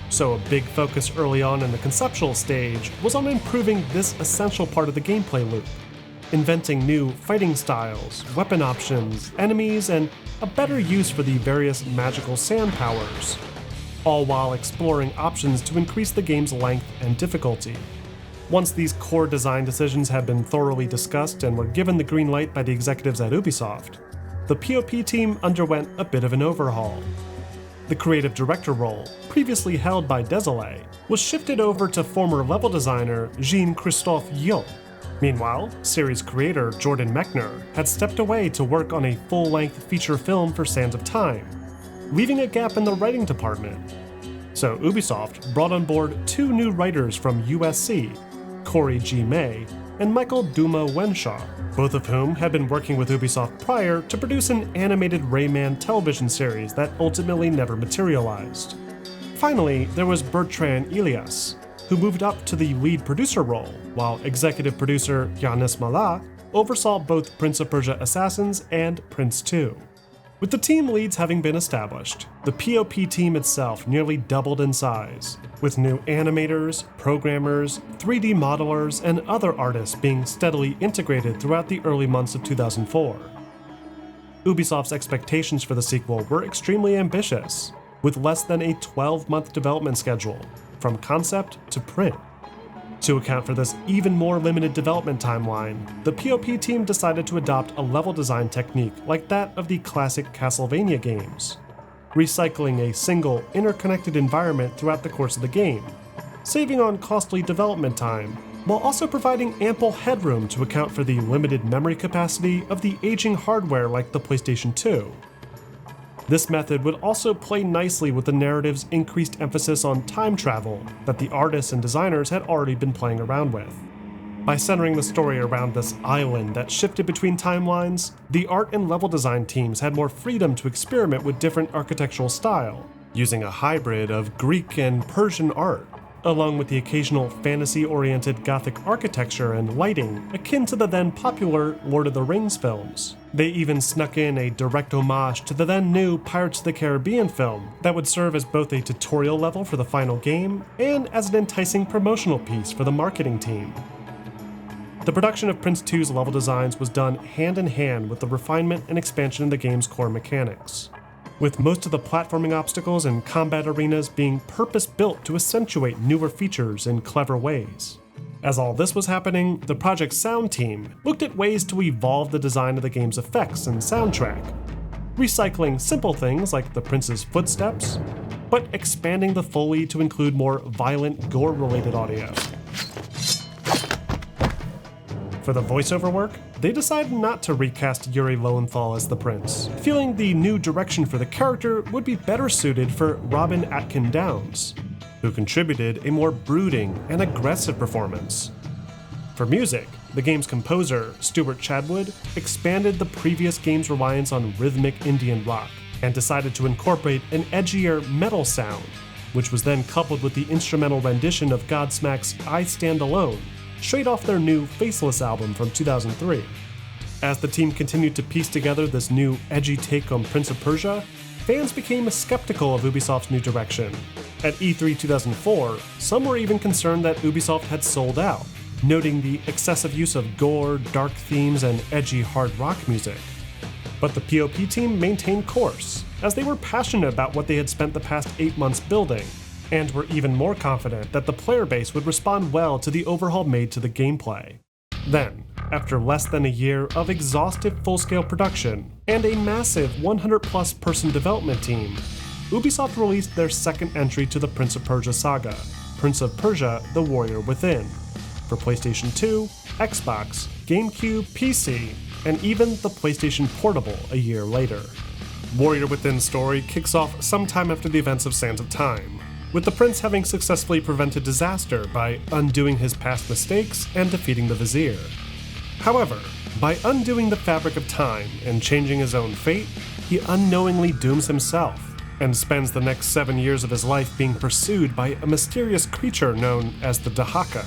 So a big focus early on in the conceptual stage was on improving this essential part of the gameplay loop, inventing new fighting styles, weapon options, enemies, and a better use for the various magical sand powers, all while exploring options to increase the game's length and difficulty. Once these core design decisions had been thoroughly discussed and were given the green light by the executives at Ubisoft, the PoP team underwent a bit of an overhaul. The creative director role, previously held by Desolé, was shifted over to former level designer Jean-Christophe Yot. Meanwhile, series creator Jordan Mechner had stepped away to work on a full-length feature film for Sands of Time, leaving a gap in the writing department. So Ubisoft brought on board 2 new writers from USC, Corey G. May and Michael Duma Wenshaw, both of whom had been working with Ubisoft prior to produce an animated Rayman television series that ultimately never materialized. Finally, there was Bertrand Elias, who moved up to the lead producer role, while executive producer Yannis Malat oversaw both Prince of Persia Assassins and Prince 2. With the team leads having been established, the PoP team itself nearly doubled in size, with new animators, programmers, 3D modelers, and other artists being steadily integrated throughout the early months of 2004. Ubisoft's expectations for the sequel were extremely ambitious, with less than a 12-month development schedule, from concept to print. To account for this even more limited development timeline, the PoP team decided to adopt a level design technique like that of the classic Castlevania games, recycling a single, interconnected environment throughout the course of the game, saving on costly development time, while also providing ample headroom to account for the limited memory capacity of the aging hardware like the PlayStation 2. This method would also play nicely with the narrative's increased emphasis on time travel that the artists and designers had already been playing around with. By centering the story around this island that shifted between timelines, the art and level design teams had more freedom to experiment with different architectural style, using a hybrid of Greek and Persian art, along with the occasional fantasy-oriented Gothic architecture and lighting akin to the then popular Lord of the Rings films. They even snuck in a direct homage to the then new Pirates of the Caribbean film that would serve as both a tutorial level for the final game and as an enticing promotional piece for the marketing team. The production of Prince 2's level designs was done hand in hand with the refinement and expansion of the game's core mechanics, with most of the platforming obstacles and combat arenas being purpose-built to accentuate newer features in clever ways. As all this was happening, the project's sound team looked at ways to evolve the design of the game's effects and soundtrack, recycling simple things like the Prince's footsteps, but expanding the Foley to include more violent, gore-related audio. For the voiceover work, they decided not to recast Yuri Lowenthal as the prince, feeling the new direction for the character would be better suited for Robin Atkin Downes, who contributed a more brooding and aggressive performance. For music, the game's composer, Stuart Chadwood, expanded the previous game's reliance on rhythmic Indian rock and decided to incorporate an edgier metal sound, which was then coupled with the instrumental rendition of Godsmack's I Stand Alone, straight off their new Faceless album from 2003. As the team continued to piece together this new edgy take on Prince of Persia, fans became skeptical of Ubisoft's new direction. At E3 2004, some were even concerned that Ubisoft had sold out, noting the excessive use of gore, dark themes, and edgy hard rock music. But the PoP team maintained course, as they were passionate about what they had spent the past 8 months building, and were even more confident that the player base would respond well to the overhaul made to the gameplay. Then, after less than a year of exhaustive full-scale production and a massive 100-plus person development team, Ubisoft released their second entry to the Prince of Persia saga, Prince of Persia: The Warrior Within, for PlayStation 2, Xbox, GameCube, PC, and even the PlayStation Portable a year later. Warrior Within's story kicks off sometime after the events of Sands of Time, with the prince having successfully prevented disaster by undoing his past mistakes and defeating the vizier. However, by undoing the fabric of time and changing his own fate, he unknowingly dooms himself, and spends the next 7 years of his life being pursued by a mysterious creature known as the Dahaka.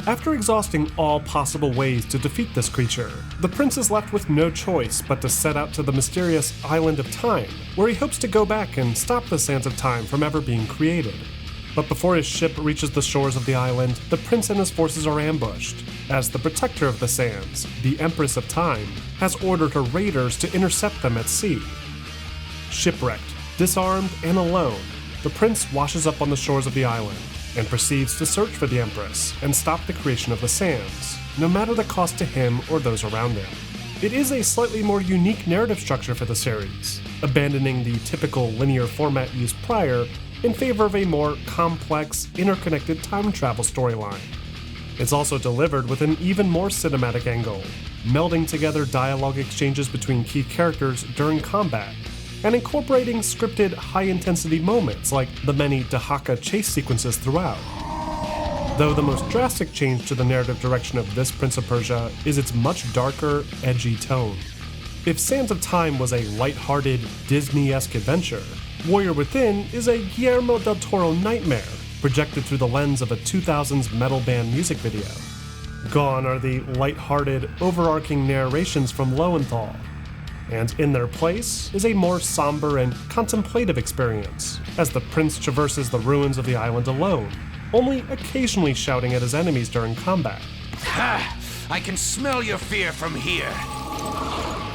After exhausting all possible ways to defeat this creature, the prince is left with no choice but to set out to the mysterious Island of Time, where he hopes to go back and stop the Sands of Time from ever being created. But before his ship reaches the shores of the island, the prince and his forces are ambushed, as the protector of the sands, the Empress of Time, has ordered her raiders to intercept them at sea. Shipwrecked, disarmed, and alone, the prince washes up on the shores of the island, and proceeds to search for the Empress and stop the creation of the sands, no matter the cost to him or those around him. It is a slightly more unique narrative structure for the series, abandoning the typical linear format used prior in favor of a more complex, interconnected time travel storyline. It's also delivered with an even more cinematic angle, melding together dialogue exchanges between key characters during combat, and incorporating scripted high-intensity moments like the many Dahaka chase sequences throughout. Though the most drastic change to the narrative direction of this Prince of Persia is its much darker, edgy tone. If Sands of Time was a light-hearted, Disney-esque adventure, Warrior Within is a Guillermo del Toro nightmare projected through the lens of a 2000s metal band music video. Gone are the light-hearted, overarching narrations from Lowenthal, and in their place is a more somber and contemplative experience, as the prince traverses the ruins of the island alone, only occasionally shouting at his enemies during combat. Ha! I can smell your fear from here!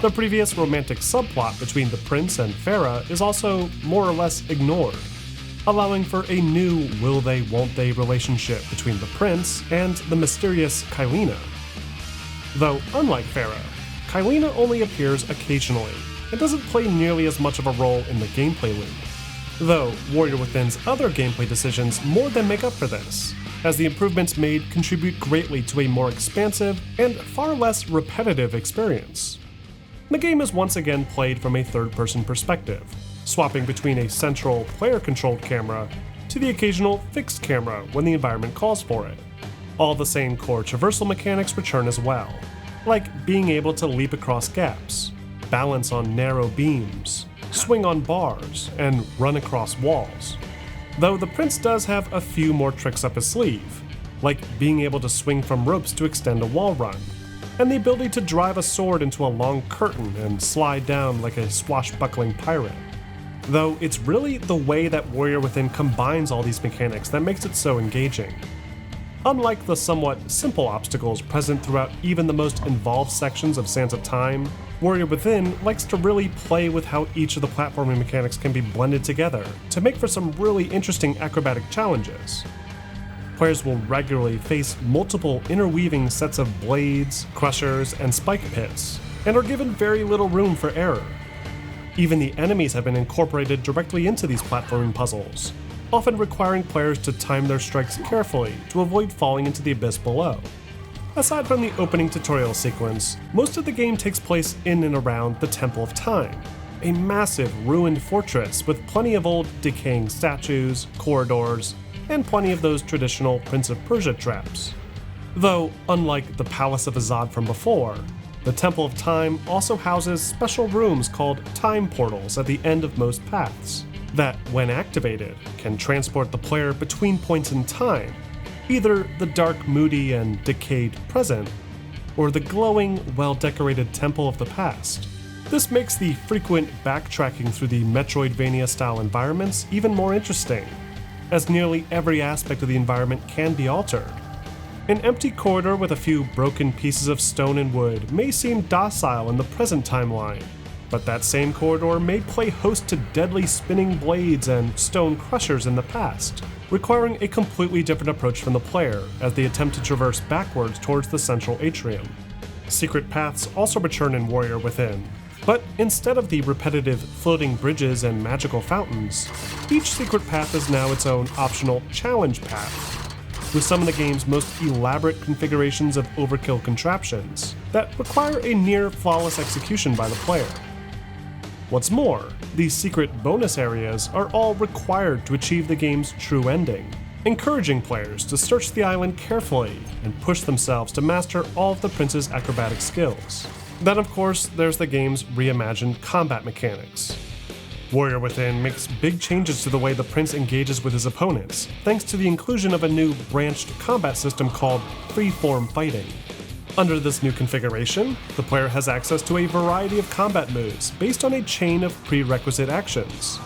The previous romantic subplot between the prince and Farah is also more or less ignored, allowing for a new will they won't they relationship between the prince and the mysterious Kylina. Though unlike Farah, Kylina only appears occasionally, and doesn't play nearly as much of a role in the gameplay loop. Though Warrior Within's other gameplay decisions more than make up for this, as the improvements made contribute greatly to a more expansive and far less repetitive experience. The game is once again played from a third-person perspective, swapping between a central player-controlled camera to the occasional fixed camera when the environment calls for it. All the same core traversal mechanics return as well, like being able to leap across gaps, balance on narrow beams, swing on bars, and run across walls. Though the prince does have a few more tricks up his sleeve, like being able to swing from ropes to extend a wall run, and the ability to drive a sword into a long curtain and slide down like a swashbuckling pirate. Though it's really the way that Warrior Within combines all these mechanics that makes it so engaging. Unlike the somewhat simple obstacles present throughout even the most involved sections of Sands of Time, Warrior Within likes to really play with how each of the platforming mechanics can be blended together to make for some really interesting acrobatic challenges. Players will regularly face multiple interweaving sets of blades, crushers, and spike pits, and are given very little room for error. Even the enemies have been incorporated directly into these platforming puzzles, often requiring players to time their strikes carefully to avoid falling into the abyss below. Aside from the opening tutorial sequence, most of the game takes place in and around the Temple of Time, a massive ruined fortress with plenty of old decaying statues, corridors, and plenty of those traditional Prince of Persia traps. Though, unlike the Palace of Azad from before, the Temple of Time also houses special rooms called time portals at the end of most paths, that, when activated, can transport the player between points in time, either the dark, moody, and decayed present, or the glowing, well-decorated temple of the past. This makes the frequent backtracking through the Metroidvania-style environments even more interesting, as nearly every aspect of the environment can be altered. An empty corridor with a few broken pieces of stone and wood may seem docile in the present timeline, but that same corridor may play host to deadly spinning blades and stone crushers in the past, requiring a completely different approach from the player as they attempt to traverse backwards towards the central atrium. Secret paths also return in Warrior Within, but instead of the repetitive floating bridges and magical fountains, each secret path is now its own optional challenge path, with some of the game's most elaborate configurations of overkill contraptions that require a near flawless execution by the player. What's more, these secret bonus areas are all required to achieve the game's true ending, encouraging players to search the island carefully and push themselves to master all of the prince's acrobatic skills. Then, of course, there's the game's reimagined combat mechanics. Warrior Within makes big changes to the way the prince engages with his opponents, thanks to the inclusion of a new branched combat system called freeform fighting. Under this new configuration, the player has access to a variety of combat moves based on a chain of prerequisite actions.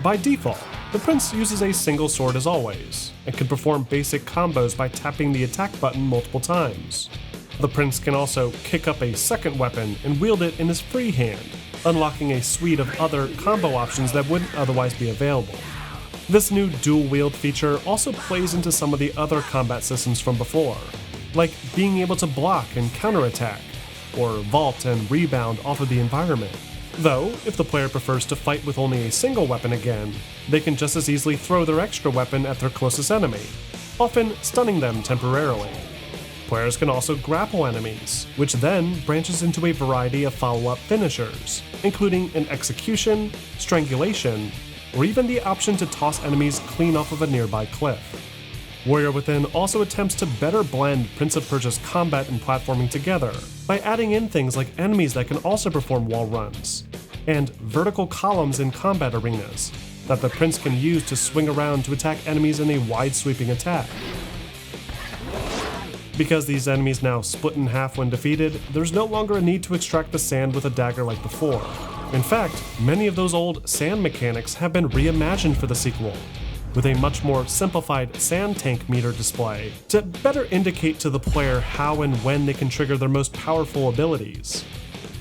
By default, the prince uses a single sword as always, and can perform basic combos by tapping the attack button multiple times. The prince can also kick up a second weapon and wield it in his free hand, unlocking a suite of other combo options that wouldn't otherwise be available. This new dual wield feature also plays into some of the other combat systems from before, like being able to block and counterattack, or vault and rebound off of the environment. Though, if the player prefers to fight with only a single weapon again, they can just as easily throw their extra weapon at their closest enemy, often stunning them temporarily. Players can also grapple enemies, which then branches into a variety of follow-up finishers, including an execution, strangulation, or even the option to toss enemies clean off of a nearby cliff. Warrior Within also attempts to better blend Prince of Persia's combat and platforming together by adding in things like enemies that can also perform wall runs, and vertical columns in combat arenas that the prince can use to swing around to attack enemies in a wide-sweeping attack. Because these enemies now split in half when defeated, there's no longer a need to extract the sand with a dagger like before. In fact, many of those old sand mechanics have been reimagined for the sequel, with a much more simplified sand tank meter display to better indicate to the player how and when they can trigger their most powerful abilities.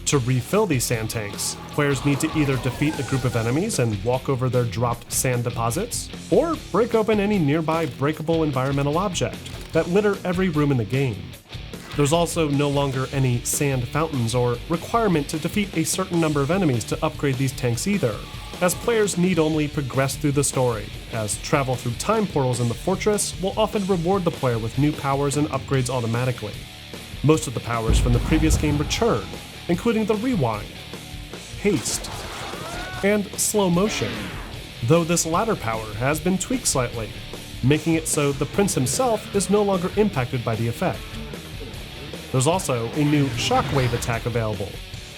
To refill these sand tanks, players need to either defeat a group of enemies and walk over their dropped sand deposits, or break open any nearby breakable environmental object that litter every room in the game. There's also no longer any sand fountains or requirement to defeat a certain number of enemies to upgrade these tanks either, as players need only progress through the story, as travel through time portals in the fortress will often reward the player with new powers and upgrades automatically. Most of the powers from the previous game return, including the rewind, haste, and slow motion, though this latter power has been tweaked slightly, making it so the prince himself is no longer impacted by the effect. There's also a new shockwave attack available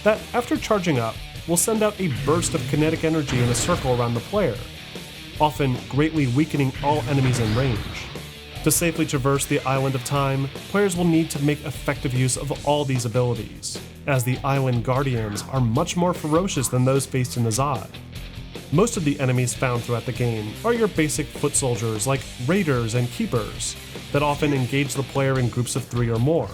that, after charging up, will send out a burst of kinetic energy in a circle around the player, often greatly weakening all enemies in range. To safely traverse the Island of Time, players will need to make effective use of all these abilities, as the Island Guardians are much more ferocious than those faced in Azad. Most of the enemies found throughout the game are your basic foot soldiers like raiders and keepers that often engage the player in groups of 3 or more.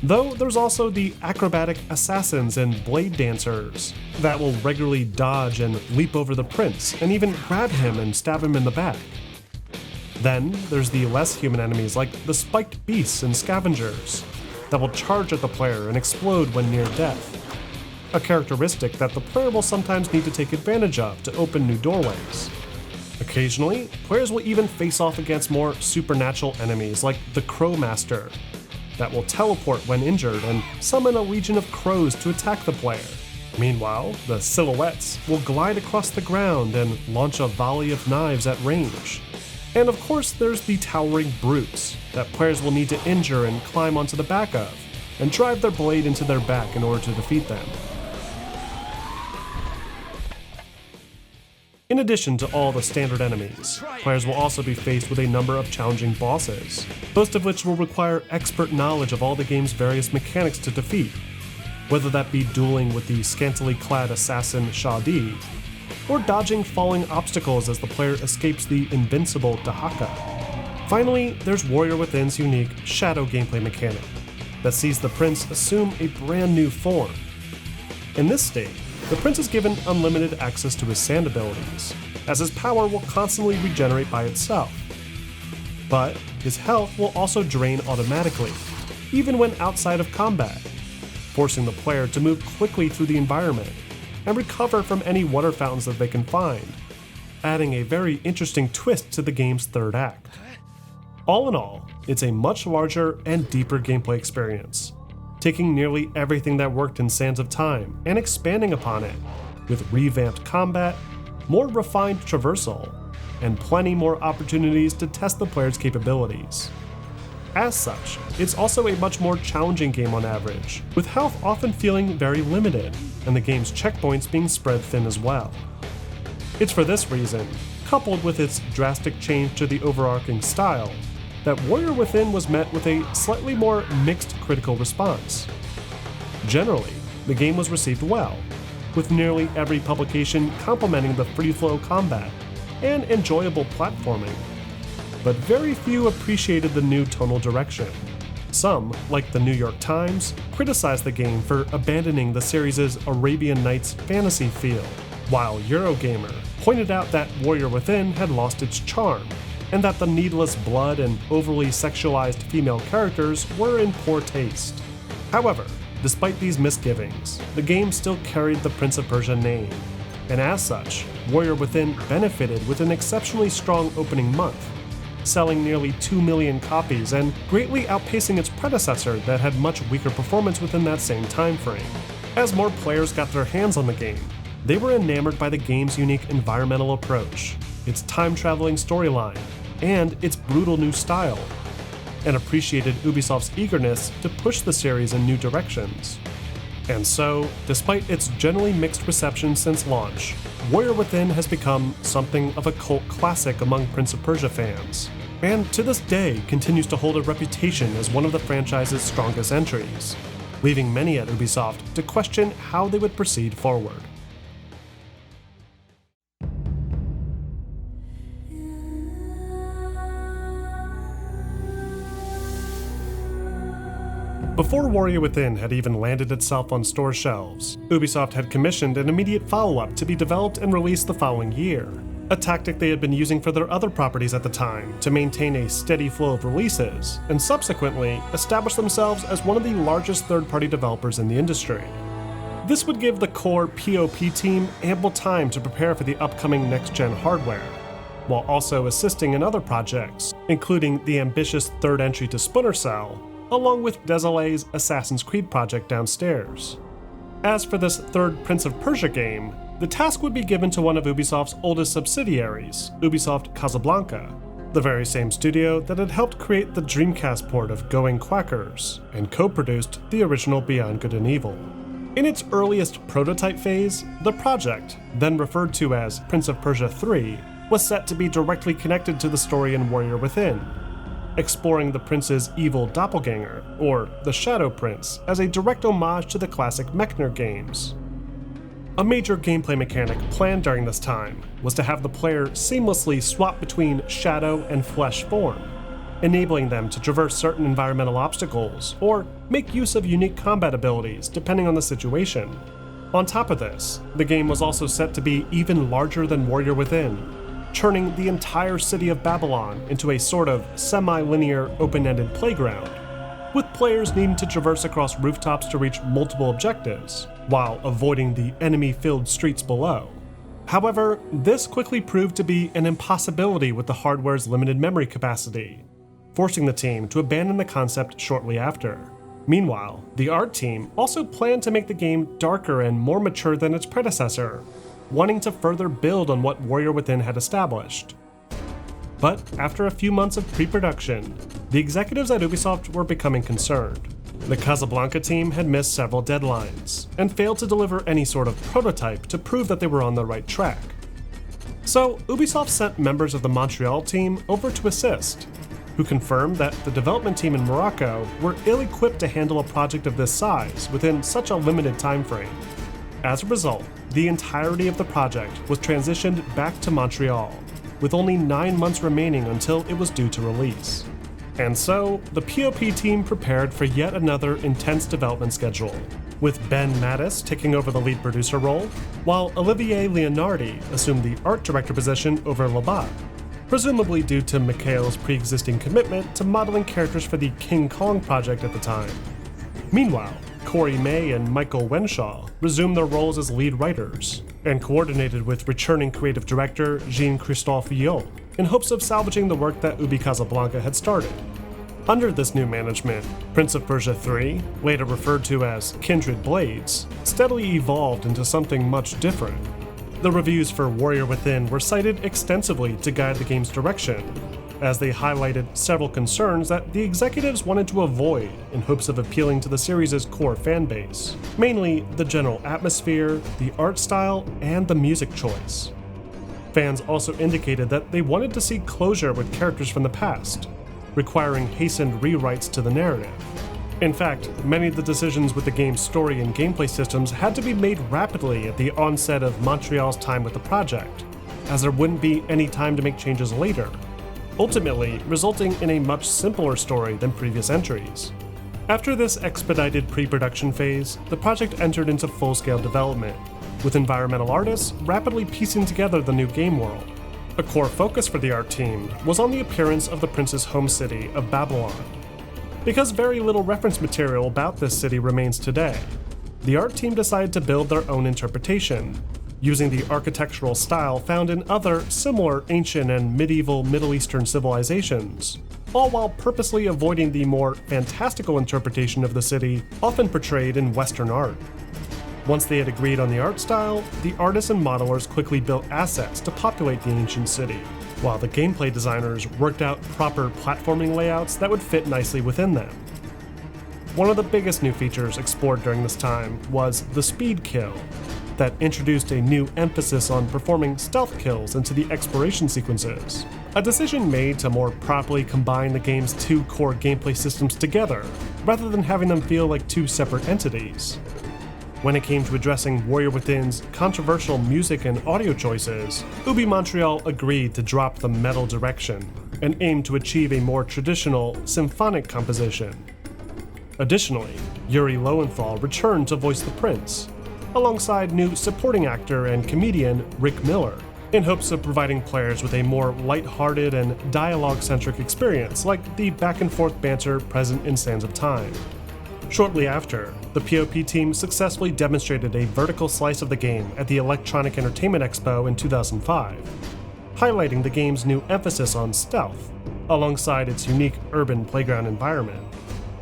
Though there's also the acrobatic assassins and blade dancers that will regularly dodge and leap over the prince and even grab him and stab him in the back. Then there's the less human enemies like the spiked beasts and scavengers that will charge at the player and explode when near death, a characteristic that the player will sometimes need to take advantage of to open new doorways. Occasionally, players will even face off against more supernatural enemies like the Crow Master, that will teleport when injured and summon a legion of crows to attack the player. Meanwhile, the silhouettes will glide across the ground and launch a volley of knives at range. And of course, there's the towering brutes that players will need to injure and climb onto the back of, and drive their blade into their back in order to defeat them. In addition to all the standard enemies, players will also be faced with a number of challenging bosses, most of which will require expert knowledge of all the game's various mechanics to defeat, whether that be dueling with the scantily clad assassin Shadi, or dodging falling obstacles as the player escapes the invincible Dahaka. Finally, there's Warrior Within's unique shadow gameplay mechanic that sees the prince assume a brand new form. In this state, the prince is given unlimited access to his sand abilities, as his power will constantly regenerate by itself. But his health will also drain automatically, even when outside of combat, forcing the player to move quickly through the environment and recover from any water fountains that they can find, adding a very interesting twist to the game's third act. All in all, it's a much larger and deeper gameplay experience, taking nearly everything that worked in Sands of Time and expanding upon it, with revamped combat, more refined traversal, and plenty more opportunities to test the player's capabilities. As such, it's also a much more challenging game on average, with health often feeling very limited, and the game's checkpoints being spread thin as well. It's for this reason, coupled with its drastic change to the overarching style, that Warrior Within was met with a slightly more mixed critical response. Generally, the game was received well, with nearly every publication complimenting the free-flow combat and enjoyable platforming, but very few appreciated the new tonal direction. Some, like the New York Times, criticized the game for abandoning the series' Arabian Nights fantasy feel, while Eurogamer pointed out that Warrior Within had lost its charm, and that the needless blood and overly sexualized female characters were in poor taste. However, despite these misgivings, the game still carried the Prince of Persia name, and as such, Warrior Within benefited with an exceptionally strong opening month, selling nearly 2 million copies and greatly outpacing its predecessor that had much weaker performance within that same time frame. As more players got their hands on the game, they were enamored by the game's unique environmental approach, its time-traveling storyline, and its brutal new style, and appreciated Ubisoft's eagerness to push the series in new directions. And so, despite its generally mixed reception since launch, Warrior Within has become something of a cult classic among Prince of Persia fans, and to this day continues to hold a reputation as one of the franchise's strongest entries, leaving many at Ubisoft to question how they would proceed forward. Before Warrior Within had even landed itself on store shelves, Ubisoft had commissioned an immediate follow-up to be developed and released the following year, a tactic they had been using for their other properties at the time to maintain a steady flow of releases, and subsequently establish themselves as one of the largest third-party developers in the industry. This would give the core PoP team ample time to prepare for the upcoming next-gen hardware, while also assisting in other projects, including the ambitious third entry to Splinter Cell, along with Desilee's Assassin's Creed project downstairs. As for this third Prince of Persia game, the task would be given to one of Ubisoft's oldest subsidiaries, Ubisoft Casablanca, the very same studio that had helped create the Dreamcast port of Going Quackers, and co-produced the original Beyond Good and Evil. In its earliest prototype phase, the project, then referred to as Prince of Persia 3, was set to be directly connected to the story in Warrior Within, exploring the prince's evil doppelganger, or the Shadow Prince, as a direct homage to the classic Mechner games. A major gameplay mechanic planned during this time was to have the player seamlessly swap between shadow and flesh form, enabling them to traverse certain environmental obstacles or make use of unique combat abilities depending on the situation. On top of this, the game was also set to be even larger than Warrior Within, turning the entire city of Babylon into a sort of semi-linear open-ended playground, with players needing to traverse across rooftops to reach multiple objectives, while avoiding the enemy-filled streets below. However, this quickly proved to be an impossibility with the hardware's limited memory capacity, forcing the team to abandon the concept shortly after. Meanwhile, the art team also planned to make the game darker and more mature than its predecessor, wanting to further build on what Warrior Within had established. But after a few months of pre-production, the executives at Ubisoft were becoming concerned. The Casablanca team had missed several deadlines, and failed to deliver any sort of prototype to prove that they were on the right track. So Ubisoft sent members of the Montreal team over to assist, who confirmed that the development team in Morocco were ill-equipped to handle a project of this size within such a limited time frame. As a result, the entirety of the project was transitioned back to Montreal, with only 9 months remaining until it was due to release. And so, the PoP team prepared for yet another intense development schedule, with Ben Mattis taking over the lead producer role, while Olivier Leonardi assumed the art director position over Labat, presumably due to Mikhail's pre-existing commitment to modeling characters for the King Kong project at the time. Meanwhile, Corey May and Michael Wenshaw resumed their roles as lead writers, and coordinated with returning creative director Jean-Christophe Villot, in hopes of salvaging the work that Ubi Casablanca had started. Under this new management, Prince of Persia 3, later referred to as Kindred Blades, steadily evolved into something much different. The reviews for Warrior Within were cited extensively to guide the game's direction, as they highlighted several concerns that the executives wanted to avoid in hopes of appealing to the series' core fanbase, mainly the general atmosphere, the art style, and the music choice. Fans also indicated that they wanted to see closure with characters from the past, requiring hastened rewrites to the narrative. In fact, many of the decisions with the game's story and gameplay systems had to be made rapidly at the onset of Montreal's time with the project, as there wouldn't be any time to make changes later, ultimately resulting in a much simpler story than previous entries. After this expedited pre-production phase, the project entered into full-scale development, with environmental artists rapidly piecing together the new game world. A core focus for the art team was on the appearance of the prince's home city of Babylon. Because very little reference material about this city remains today, the art team decided to build their own interpretation, using the architectural style found in other similar ancient and medieval Middle Eastern civilizations, all while purposely avoiding the more fantastical interpretation of the city often portrayed in Western art. Once they had agreed on the art style, the artists and modelers quickly built assets to populate the ancient city, while the gameplay designers worked out proper platforming layouts that would fit nicely within them. One of the biggest new features explored during this time was the speed kill, that introduced a new emphasis on performing stealth kills into the exploration sequences, a decision made to more properly combine the game's two core gameplay systems together, rather than having them feel like two separate entities. When it came to addressing Warrior Within's controversial music and audio choices, Ubi Montreal agreed to drop the metal direction and aimed to achieve a more traditional symphonic composition. Additionally, Yuri Lowenthal returned to voice the prince, alongside new supporting actor and comedian Rick Miller, in hopes of providing players with a more lighthearted and dialogue-centric experience like the back-and-forth banter present in Sands of Time. Shortly after, the PoP team successfully demonstrated a vertical slice of the game at the Electronic Entertainment Expo in 2005, highlighting the game's new emphasis on stealth, alongside its unique urban playground environment.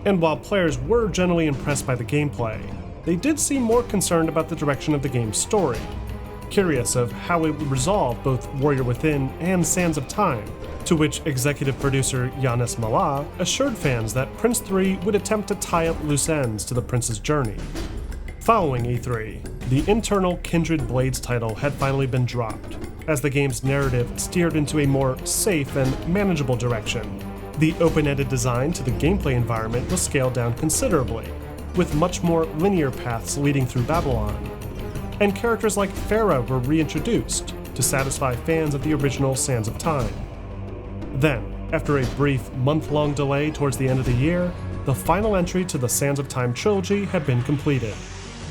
And while players were generally impressed by the gameplay, they did seem more concerned about the direction of the game's story, curious of how it would resolve both Warrior Within and Sands of Time, to which executive producer Yannis Mallah assured fans that Prince 3 would attempt to tie up loose ends to the prince's journey. Following E3, the internal Kindred Blades title had finally been dropped, as the game's narrative steered into a more safe and manageable direction. The open-ended design to the gameplay environment was scaled down considerably, with much more linear paths leading through Babylon, and characters like Pharaoh were reintroduced to satisfy fans of the original Sands of Time. Then, after a brief month-long delay towards the end of the year, the final entry to the Sands of Time trilogy had been completed,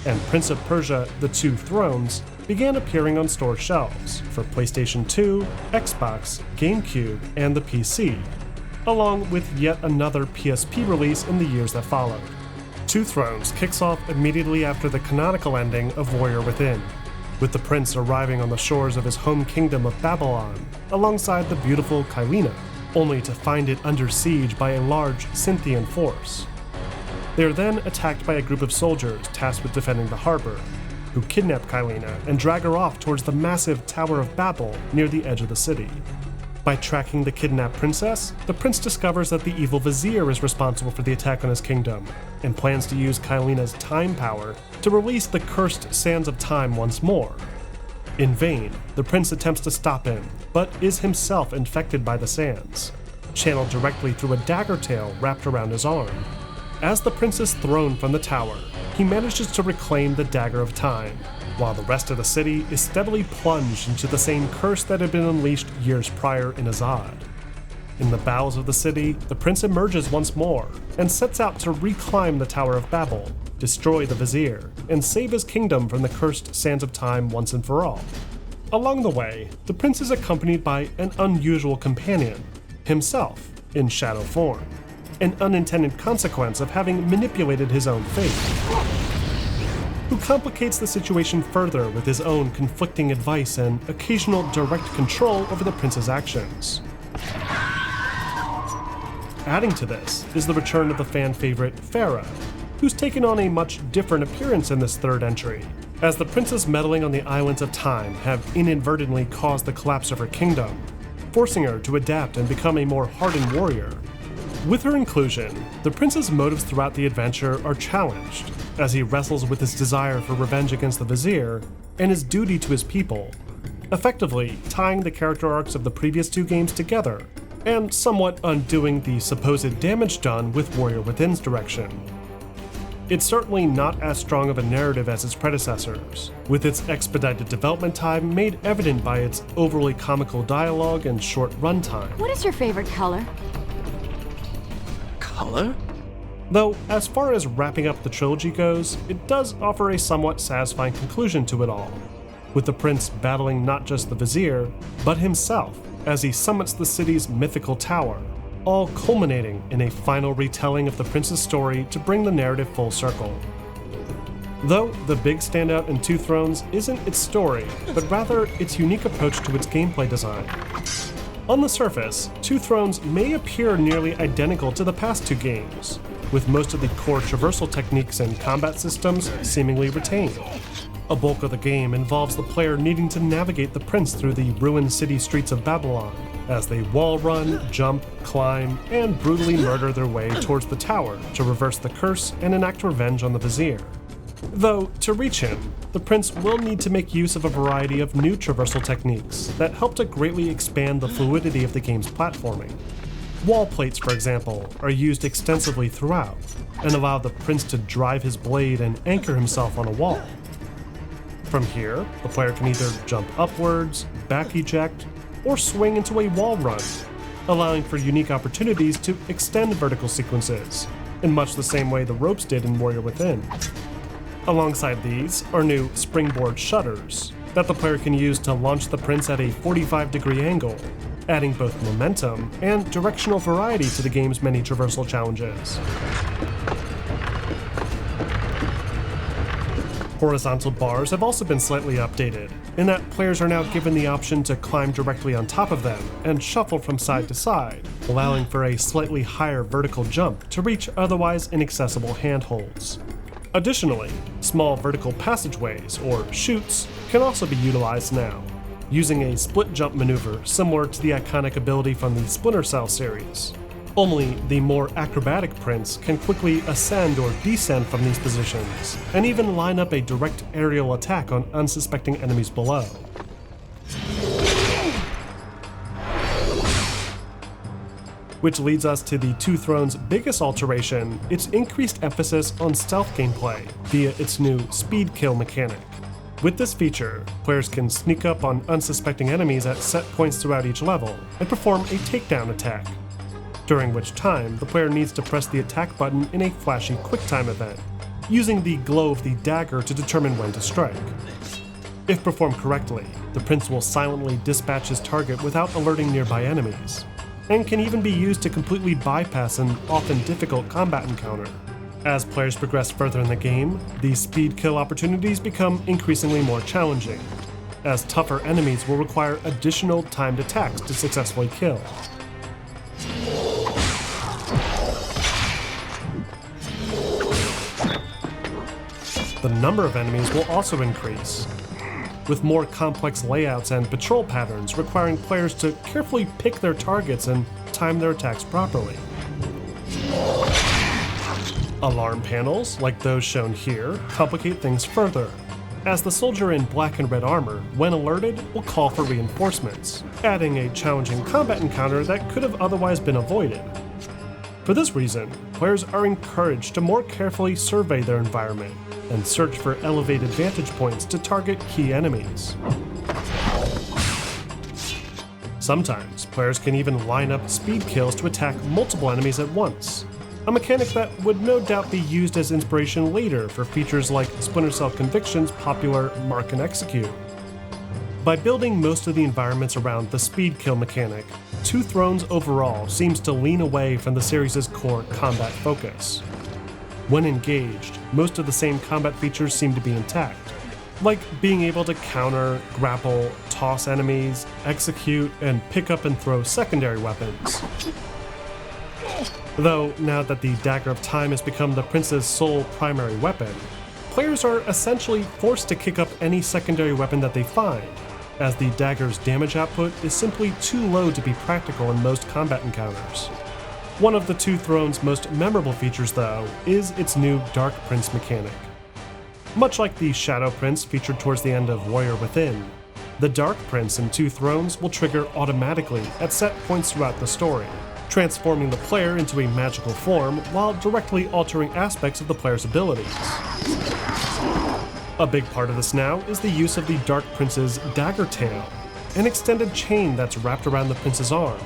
and Prince of Persia: The Two Thrones began appearing on store shelves for PlayStation 2, Xbox, GameCube, and the PC, along with yet another PSP release in the years that followed. Two Thrones kicks off immediately after the canonical ending of Warrior Within, with the prince arriving on the shores of his home kingdom of Babylon, alongside the beautiful Kylina. only to find it under siege by a large Scythian force. They are then attacked by a group of soldiers tasked with defending the harbor, who kidnap Kylina and drag her off towards the massive Tower of Babel near the edge of the city. By tracking the kidnapped princess, the prince discovers that the evil vizier is responsible for the attack on his kingdom, and plans to use Kylina's time power to release the cursed sands of time once more. In vain, the prince attempts to stop him, but is himself infected by the sands, channeled directly through a dagger tail wrapped around his arm. As the prince is thrown from the tower, he manages to reclaim the dagger of time, while the rest of the city is steadily plunged into the same curse that had been unleashed years prior in Azad. In the bowels of the city, the prince emerges once more and sets out to reclimb the Tower of Babel, destroy the vizier, and save his kingdom from the cursed sands of time once and for all. Along the way, the prince is accompanied by an unusual companion, himself, in shadow form, an unintended consequence of having manipulated his own fate, who complicates the situation further with his own conflicting advice and occasional direct control over the prince's actions. Adding to this is the return of the fan favorite Farah, who's taken on a much different appearance in this third entry, as the prince's meddling on the islands of time have inadvertently caused the collapse of her kingdom, forcing her to adapt and become a more hardened warrior. With her inclusion, the prince's motives throughout the adventure are challenged, as he wrestles with his desire for revenge against the vizier and his duty to his people, effectively tying the character arcs of the previous two games together, and somewhat undoing the supposed damage done with Warrior Within's direction. It's certainly not as strong of a narrative as its predecessors, with its expedited development time made evident by its overly comical dialogue and short runtime. What is your favorite color? Color? Though, as far as wrapping up the trilogy goes, it does offer a somewhat satisfying conclusion to it all, with the prince battling not just the vizier, but himself as he summits the city's mythical tower, all culminating in a final retelling of the prince's story to bring the narrative full circle. Though the big standout in Two Thrones isn't its story, but rather its unique approach to its gameplay design. On the surface, Two Thrones may appear nearly identical to the past two games, with most of the core traversal techniques and combat systems seemingly retained. A bulk of the game involves the player needing to navigate the prince through the ruined city streets of Babylon, as they wall run, jump, climb, and brutally murder their way towards the tower to reverse the curse and enact revenge on the vizier. Though, to reach him, the prince will need to make use of a variety of new traversal techniques that help to greatly expand the fluidity of the game's platforming. Wall plates, for example, are used extensively throughout, and allow the prince to drive his blade and anchor himself on a wall. From here, the player can either jump upwards, back eject, or swing into a wall run, allowing for unique opportunities to extend vertical sequences, in much the same way the ropes did in Warrior Within. Alongside these are new springboard shutters that the player can use to launch the prince at a 45-degree angle, adding both momentum and directional variety to the game's many traversal challenges. Horizontal bars have also been slightly updated, in that players are now given the option to climb directly on top of them and shuffle from side to side, allowing for a slightly higher vertical jump to reach otherwise inaccessible handholds. Additionally, small vertical passageways, or chutes, can also be utilized now, using a split jump maneuver similar to the iconic ability from the Splinter Cell series. Only the more acrobatic prince can quickly ascend or descend from these positions, and even line up a direct aerial attack on unsuspecting enemies below. Which leads us to the Two Thrones' biggest alteration, its increased emphasis on stealth gameplay via its new speed kill mechanic. With this feature, players can sneak up on unsuspecting enemies at set points throughout each level and perform a takedown attack, during which time the player needs to press the attack button in a flashy QuickTime event, using the glow of the dagger to determine when to strike. If performed correctly, the prince will silently dispatch his target without alerting nearby enemies, and can even be used to completely bypass an often difficult combat encounter. As players progress further in the game, these speed kill opportunities become increasingly more challenging, as tougher enemies will require additional timed attacks to successfully kill. The number of enemies will also increase, with more complex layouts and patrol patterns requiring players to carefully pick their targets and time their attacks properly. Alarm panels, like those shown here, complicate things further, as the soldier in black and red armor, when alerted, will call for reinforcements, adding a challenging combat encounter that could have otherwise been avoided. For this reason, players are encouraged to more carefully survey their environment and search for elevated vantage points to target key enemies. Sometimes, players can even line up speed kills to attack multiple enemies at once, a mechanic that would no doubt be used as inspiration later for features like Splinter Cell Conviction's popular Mark and Execute. By building most of the environments around the speed kill mechanic, Two Thrones overall seems to lean away from the series' core combat focus. When engaged, most of the same combat features seem to be intact, like being able to counter, grapple, toss enemies, execute, and pick up and throw secondary weapons. Though, now that the Dagger of Time has become the prince's sole primary weapon, players are essentially forced to kick up any secondary weapon that they find, as the dagger's damage output is simply too low to be practical in most combat encounters. One of the Two Thrones' most memorable features, though, is its new Dark Prince mechanic. Much like the Shadow Prince featured towards the end of Warrior Within, the Dark Prince in Two Thrones will trigger automatically at set points throughout the story, transforming the player into a magical form while directly altering aspects of the player's abilities. A big part of this now is the use of the Dark Prince's dagger tail, an extended chain that's wrapped around the prince's arm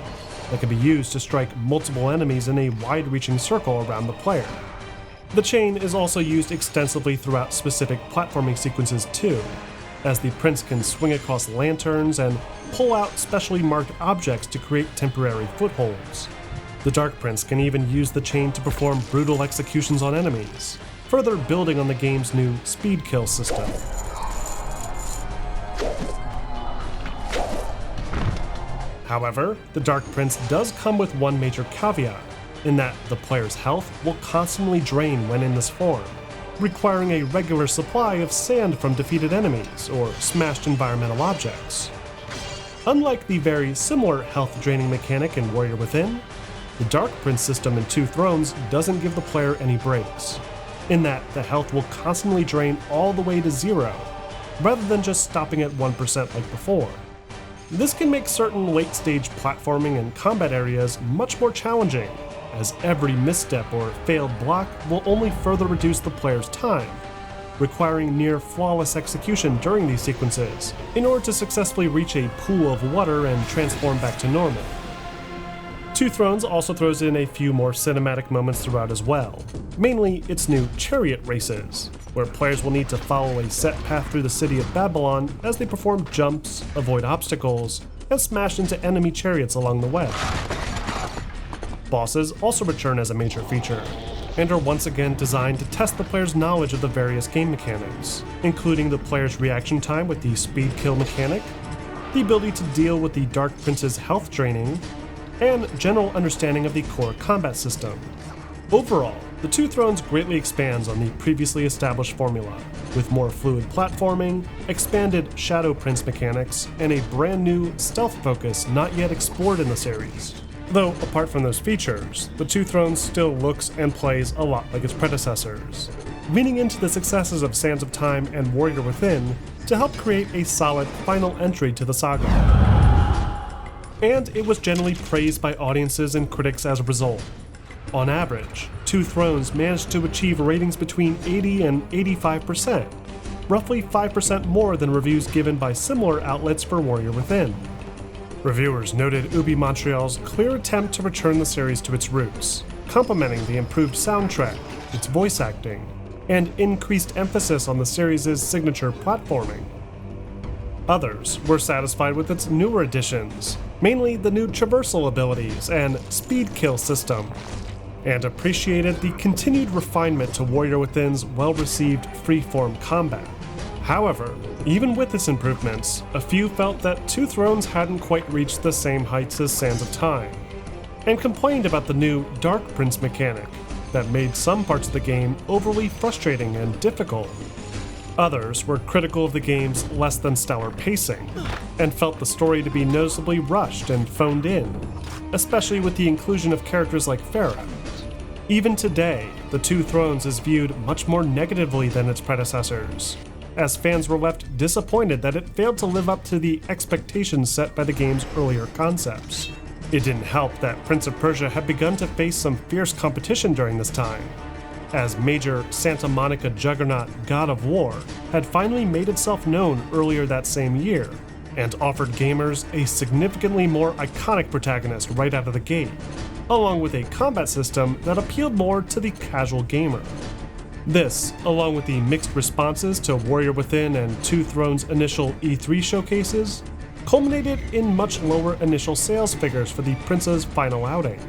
that can be used to strike multiple enemies in a wide-reaching circle around the player. The chain is also used extensively throughout specific platforming sequences too, as the prince can swing across lanterns and pull out specially marked objects to create temporary footholds. The Dark Prince can even use the chain to perform brutal executions on enemies, further building on the game's new speed kill system. However, the Dark Prince does come with one major caveat, in that the player's health will constantly drain when in this form, requiring a regular supply of sand from defeated enemies or smashed environmental objects. Unlike the very similar health draining mechanic in Warrior Within, the Dark Prince system in Two Thrones doesn't give the player any breaks, in that the health will constantly drain all the way to 0, rather than just stopping at 1% like before. This can make certain late-stage platforming and combat areas much more challenging, as every misstep or failed block will only further reduce the player's time, requiring near flawless execution during these sequences in order to successfully reach a pool of water and transform back to normal. Two Thrones also throws in a few more cinematic moments throughout as well, mainly its new chariot races, where players will need to follow a set path through the city of Babylon as they perform jumps, avoid obstacles, and smash into enemy chariots along the way. Bosses also return as a major feature, and are once again designed to test the player's knowledge of the various game mechanics, including the player's reaction time with the speed kill mechanic, the ability to deal with the Dark Prince's health draining, and general understanding of the core combat system. Overall, the Two Thrones greatly expands on the previously established formula, with more fluid platforming, expanded Shadow Prince mechanics, and a brand new stealth focus not yet explored in the series. Though, apart from those features, the Two Thrones still looks and plays a lot like its predecessors, leaning into the successes of Sands of Time and Warrior Within to help create a solid final entry to the saga. And it was generally praised by audiences and critics as a result. On average, Two Thrones managed to achieve ratings between 80 and 85%, roughly 5% more than reviews given by similar outlets for Warrior Within. Reviewers noted Ubi Montreal's clear attempt to return the series to its roots, complimenting the improved soundtrack, its voice acting, and increased emphasis on the series' signature platforming. Others were satisfied with its newer additions, mainly the new traversal abilities and speed kill system, and appreciated the continued refinement to Warrior Within's well-received freeform combat. However, even with its improvements, a few felt that Two Thrones hadn't quite reached the same heights as Sands of Time, and complained about the new Dark Prince mechanic that made some parts of the game overly frustrating and difficult. Others were critical of the game's less than stellar pacing, and felt the story to be noticeably rushed and phoned in, especially with the inclusion of characters like Farah. Even today, The Two Thrones is viewed much more negatively than its predecessors, as fans were left disappointed that it failed to live up to the expectations set by the game's earlier concepts. It didn't help that Prince of Persia had begun to face some fierce competition during this time, as major Santa Monica juggernaut God of War had finally made itself known earlier that same year, and offered gamers a significantly more iconic protagonist right out of the gate, along with a combat system that appealed more to the casual gamer. This, along with the mixed responses to Warrior Within and Two Thrones' initial E3 showcases, culminated in much lower initial sales figures for the Prince's final outing,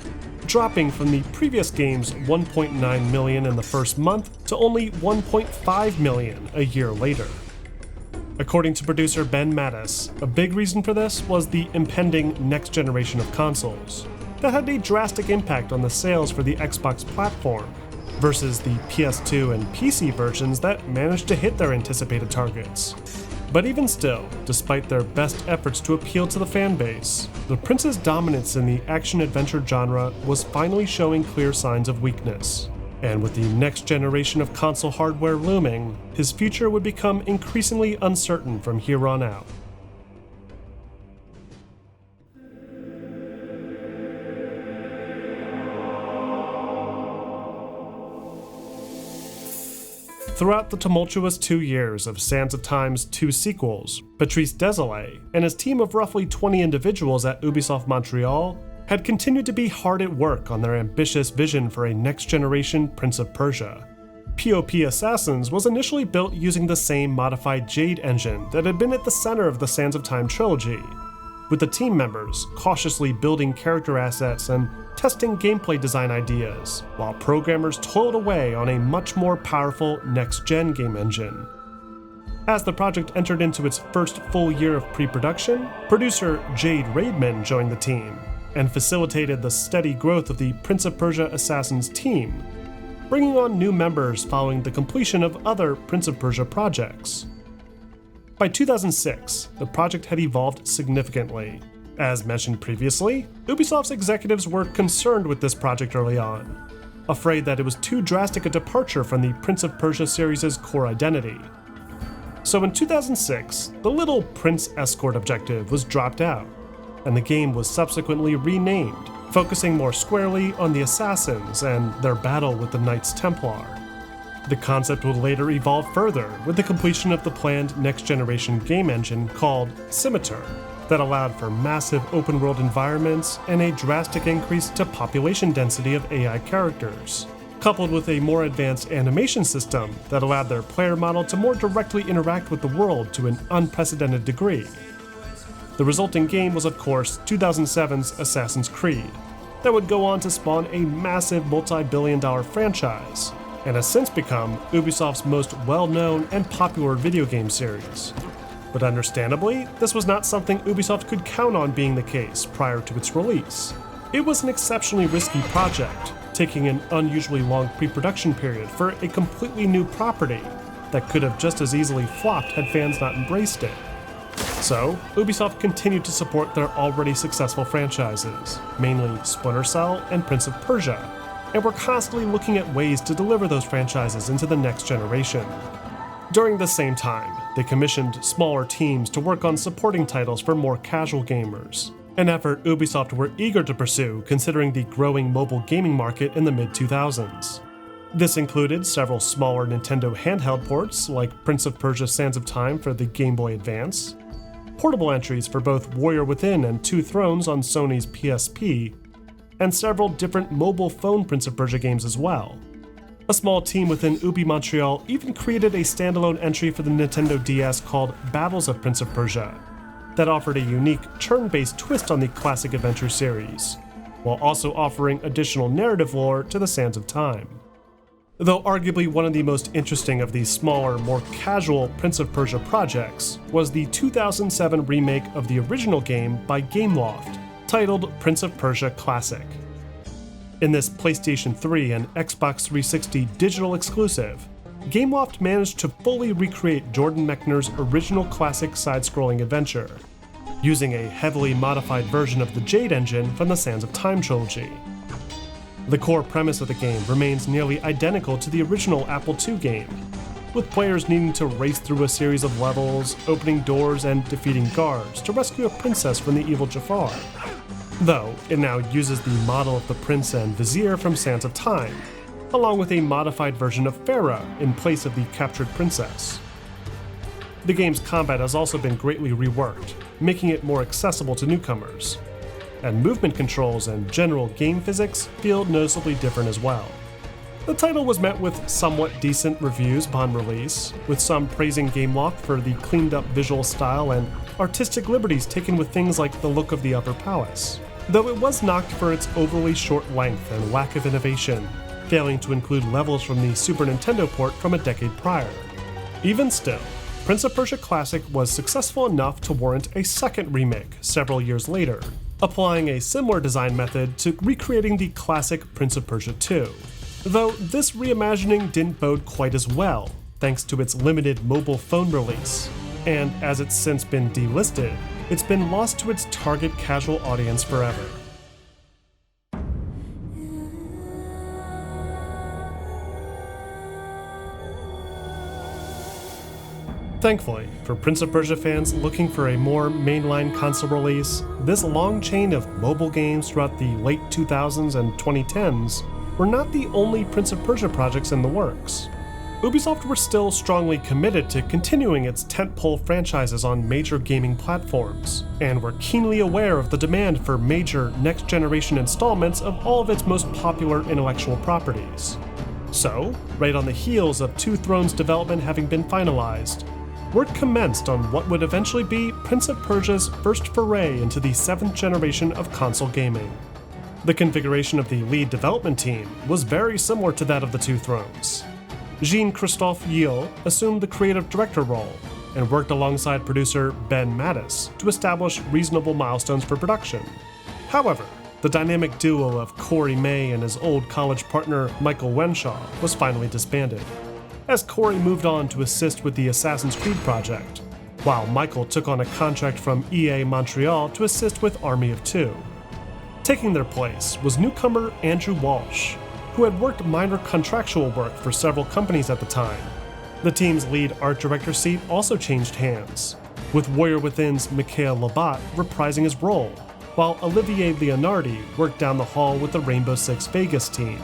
dropping from the previous game's 1.9 million in the first month to only 1.5 million a year later. According to producer Ben Mattis, a big reason for this was the impending next generation of consoles that had a drastic impact on the sales for the Xbox platform, versus the PS2 and PC versions that managed to hit their anticipated targets. But even still, despite their best efforts to appeal to the fanbase, the Prince's dominance in the action-adventure genre was finally showing clear signs of weakness. And with the next generation of console hardware looming, his future would become increasingly uncertain from here on out. Throughout the tumultuous 2 years of Sands of Time's 2 sequels, Patrice Désilets and his team of roughly 20 individuals at Ubisoft Montreal had continued to be hard at work on their ambitious vision for a next-generation Prince of Persia. PoP Assassins was initially built using the same modified Jade engine that had been at the center of the Sands of Time trilogy, with the team members cautiously building character assets and testing gameplay design ideas, while programmers toiled away on a much more powerful next-gen game engine. As the project entered into its first full year of pre-production, producer Jade Raidman joined the team and facilitated the steady growth of the Prince of Persia Assassins team, bringing on new members following the completion of other Prince of Persia projects. By 2006, the project had evolved significantly. As mentioned previously, Ubisoft's executives were concerned with this project early on, afraid that it was too drastic a departure from the Prince of Persia series' core identity. So in 2006, the little Prince Escort objective was dropped out, and the game was subsequently renamed, focusing more squarely on the assassins and their battle with the Knights Templar. The concept would later evolve further with the completion of the planned next-generation game engine called Scimitar, that allowed for massive open-world environments and a drastic increase to population density of AI characters, coupled with a more advanced animation system that allowed their player model to more directly interact with the world to an unprecedented degree. The resulting game was, of course, 2007's Assassin's Creed, that would go on to spawn a massive multi-billion-dollar franchise, and has since become Ubisoft's most well-known and popular video game series. But understandably, this was not something Ubisoft could count on being the case prior to its release. It was an exceptionally risky project, taking an unusually long pre-production period for a completely new property that could have just as easily flopped had fans not embraced it. So, Ubisoft continued to support their already successful franchises, mainly Splinter Cell and Prince of Persia, and were constantly looking at ways to deliver those franchises into the next generation. During the same time, they commissioned smaller teams to work on supporting titles for more casual gamers, an effort Ubisoft were eager to pursue considering the growing mobile gaming market in the mid-2000s. This included several smaller Nintendo handheld ports like Prince of Persia Sands of Time for the Game Boy Advance, portable entries for both Warrior Within and Two Thrones on Sony's PSP, and several different mobile phone Prince of Persia games as well. A small team within Ubi Montreal even created a standalone entry for the Nintendo DS called Battles of Prince of Persia, that offered a unique turn-based twist on the classic adventure series, while also offering additional narrative lore to the Sands of Time. Though arguably one of the most interesting of these smaller, more casual Prince of Persia projects was the 2007 remake of the original game by Gameloft, titled Prince of Persia Classic. In this PlayStation 3 and Xbox 360 digital exclusive, Gameloft managed to fully recreate Jordan Mechner's original classic side-scrolling adventure, using a heavily modified version of the Jade engine from the Sands of Time trilogy. The core premise of the game remains nearly identical to the original Apple II game, with players needing to race through a series of levels, opening doors, and defeating guards to rescue a princess from the evil Jafar. Though, it now uses the model of the prince and vizier from Sands of Time, along with a modified version of Farah in place of the captured princess. The game's combat has also been greatly reworked, making it more accessible to newcomers, and movement controls and general game physics feel noticeably different as well. The title was met with somewhat decent reviews upon release, with some praising Gameloft for the cleaned up visual style and artistic liberties taken with things like the look of the Upper Palace, though it was knocked for its overly short length and lack of innovation, failing to include levels from the Super Nintendo port from a decade prior. Even still, Prince of Persia Classic was successful enough to warrant a second remake several years later, applying a similar design method to recreating the classic Prince of Persia 2. Though this reimagining didn't bode quite as well, thanks to its limited mobile phone release, and as it's since been delisted, it's been lost to its target casual audience forever. Thankfully, for Prince of Persia fans looking for a more mainline console release, this long chain of mobile games throughout the late 2000s and 2010s were not the only Prince of Persia projects in the works. Ubisoft were still strongly committed to continuing its tentpole franchises on major gaming platforms, and were keenly aware of the demand for major next-generation installments of all of its most popular intellectual properties. So, right on the heels of Two Thrones development having been finalized, work commenced on what would eventually be Prince of Persia's first foray into the 7th generation of console gaming. The configuration of the lead development team was very similar to that of the Two Thrones. Jean-Christophe Yeo assumed the creative director role and worked alongside producer Ben Mattis to establish reasonable milestones for production. However, the dynamic duo of Corey May and his old college partner Michael Wenshaw was finally disbanded, as Corey moved on to assist with the Assassin's Creed project, while Michael took on a contract from EA Montreal to assist with Army of Two. Taking their place was newcomer Andrew Walsh, who had worked minor contractual work for several companies at the time. The team's lead art director seat also changed hands, with Warrior Within's Mikhail Labat reprising his role, while Olivier Leonardi worked down the hall with the Rainbow Six Vegas team.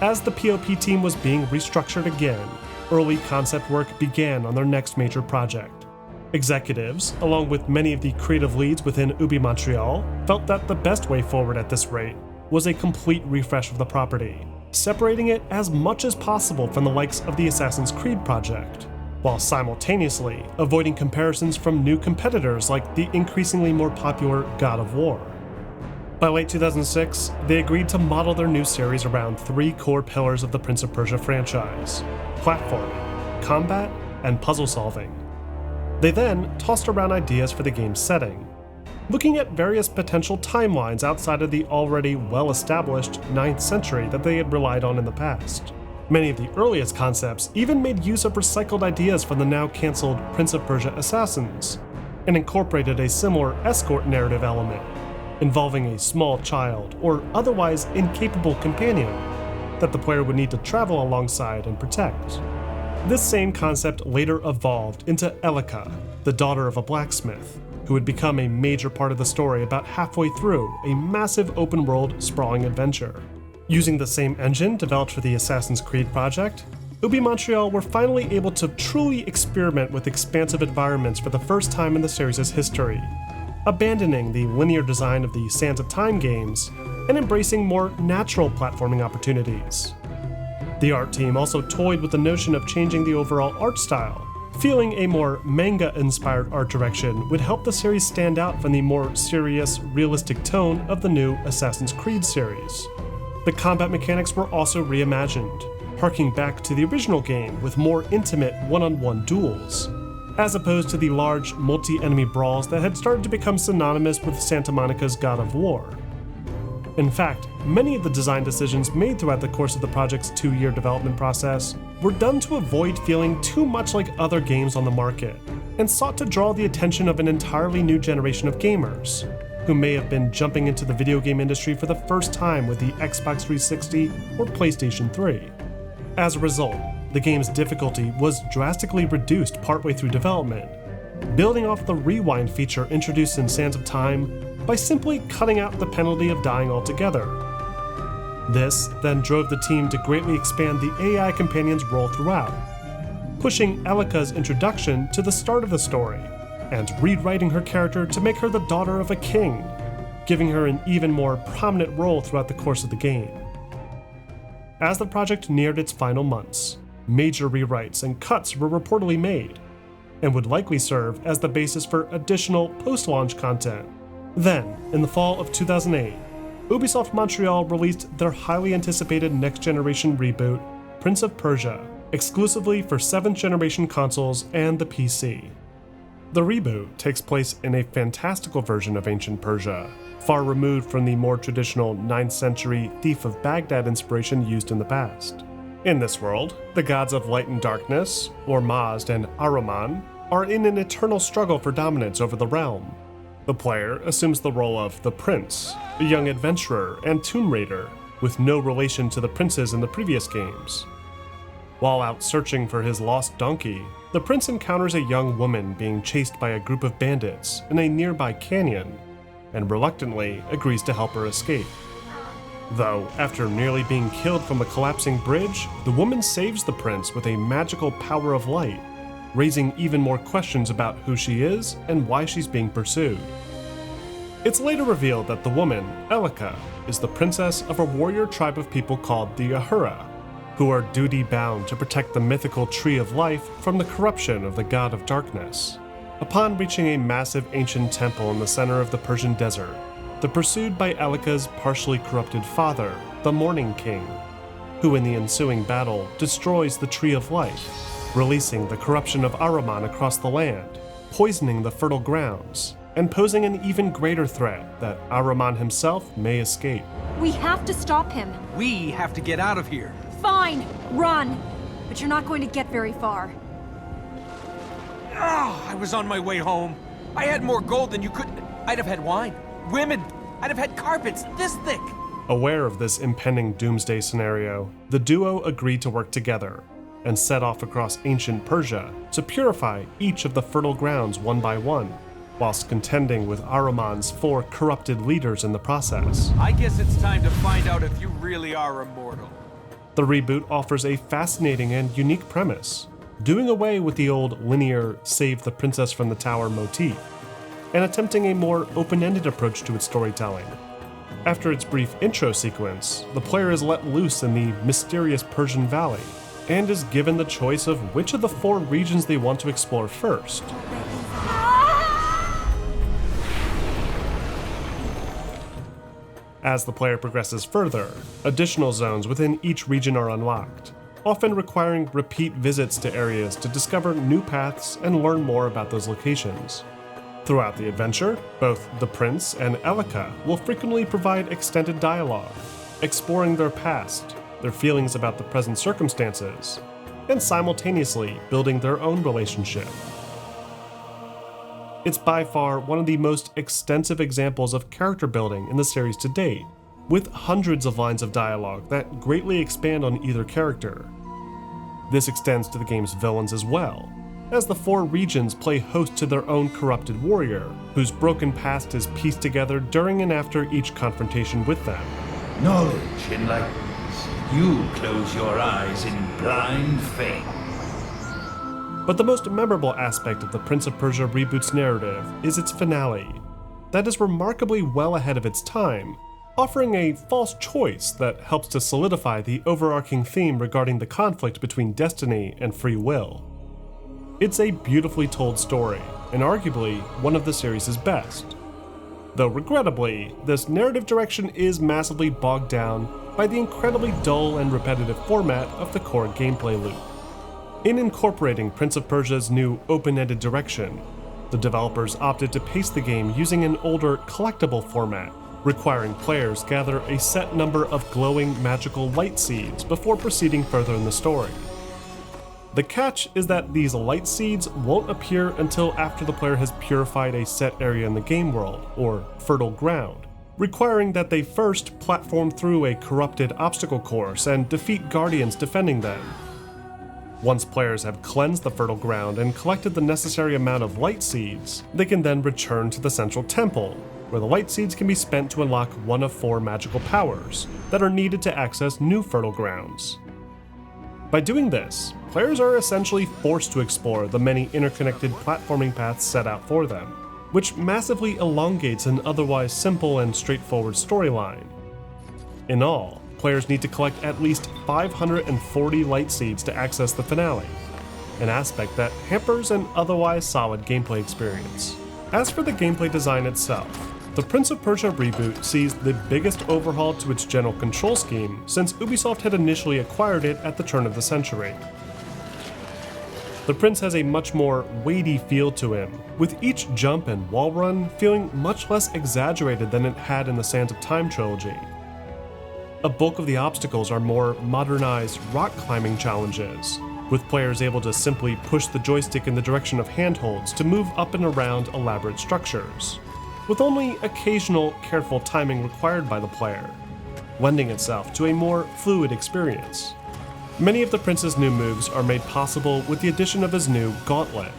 As the PoP team was being restructured again, early concept work began on their next major project. Executives, along with many of the creative leads within Ubi Montreal, felt that the best way forward at this rate was a complete refresh of the property, separating it as much as possible from the likes of the Assassin's Creed project, while simultaneously avoiding comparisons from new competitors like the increasingly more popular God of War. By late 2006, they agreed to model their new series around 3 core pillars of the Prince of Persia franchise: platforming, combat, and puzzle solving. They then tossed around ideas for the game's setting, looking at various potential timelines outside of the already well-established 9th century that they had relied on in the past. Many of the earliest concepts even made use of recycled ideas from the now cancelled Prince of Persia Assassins, and incorporated a similar escort narrative element, involving a small child or otherwise incapable companion that the player would need to travel alongside and protect. This same concept later evolved into Elika, the daughter of a blacksmith, who would become a major part of the story about halfway through a massive open-world sprawling adventure. Using the same engine developed for the Assassin's Creed project, Ubi Montreal were finally able to truly experiment with expansive environments for the first time in the series' history, abandoning the linear design of the Sands of Time games and embracing more natural platforming opportunities. The art team also toyed with the notion of changing the overall art style, feeling a more manga-inspired art direction would help the series stand out from the more serious, realistic tone of the new Assassin's Creed series. The combat mechanics were also reimagined, harking back to the original game with more intimate one-on-one duels, as opposed to the large multi-enemy brawls that had started to become synonymous with Santa Monica's God of War. In fact, many of the design decisions made throughout the course of the project's 2-year development process were done to avoid feeling too much like other games on the market, and sought to draw the attention of an entirely new generation of gamers, who may have been jumping into the video game industry for the first time with the Xbox 360 or PlayStation 3. As a result, the game's difficulty was drastically reduced partway through development, building off the rewind feature introduced in Sands of Time by simply cutting out the penalty of dying altogether. This then drove the team to greatly expand the AI companion's role throughout, pushing Elika's introduction to the start of the story, and rewriting her character to make her the daughter of a king, giving her an even more prominent role throughout the course of the game. As the project neared its final months, major rewrites and cuts were reportedly made, and would likely serve as the basis for additional post-launch content. Then, in the fall of 2008, Ubisoft Montreal released their highly anticipated next-generation reboot, Prince of Persia, exclusively for 7th generation consoles and the PC. The reboot takes place in a fantastical version of ancient Persia, far removed from the more traditional 9th century Thief of Baghdad inspiration used in the past. In this world, the gods of light and darkness, or Mazd and Ahriman, are in an eternal struggle for dominance over the realm. The player assumes the role of the Prince, a young adventurer and tomb raider, with no relation to the princes in the previous games. While out searching for his lost donkey, the prince encounters a young woman being chased by a group of bandits in a nearby canyon, and reluctantly agrees to help her escape. Though, after nearly being killed from a collapsing bridge, the woman saves the prince with a magical power of light, raising even more questions about who she is and why she's being pursued. It's later revealed that the woman, Elika, is the princess of a warrior tribe of people called the Ahura, who are duty-bound to protect the mythical Tree of Life from the corruption of the God of Darkness. Upon reaching a massive ancient temple in the center of the Persian desert, they're pursued by Elika's partially corrupted father, the Morning King, who in the ensuing battle destroys the Tree of Life, releasing the corruption of Ahriman across the land, poisoning the fertile grounds, and posing an even greater threat that Ahriman himself may escape. We have to stop him. We have to get out of here. Fine, run. But you're not going to get very far. I was on my way home. I had more gold than you could. I'd have had wine, women. I'd have had carpets this thick. Aware of this impending doomsday scenario, the duo agreed to work together and set off across ancient Persia to purify each of the fertile grounds one by one, whilst contending with Ahriman's 4 corrupted leaders in the process. I guess it's time to find out if you really are immortal. The reboot offers a fascinating and unique premise, doing away with the old linear save the princess from the tower motif, and attempting a more open-ended approach to its storytelling. After its brief intro sequence, the player is let loose in the mysterious Persian Valley, and is given the choice of which of the 4 regions they want to explore first. As the player progresses further, additional zones within each region are unlocked, often requiring repeat visits to areas to discover new paths and learn more about those locations. Throughout the adventure, both the Prince and Elika will frequently provide extended dialogue, exploring their past, their feelings about the present circumstances, and simultaneously building their own relationship. It's by far one of the most extensive examples of character building in the series to date, with hundreds of lines of dialogue that greatly expand on either character. This extends to the game's villains as well, as the 4 regions play host to their own corrupted warrior, whose broken past is pieced together during and after each confrontation with them. Knowledge enlightens. You close your eyes in blind faith. But the most memorable aspect of the Prince of Persia reboot's narrative is its finale, that is remarkably well ahead of its time, offering a false choice that helps to solidify the overarching theme regarding the conflict between destiny and free will. It's a beautifully told story, and arguably one of the series' best. Though regrettably, this narrative direction is massively bogged down by the incredibly dull and repetitive format of the core gameplay loop. In incorporating Prince of Persia's new open-ended direction, the developers opted to pace the game using an older collectible format requiring players gather a set number of glowing magical light seeds before proceeding further in the story. The catch is that these light seeds won't appear until after the player has purified a set area in the game world, or fertile ground, requiring that they first platform through a corrupted obstacle course and defeat guardians defending them. Once players have cleansed the fertile ground and collected the necessary amount of light seeds, they can then return to the central temple, where the light seeds can be spent to unlock one of 4 magical powers that are needed to access new fertile grounds. By doing this, players are essentially forced to explore the many interconnected platforming paths set out for them, which massively elongates an otherwise simple and straightforward storyline. In all, players need to collect at least 540 light seeds to access the finale, an aspect that hampers an otherwise solid gameplay experience. As for the gameplay design itself, the Prince of Persia reboot sees the biggest overhaul to its general control scheme since Ubisoft had initially acquired it at the turn of the century. The Prince has a much more weighty feel to him, with each jump and wall run feeling much less exaggerated than it had in the Sands of Time trilogy. A bulk of the obstacles are more modernized rock climbing challenges, with players able to simply push the joystick in the direction of handholds to move up and around elaborate structures, with only occasional careful timing required by the player, lending itself to a more fluid experience. Many of the Prince's new moves are made possible with the addition of his new Gauntlet,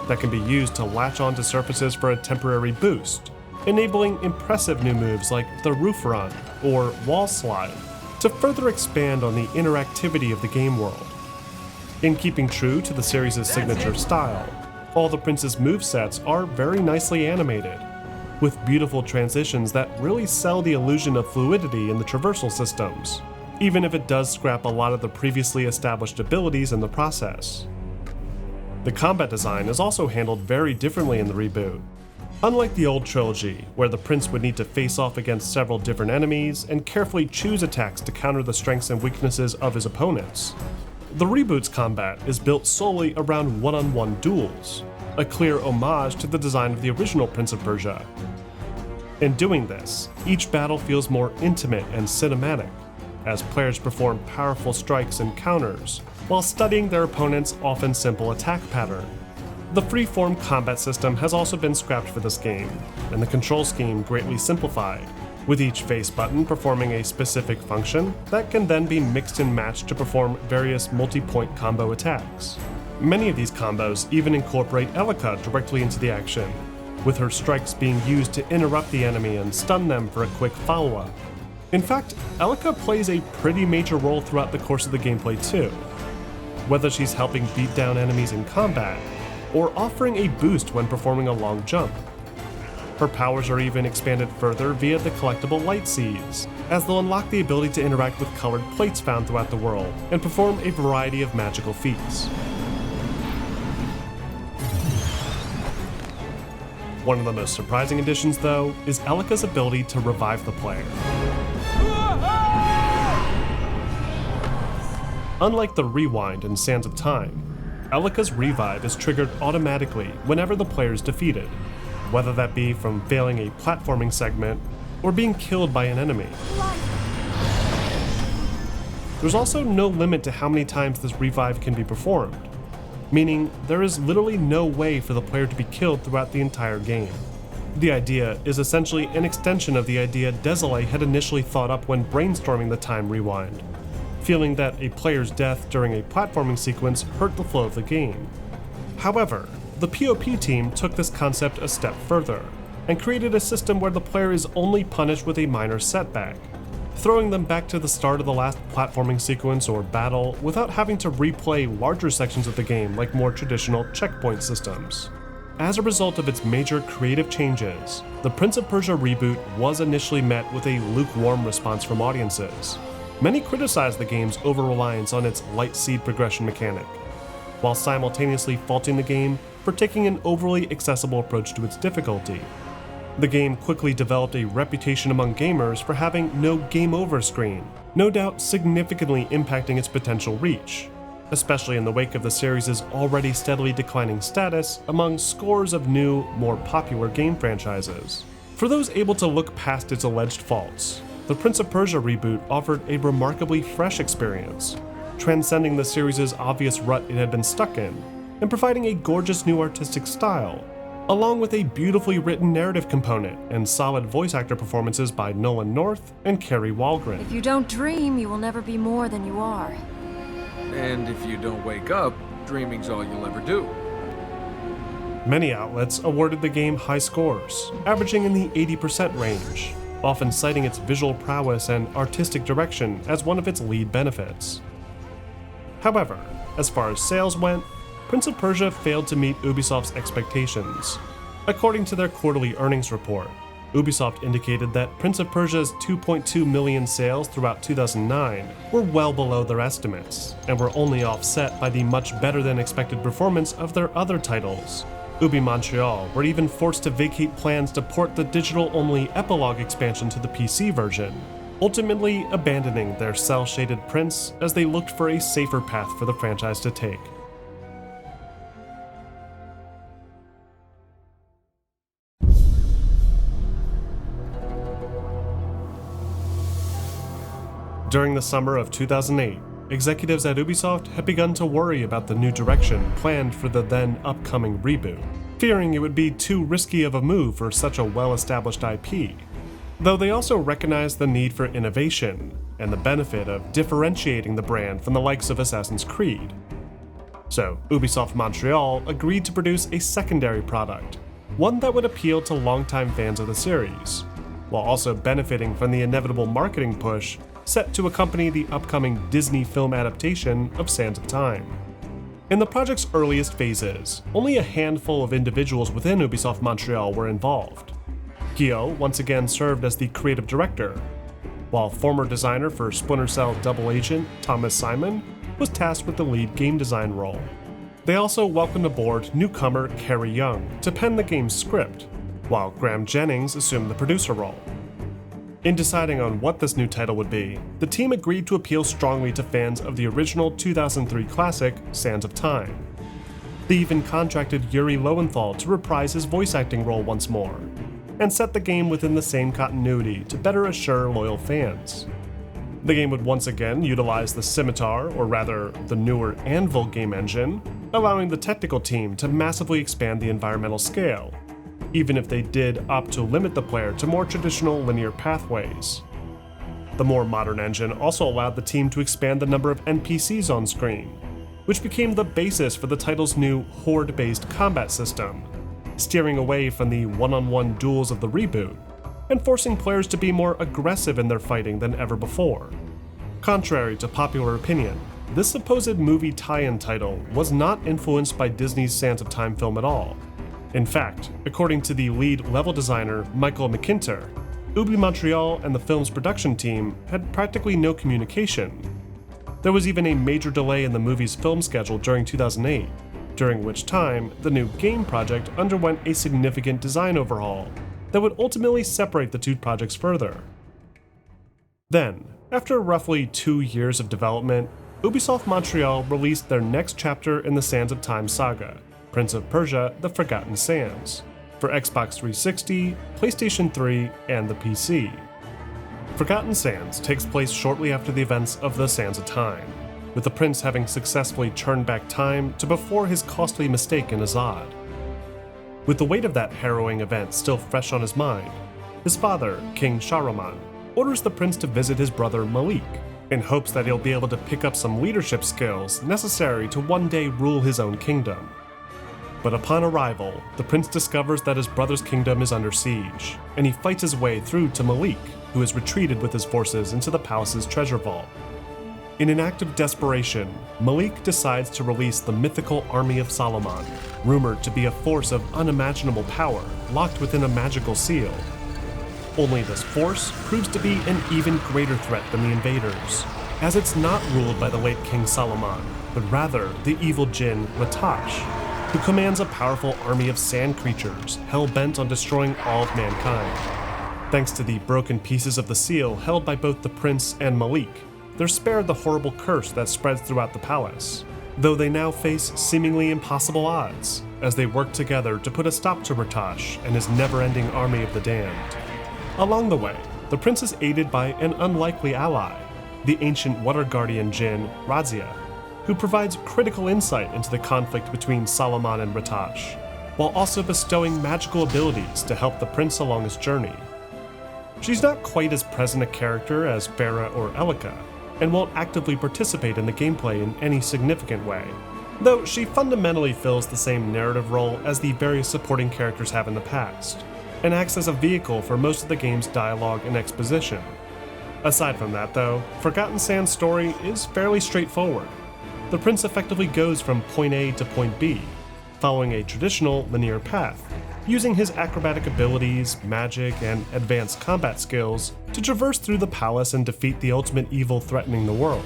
that can be used to latch onto surfaces for a temporary boost, enabling impressive new moves like the Roof Run or Wall Slide to further expand on the interactivity of the game world. In keeping true to the series' signature style, all the Prince's movesets are very nicely animated, with beautiful transitions that really sell the illusion of fluidity in the traversal systems, even if it does scrap a lot of the previously established abilities in the process. The combat design is also handled very differently in the reboot. Unlike the old trilogy, where the Prince would need to face off against several different enemies and carefully choose attacks to counter the strengths and weaknesses of his opponents, the reboot's combat is built solely around one-on-one duels, a clear homage to the design of the original Prince of Persia. In doing this, each battle feels more intimate and cinematic, as players perform powerful strikes and counters, while studying their opponent's often simple attack pattern. The free-form combat system has also been scrapped for this game, and the control scheme greatly simplified, with each face button performing a specific function that can then be mixed and matched to perform various multi-point combo attacks. Many of these combos even incorporate Elika directly into the action, with her strikes being used to interrupt the enemy and stun them for a quick follow-up. In fact, Elika plays a pretty major role throughout the course of the gameplay too, whether she's helping beat down enemies in combat, or offering a boost when performing a long jump. Her powers are even expanded further via the collectible light seeds, as they'll unlock the ability to interact with colored plates found throughout the world and perform a variety of magical feats. One of the most surprising additions, though, is Elika's ability to revive the player. Unlike the Rewind in Sands of Time, Elika's revive is triggered automatically whenever the player is defeated, whether that be from failing a platforming segment or being killed by an enemy. There's also no limit to how many times this revive can be performed, meaning there is literally no way for the player to be killed throughout the entire game. The idea is essentially an extension of the idea Desolé had initially thought up when brainstorming the Time Rewind, feeling that a player's death during a platforming sequence hurt the flow of the game. However, the PoP team took this concept a step further, and created a system where the player is only punished with a minor setback, throwing them back to the start of the last platforming sequence or battle without having to replay larger sections of the game like more traditional checkpoint systems. As a result of its major creative changes, the Prince of Persia reboot was initially met with a lukewarm response from audiences. Many criticized the game's over-reliance on its light seed progression mechanic, while simultaneously faulting the game for taking an overly accessible approach to its difficulty. The game quickly developed a reputation among gamers for having no game over screen, no doubt significantly impacting its potential reach, especially in the wake of the series' already steadily declining status among scores of new, more popular game franchises. For those able to look past its alleged faults, the Prince of Persia reboot offered a remarkably fresh experience, transcending the series' obvious rut it had been stuck in, and providing a gorgeous new artistic style, along with a beautifully written narrative component and solid voice actor performances by Nolan North and Kerry Walgren. If you don't dream, you will never be more than you are. And if you don't wake up, dreaming's all you'll ever do. Many outlets awarded the game high scores, averaging in the 80% range, often citing its visual prowess and artistic direction as one of its lead benefits. However, as far as sales went, Prince of Persia failed to meet Ubisoft's expectations. According to their quarterly earnings report, Ubisoft indicated that Prince of Persia's 2.2 million sales throughout 2009 were well below their estimates, and were only offset by the much better than expected performance of their other titles. Ubi Montreal were even forced to vacate plans to port the digital-only epilogue expansion to the PC version, ultimately abandoning their cel-shaded Prince as they looked for a safer path for the franchise to take. During the summer of 2008, executives at Ubisoft had begun to worry about the new direction planned for the then upcoming reboot, fearing it would be too risky of a move for such a well-established IP, though they also recognized the need for innovation and the benefit of differentiating the brand from the likes of Assassin's Creed. So Ubisoft Montreal agreed to produce a secondary product, one that would appeal to longtime fans of the series, while also benefiting from the inevitable marketing push set to accompany the upcoming Disney film adaptation of Sands of Time. In the project's earliest phases, only a handful of individuals within Ubisoft Montreal were involved. Guillaume once again served as the creative director, while former designer for Splinter Cell Double Agent Thomas Simon was tasked with the lead game design role. They also welcomed aboard newcomer Carrie Young to pen the game's script, while Graham Jennings assumed the producer role. In deciding on what this new title would be, the team agreed to appeal strongly to fans of the original 2003 classic, Sands of Time. They even contracted Yuri Lowenthal to reprise his voice acting role once more, and set the game within the same continuity to better assure loyal fans. The game would once again utilize the Scimitar, or rather, the newer Anvil game engine, allowing the technical team to massively expand the environmental scale, even if they did opt to limit the player to more traditional linear pathways. The more modern engine also allowed the team to expand the number of NPCs on screen, which became the basis for the title's new horde-based combat system, steering away from the one-on-one duels of the reboot, and forcing players to be more aggressive in their fighting than ever before. Contrary to popular opinion, this supposed movie tie-in title was not influenced by Disney's Sands of Time film at all. In fact, according to the lead level designer Michael McIntyre, Ubi Montreal and the film's production team had practically no communication. There was even a major delay in the movie's film schedule during 2008, during which time the new game project underwent a significant design overhaul that would ultimately separate the two projects further. Then, after roughly 2 years of development, Ubisoft Montreal released their next chapter in the Sands of Time saga, Prince of Persia: The Forgotten Sands, for Xbox 360, PlayStation 3, and the PC. Forgotten Sands takes place shortly after the events of the Sands of Time, with the prince having successfully turned back time to before his costly mistake in Azad. With the weight of that harrowing event still fresh on his mind, his father, King Shahraman, orders the prince to visit his brother Malik, in hopes that he'll be able to pick up some leadership skills necessary to one day rule his own kingdom. But upon arrival, the prince discovers that his brother's kingdom is under siege, and he fights his way through to Malik, who has retreated with his forces into the palace's treasure vault. In an act of desperation, Malik decides to release the mythical Army of Solomon, rumored to be a force of unimaginable power locked within a magical seal. Only this force proves to be an even greater threat than the invaders, as it's not ruled by the late King Solomon, but rather the evil djinn Latash, who commands a powerful army of sand creatures hell-bent on destroying all of mankind. Thanks to the broken pieces of the seal held by both the prince and Malik, they're spared the horrible curse that spreads throughout the palace, though they now face seemingly impossible odds, as they work together to put a stop to Ratosh and his never-ending army of the damned. Along the way, the prince is aided by an unlikely ally, the ancient water guardian Jinn, Razia, who provides critical insight into the conflict between Solomon and Ratosh, while also bestowing magical abilities to help the prince along his journey. She's not quite as present a character as Farah or Elika, and won't actively participate in the gameplay in any significant way, though she fundamentally fills the same narrative role as the various supporting characters have in the past, and acts as a vehicle for most of the game's dialogue and exposition. Aside from that though, Forgotten Sands' story is fairly straightforward. The prince effectively goes from point A to point B, following a traditional linear path, using his acrobatic abilities, magic, and advanced combat skills to traverse through the palace and defeat the ultimate evil threatening the world.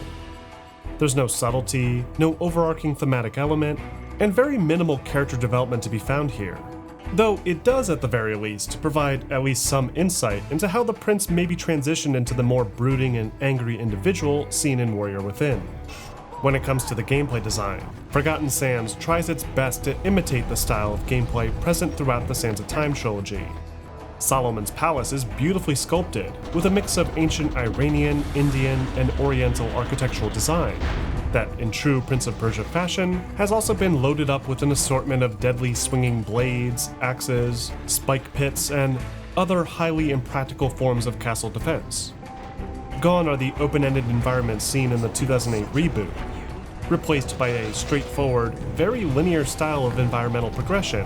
There's no subtlety, no overarching thematic element, and very minimal character development to be found here, though it does at the very least provide at least some insight into how the prince may be transitioned into the more brooding and angry individual seen in Warrior Within. When it comes to the gameplay design, Forgotten Sands tries its best to imitate the style of gameplay present throughout the Sands of Time trilogy. Solomon's palace is beautifully sculpted, with a mix of ancient Iranian, Indian, and Oriental architectural design that, in true Prince of Persia fashion, has also been loaded up with an assortment of deadly swinging blades, axes, spike pits, and other highly impractical forms of castle defense. Gone are the open-ended environments seen in the 2008 Reboot, replaced by a straightforward, very linear style of environmental progression,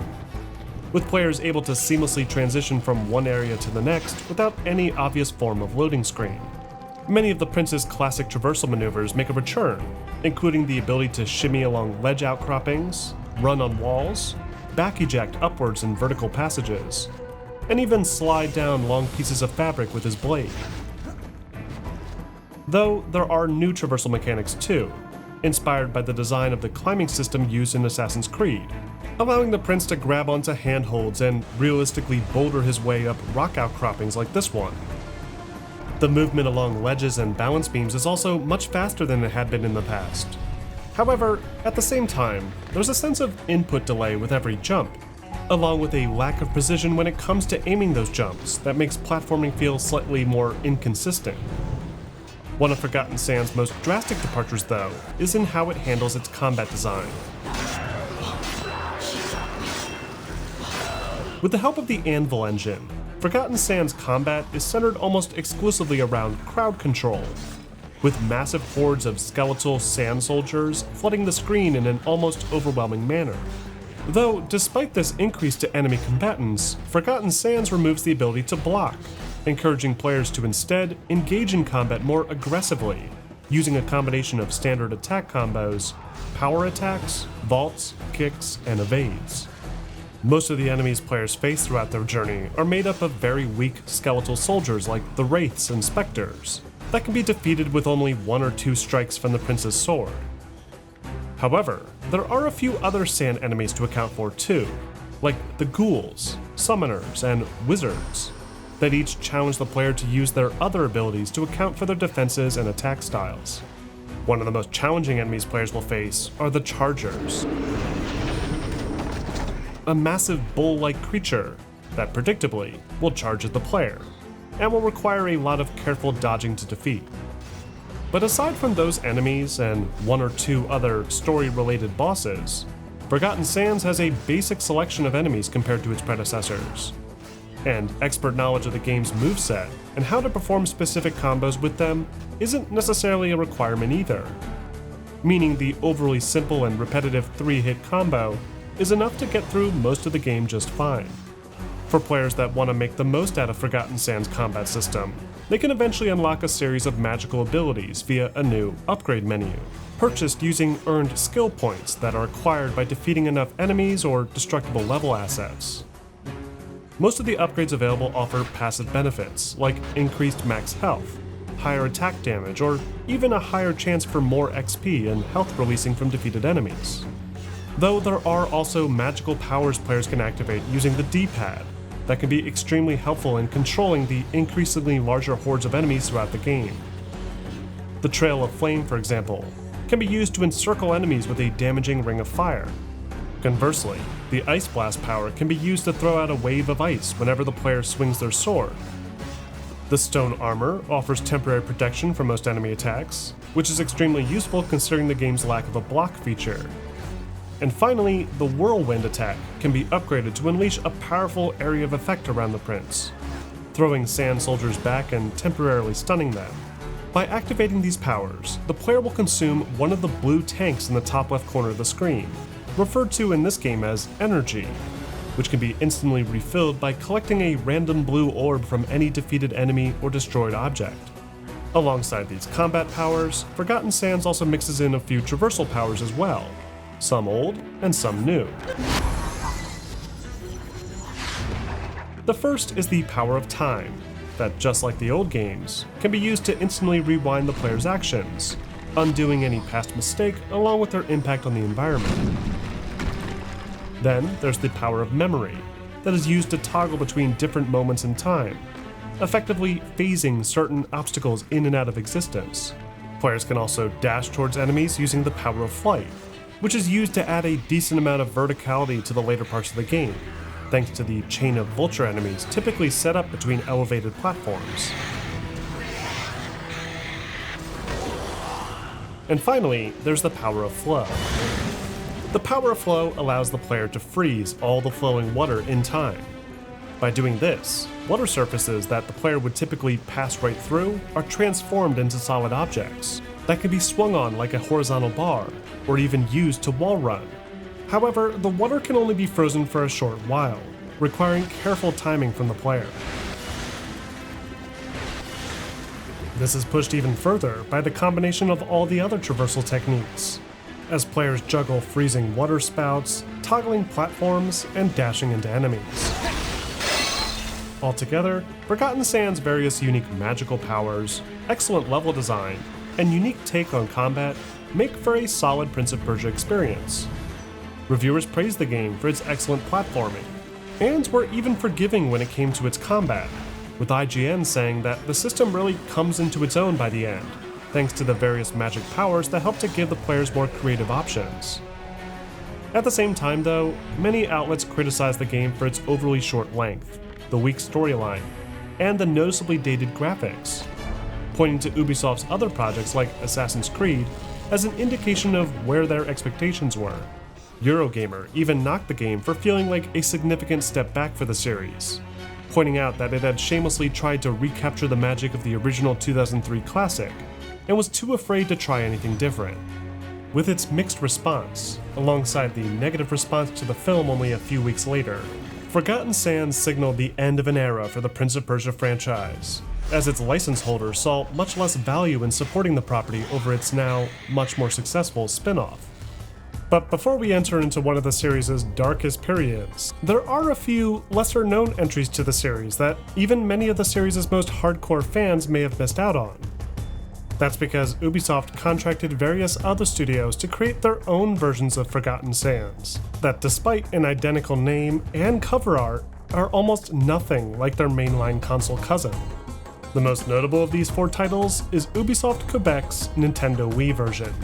with players able to seamlessly transition from one area to the next without any obvious form of loading screen. Many of the prince's classic traversal maneuvers make a return, including the ability to shimmy along ledge outcroppings, run on walls, back eject upwards in vertical passages, and even slide down long pieces of fabric with his blade. Though there are new traversal mechanics too, inspired by the design of the climbing system used in Assassin's Creed, allowing the prince to grab onto handholds and realistically boulder his way up rock outcroppings like this one. The movement along ledges and balance beams is also much faster than it had been in the past. However, at the same time, there's a sense of input delay with every jump, along with a lack of precision when it comes to aiming those jumps that makes platforming feel slightly more inconsistent. One of Forgotten Sands' most drastic departures, though, is in how it handles its combat design. With the help of the Anvil engine, Forgotten Sands' combat is centered almost exclusively around crowd control, with massive hordes of skeletal sand soldiers flooding the screen in an almost overwhelming manner. Though, despite this increase to enemy combatants, Forgotten Sands removes the ability to block, encouraging players to instead engage in combat more aggressively, using a combination of standard attack combos, power attacks, vaults, kicks, and evades. Most of the enemies players face throughout their journey are made up of very weak skeletal soldiers like the Wraiths and Spectres, that can be defeated with only 1 or 2 strikes from the prince's sword. However, there are a few other sand enemies to account for too, like the ghouls, summoners, and wizards, that each challenge the player to use their other abilities to account for their defenses and attack styles. One of the most challenging enemies players will face are the Chargers, a massive bull-like creature that predictably will charge at the player, and will require a lot of careful dodging to defeat. But aside from those enemies and 1 or 2 other story-related bosses, Forgotten Sands has a basic selection of enemies compared to its predecessors, and expert knowledge of the game's moveset and how to perform specific combos with them isn't necessarily a requirement either, meaning the overly simple and repetitive 3-hit combo is enough to get through most of the game just fine. For players that want to make the most out of Forgotten Sands' combat system, they can eventually unlock a series of magical abilities via a new upgrade menu, purchased using earned skill points that are acquired by defeating enough enemies or destructible level assets. Most of the upgrades available offer passive benefits, like increased max health, higher attack damage, or even a higher chance for more XP and health releasing from defeated enemies. Though there are also magical powers players can activate using the D-pad that can be extremely helpful in controlling the increasingly larger hordes of enemies throughout the game. The Trail of Flame, for example, can be used to encircle enemies with a damaging ring of fire, Conversely, the Ice Blast power can be used to throw out a wave of ice whenever the player swings their sword. The Stone Armor offers temporary protection from most enemy attacks, which is extremely useful considering the game's lack of a block feature. And finally, the Whirlwind attack can be upgraded to unleash a powerful area of effect around the prince, throwing sand soldiers back and temporarily stunning them. By activating these powers, the player will consume one of the blue tanks in the top left corner of the screen, referred to in this game as energy, which can be instantly refilled by collecting a random blue orb from any defeated enemy or destroyed object. Alongside these combat powers, Forgotten Sands also mixes in a few traversal powers as well, some old and some new. The first is the Power of Time, that just like the old games, can be used to instantly rewind the player's actions, undoing any past mistake along with their impact on the environment. Then there's the Power of Memory, that is used to toggle between different moments in time, effectively phasing certain obstacles in and out of existence. Players can also dash towards enemies using the Power of Flight, which is used to add a decent amount of verticality to the later parts of the game, thanks to the chain of vulture enemies typically set up between elevated platforms. And finally, there's the Power of Flow. The Power of Flow allows the player to freeze all the flowing water in time. By doing this, water surfaces that the player would typically pass right through are transformed into solid objects that can be swung on like a horizontal bar, or even used to wall run. However, the water can only be frozen for a short while, requiring careful timing from the player. This is pushed even further by the combination of all the other traversal techniques, as players juggle freezing water spouts, toggling platforms, and dashing into enemies. Altogether, Forgotten Sands' various unique magical powers, excellent level design, and unique take on combat make for a solid Prince of Persia experience. Reviewers praised the game for its excellent platforming, and were even forgiving when it came to its combat, with IGN saying that the system really comes into its own by the end, thanks to the various magic powers that help to give the players more creative options. At the same time though, many outlets criticize the game for its overly short length, the weak storyline, and the noticeably dated graphics, pointing to Ubisoft's other projects like Assassin's Creed as an indication of where their expectations were. Eurogamer even knocked the game for feeling like a significant step back for the series, pointing out that it had shamelessly tried to recapture the magic of the original 2003 classic, and was too afraid to try anything different. With its mixed response, alongside the negative response to the film only a few weeks later, Forgotten Sands signaled the end of an era for the Prince of Persia franchise, as its license holder saw much less value in supporting the property over its now much more successful spin-off. But before we enter into one of the series' darkest periods, there are a few lesser-known entries to the series that even many of the series' most hardcore fans may have missed out on. That's because Ubisoft contracted various other studios to create their own versions of Forgotten Sands, that despite an identical name and cover art, are almost nothing like their mainline console cousin. The most notable of these 4 titles is Ubisoft Quebec's Nintendo Wii version.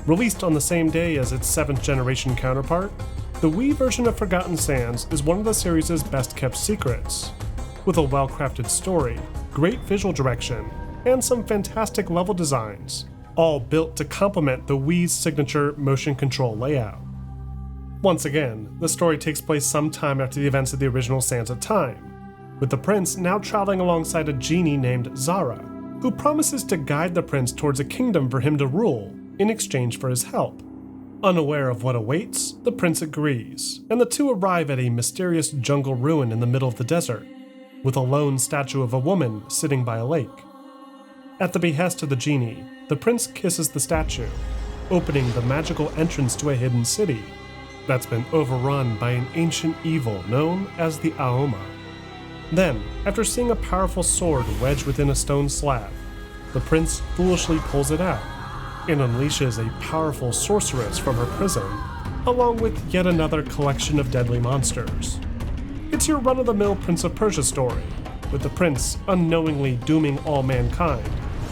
Released on the same day as its 7th generation counterpart, the Wii version of Forgotten Sands is one of the series' best kept secrets, with a well-crafted story, great visual direction, and some fantastic level designs, all built to complement the Wii's signature motion control layout. Once again, the story takes place some time after the events of the original Sands of Time, with the prince now traveling alongside a genie named Zara, who promises to guide the prince towards a kingdom for him to rule in exchange for his help. Unaware of what awaits, the prince agrees, and the two arrive at a mysterious jungle ruin in the middle of the desert, with a lone statue of a woman sitting by a lake. At the behest of the genie, the prince kisses the statue, opening the magical entrance to a hidden city that's been overrun by an ancient evil known as the Aoma. Then, after seeing a powerful sword wedged within a stone slab, the prince foolishly pulls it out and unleashes a powerful sorceress from her prison, along with yet another collection of deadly monsters. It's your run-of-the-mill Prince of Persia story, with the prince unknowingly dooming all mankind,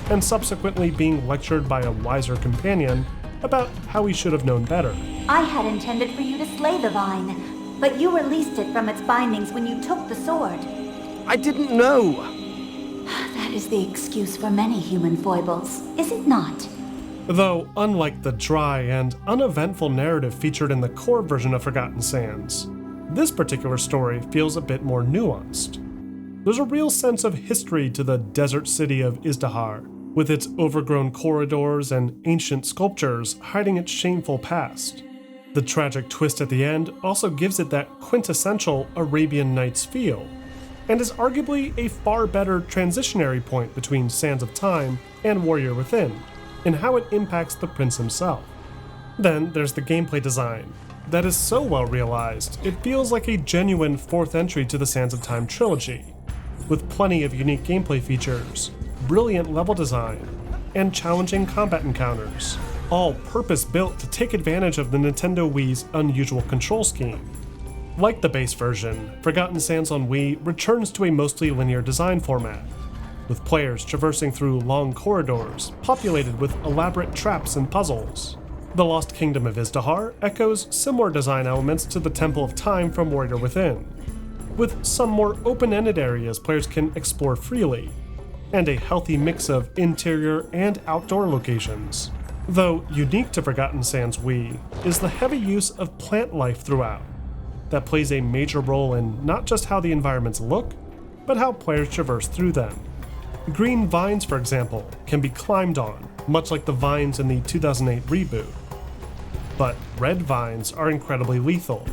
and subsequently being lectured by a wiser companion about how he should have known better. I had intended for you to slay the vine, but you released it from its bindings when you took the sword. I didn't know. That is the excuse for many human foibles, is it not? Though, unlike the dry and uneventful narrative featured in the core version of Forgotten Sands, this particular story feels a bit more nuanced. There's a real sense of history to the desert city of Izdihar, with its overgrown corridors and ancient sculptures hiding its shameful past. The tragic twist at the end also gives it that quintessential Arabian Nights feel, and is arguably a far better transitionary point between Sands of Time and Warrior Within, in how it impacts the prince himself. Then there's the gameplay design. That is so well realized, it feels like a genuine fourth entry to the Sands of Time trilogy, with plenty of unique gameplay features, brilliant level design, and challenging combat encounters, all purpose-built to take advantage of the Nintendo Wii's unusual control scheme. Like the base version, Forgotten Sands on Wii returns to a mostly linear design format, with players traversing through long corridors populated with elaborate traps and puzzles. The Lost Kingdom of Izdihar echoes similar design elements to the Temple of Time from Warrior Within, with some more open-ended areas players can explore freely, and a healthy mix of interior and outdoor locations. Though unique to Forgotten Sands Wii is the heavy use of plant life throughout, that plays a major role in not just how the environments look, but how players traverse through them. Green vines, for example, can be climbed on, much like the vines in the 2008 reboot. But red vines are incredibly lethal,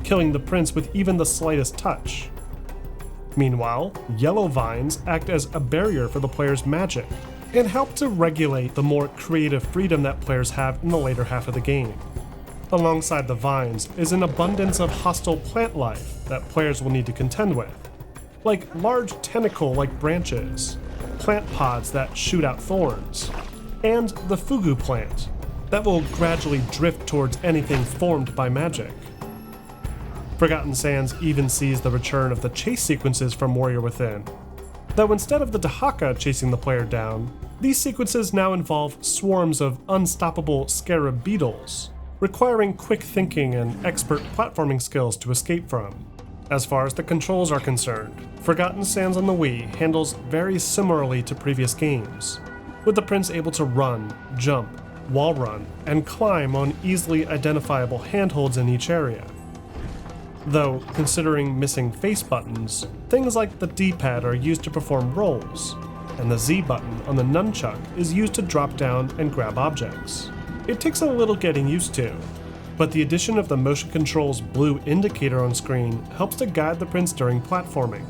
killing the prince with even the slightest touch. Meanwhile, yellow vines act as a barrier for the player's magic, and help to regulate the more creative freedom that players have in the later half of the game. Alongside the vines is an abundance of hostile plant life that players will need to contend with, like large tentacle-like branches, plant pods that shoot out thorns, and the fugu plant that will gradually drift towards anything formed by magic. Forgotten Sands even sees the return of the chase sequences from Warrior Within, though instead of the Dahaka chasing the player down, these sequences now involve swarms of unstoppable scarab beetles, requiring quick thinking and expert platforming skills to escape from. As far as the controls are concerned, Forgotten Sands on the Wii handles very similarly to previous games, with the prince able to run, jump, wall run, and climb on easily identifiable handholds in each area. Though, considering missing face buttons, things like the D-pad are used to perform rolls, and the Z button on the nunchuck is used to drop down and grab objects. It takes a little getting used to, but the addition of the motion control's blue indicator on screen helps to guide the prince during platforming,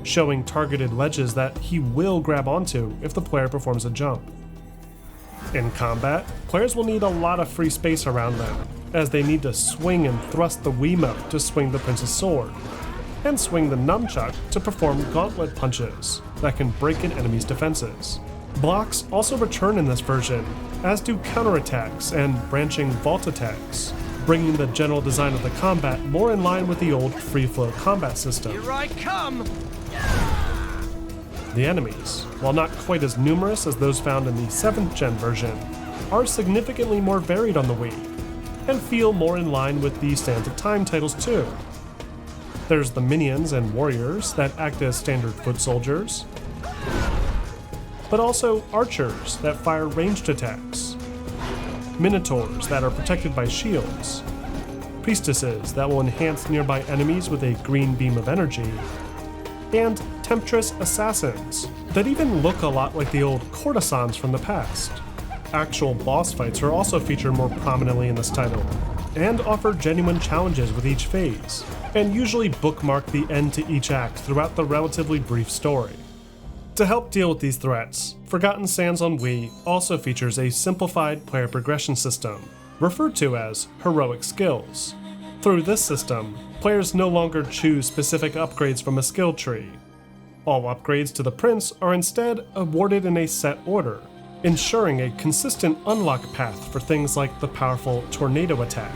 showing targeted ledges that he will grab onto if the player performs a jump. In combat, players will need a lot of free space around them, as they need to swing and thrust the Wiimote to swing the prince's sword, and swing the nunchuck to perform gauntlet punches that can break an enemy's defenses. Blocks also return in this version, as do counterattacks and branching vault attacks, bringing the general design of the combat more in line with the old free-flow combat system. Here I come! The enemies, while not quite as numerous as those found in the 7th gen version, are significantly more varied on the Wii, and feel more in line with the Sands of Time titles too. There's the minions and warriors that act as standard foot soldiers, but also archers that fire ranged attacks, minotaurs that are protected by shields, priestesses that will enhance nearby enemies with a green beam of energy, and temptress assassins that even look a lot like the old courtesans from the past. Actual boss fights are also featured more prominently in this title, and offer genuine challenges with each phase, and usually bookmark the end to each act throughout the relatively brief story. To help deal with these threats, Forgotten Sands on Wii also features a simplified player progression system, referred to as heroic skills. Through this system, players no longer choose specific upgrades from a skill tree. All upgrades to the prince are instead awarded in a set order, ensuring a consistent unlock path for things like the powerful tornado attack.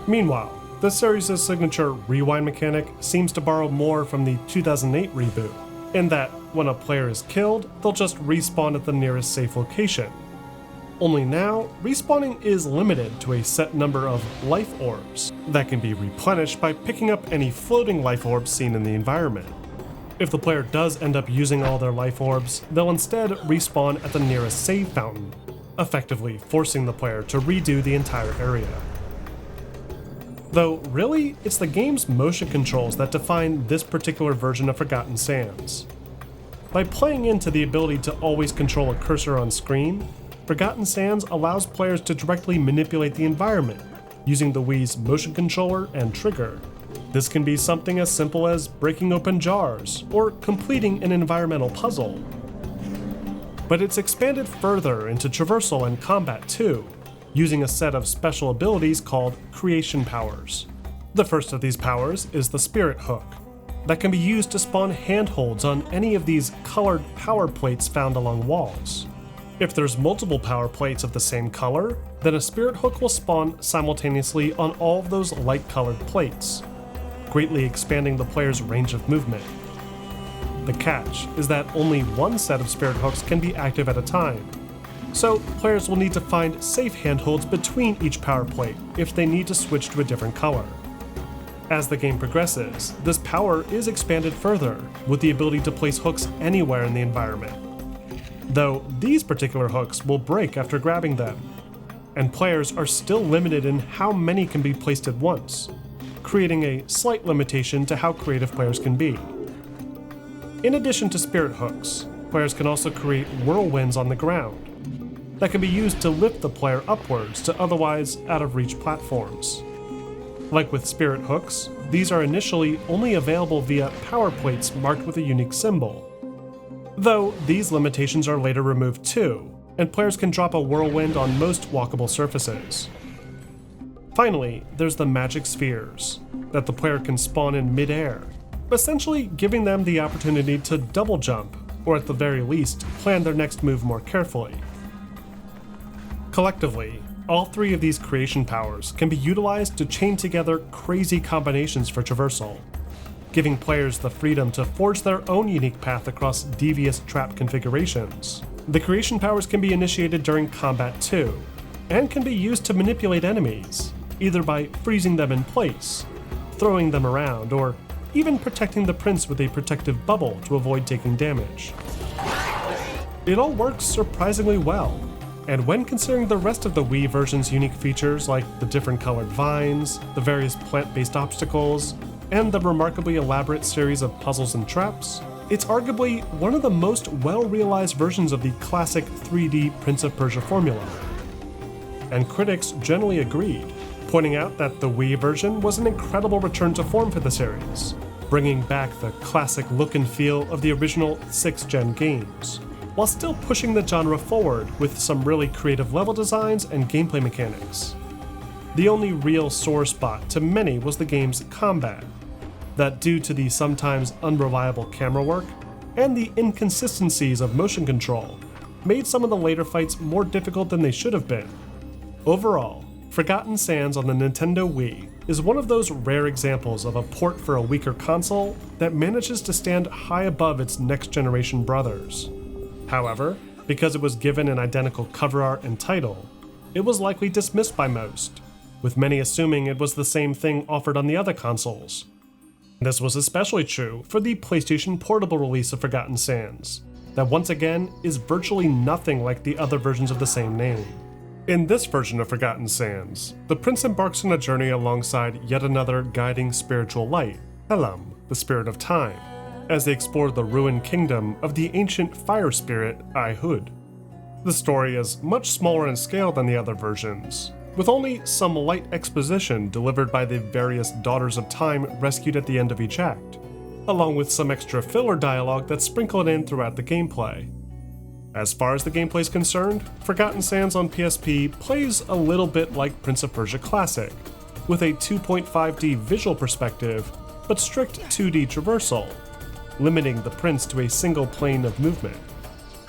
Meanwhile, the series' signature rewind mechanic seems to borrow more from the 2008 reboot, in that when a player is killed, they'll just respawn at the nearest safe location. Only now, respawning is limited to a set number of life orbs that can be replenished by picking up any floating life orbs seen in the environment. If the player does end up using all their life orbs, they'll instead respawn at the nearest save fountain, effectively forcing the player to redo the entire area. Though really, it's the game's motion controls that define this particular version of Forgotten Sands. By playing into the ability to always control a cursor on screen, Forgotten Sands allows players to directly manipulate the environment, using the Wii's motion controller and trigger. This can be something as simple as breaking open jars, or completing an environmental puzzle. But it's expanded further into traversal and combat too, using a set of special abilities called creation powers. The first of these powers is the Spirit Hook, that can be used to spawn handholds on any of these colored power plates found along walls. If there's multiple power plates of the same color, then a Spirit Hook will spawn simultaneously on all of those light-colored plates, greatly expanding the player's range of movement. The catch is that only one set of Spirit Hooks can be active at a time, so players will need to find safe handholds between each power plate if they need to switch to a different color. As the game progresses, this power is expanded further, with the ability to place hooks anywhere in the environment. Though these particular hooks will break after grabbing them, and players are still limited in how many can be placed at once, creating a slight limitation to how creative players can be. In addition to Spirit Hooks, players can also create whirlwinds on the ground that can be used to lift the player upwards to otherwise out-of-reach platforms. Like with Spirit Hooks, these are initially only available via power plates marked with a unique symbol. Though these limitations are later removed too, and players can drop a whirlwind on most walkable surfaces. Finally, there's the magic spheres, that the player can spawn in mid-air, essentially giving them the opportunity to double jump, or at the very least, plan their next move more carefully. Collectively, all three of these creation powers can be utilized to chain together crazy combinations for traversal, giving players the freedom to forge their own unique path across devious trap configurations. The creation powers can be initiated during combat too, and can be used to manipulate enemies, either by freezing them in place, throwing them around, or even protecting the prince with a protective bubble to avoid taking damage. It all works surprisingly well, and when considering the rest of the Wii version's unique features like the different colored vines, the various plant-based obstacles, and the remarkably elaborate series of puzzles and traps, it's arguably one of the most well-realized versions of the classic 3D Prince of Persia formula. And critics generally agreed, pointing out that the Wii version was an incredible return to form for the series, bringing back the classic look and feel of the original 6th-gen games, while still pushing the genre forward with some really creative level designs and gameplay mechanics. The only real sore spot to many was the game's combat, that due to the sometimes unreliable camera work and the inconsistencies of motion control, made some of the later fights more difficult than they should have been. Overall, Forgotten Sands on the Nintendo Wii is one of those rare examples of a port for a weaker console that manages to stand high above its next-generation brothers. However, because it was given an identical cover art and title, it was likely dismissed by most, with many assuming it was the same thing offered on the other consoles. This was especially true for the PlayStation Portable release of Forgotten Sands, that once again is virtually nothing like the other versions of the same name. In this version of Forgotten Sands, the prince embarks on a journey alongside yet another guiding spiritual light, Helam, the spirit of time, as they explore the ruined kingdom of the ancient fire spirit Ihud. The story is much smaller in scale than the other versions, with only some light exposition delivered by the various Daughters of Time rescued at the end of each act, along with some extra filler dialogue that's sprinkled in throughout the gameplay. As far as the gameplay is concerned, Forgotten Sands on PSP plays a little bit like Prince of Persia Classic, with a 2.5D visual perspective, but strict 2D traversal, limiting the prince to a single plane of movement.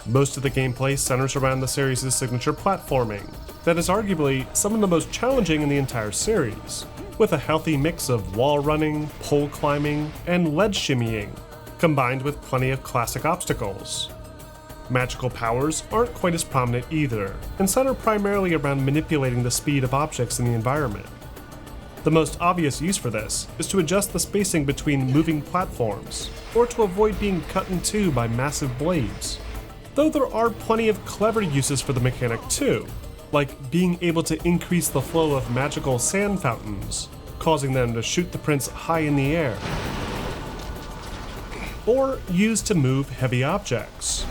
Most of the gameplay centers around the series' signature platforming, that is arguably some of the most challenging in the entire series, with a healthy mix of wall running, pole climbing, and ledge shimmying, combined with plenty of classic obstacles. Magical powers aren't quite as prominent either, and center primarily around manipulating the speed of objects in the environment. The most obvious use for this is to adjust the spacing between moving platforms, or to avoid being cut in two by massive blades. Though there are plenty of clever uses for the mechanic too, like being able to increase the flow of magical sand fountains, causing them to shoot the prince high in the air, or used to move heavy objects.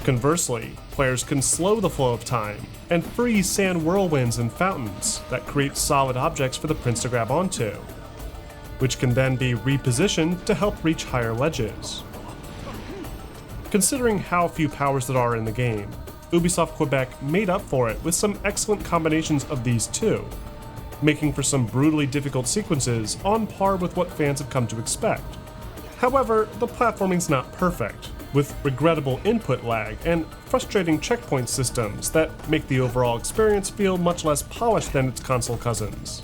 Conversely, players can slow the flow of time and freeze sand whirlwinds and fountains that create solid objects for the prince to grab onto, which can then be repositioned to help reach higher ledges. Considering how few powers there are in the game, Ubisoft Quebec made up for it with some excellent combinations of these two, making for some brutally difficult sequences on par with what fans have come to expect. However, the platforming's not perfect, with regrettable input lag and frustrating checkpoint systems that make the overall experience feel much less polished than its console cousins.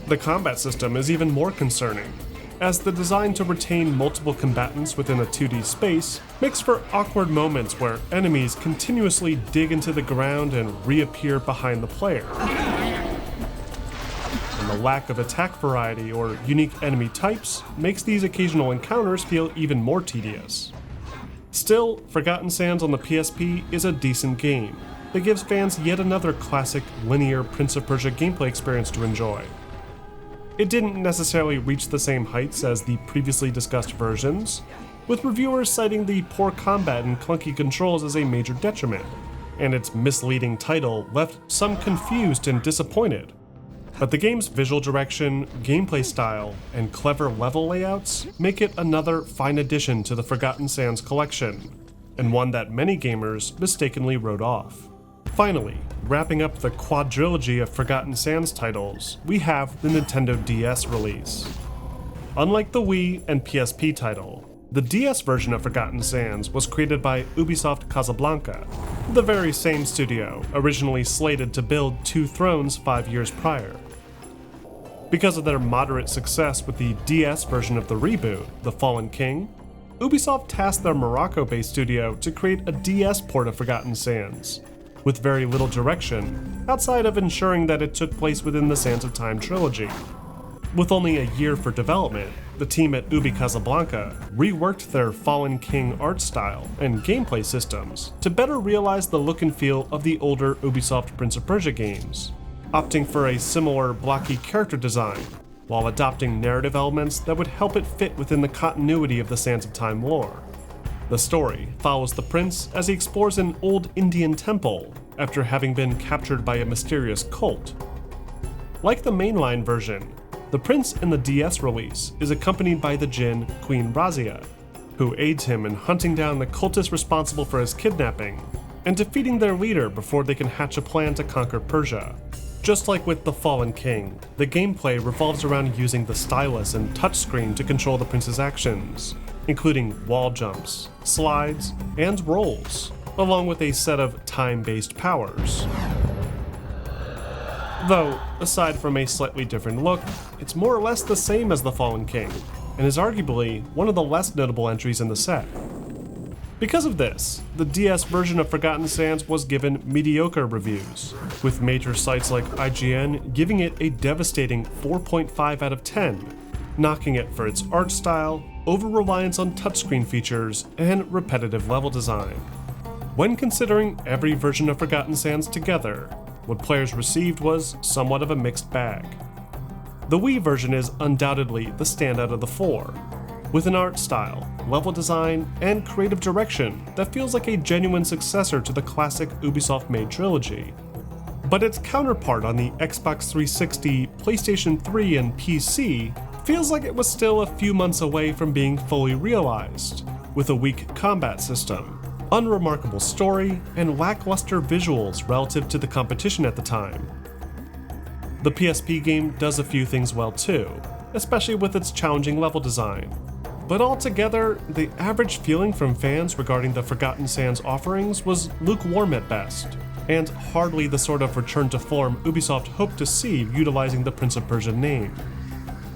The combat system is even more concerning, as the design to retain multiple combatants within a 2D space makes for awkward moments where enemies continuously dig into the ground and reappear behind the player. And the lack of attack variety or unique enemy types makes these occasional encounters feel even more tedious. Still, Forgotten Sands on the PSP is a decent game that gives fans yet another classic linear Prince of Persia gameplay experience to enjoy. It didn't necessarily reach the same heights as the previously discussed versions, with reviewers citing the poor combat and clunky controls as a major detriment, and its misleading title left some confused and disappointed. But the game's visual direction, gameplay style, and clever level layouts make it another fine addition to the Forgotten Sands collection, and one that many gamers mistakenly wrote off. Finally, wrapping up the quadrilogy of Forgotten Sands titles, we have the Nintendo DS release. Unlike the Wii and PSP title, the DS version of Forgotten Sands was created by Ubisoft Casablanca, the very same studio originally slated to build 2 Thrones 5 years prior. Because of their moderate success with the DS version of the reboot, The Fallen King, Ubisoft tasked their Morocco-based studio to create a DS port of Forgotten Sands, with very little direction, outside of ensuring that it took place within the Sands of Time trilogy. With only a year for development, the team at Ubi Casablanca reworked their Fallen King art style and gameplay systems to better realize the look and feel of the older Ubisoft Prince of Persia games, opting for a similar blocky character design, while adopting narrative elements that would help it fit within the continuity of the Sands of Time lore. The story follows the prince as he explores an old Indian temple after having been captured by a mysterious cult. Like the mainline version, the prince in the DS release is accompanied by the djinn Queen Razia, who aids him in hunting down the cultists responsible for his kidnapping and defeating their leader before they can hatch a plan to conquer Persia. Just like with The Fallen King, the gameplay revolves around using the stylus and touchscreen to control the prince's actions, including wall jumps, slides, and rolls, along with a set of time-based powers. Though, aside from a slightly different look, it's more or less the same as The Fallen King, and is arguably one of the less notable entries in the set. Because of this, the DS version of Forgotten Sands was given mediocre reviews, with major sites like IGN giving it a devastating 4.5 out of 10, knocking it for its art style, over-reliance on touchscreen features, and repetitive level design. When considering every version of Forgotten Sands together, what players received was somewhat of a mixed bag. The Wii version is undoubtedly the standout of the 4, with an art style, level design, and creative direction that feels like a genuine successor to the classic Ubisoft-made trilogy. But its counterpart on the Xbox 360, PlayStation 3, and PC feels like it was still a few months away from being fully realized, with a weak combat system, unremarkable story, and lackluster visuals relative to the competition at the time. The PSP game does a few things well too, especially with its challenging level design. But altogether, the average feeling from fans regarding the Forgotten Sands offerings was lukewarm at best, and hardly the sort of return to form Ubisoft hoped to see utilizing the Prince of Persia name.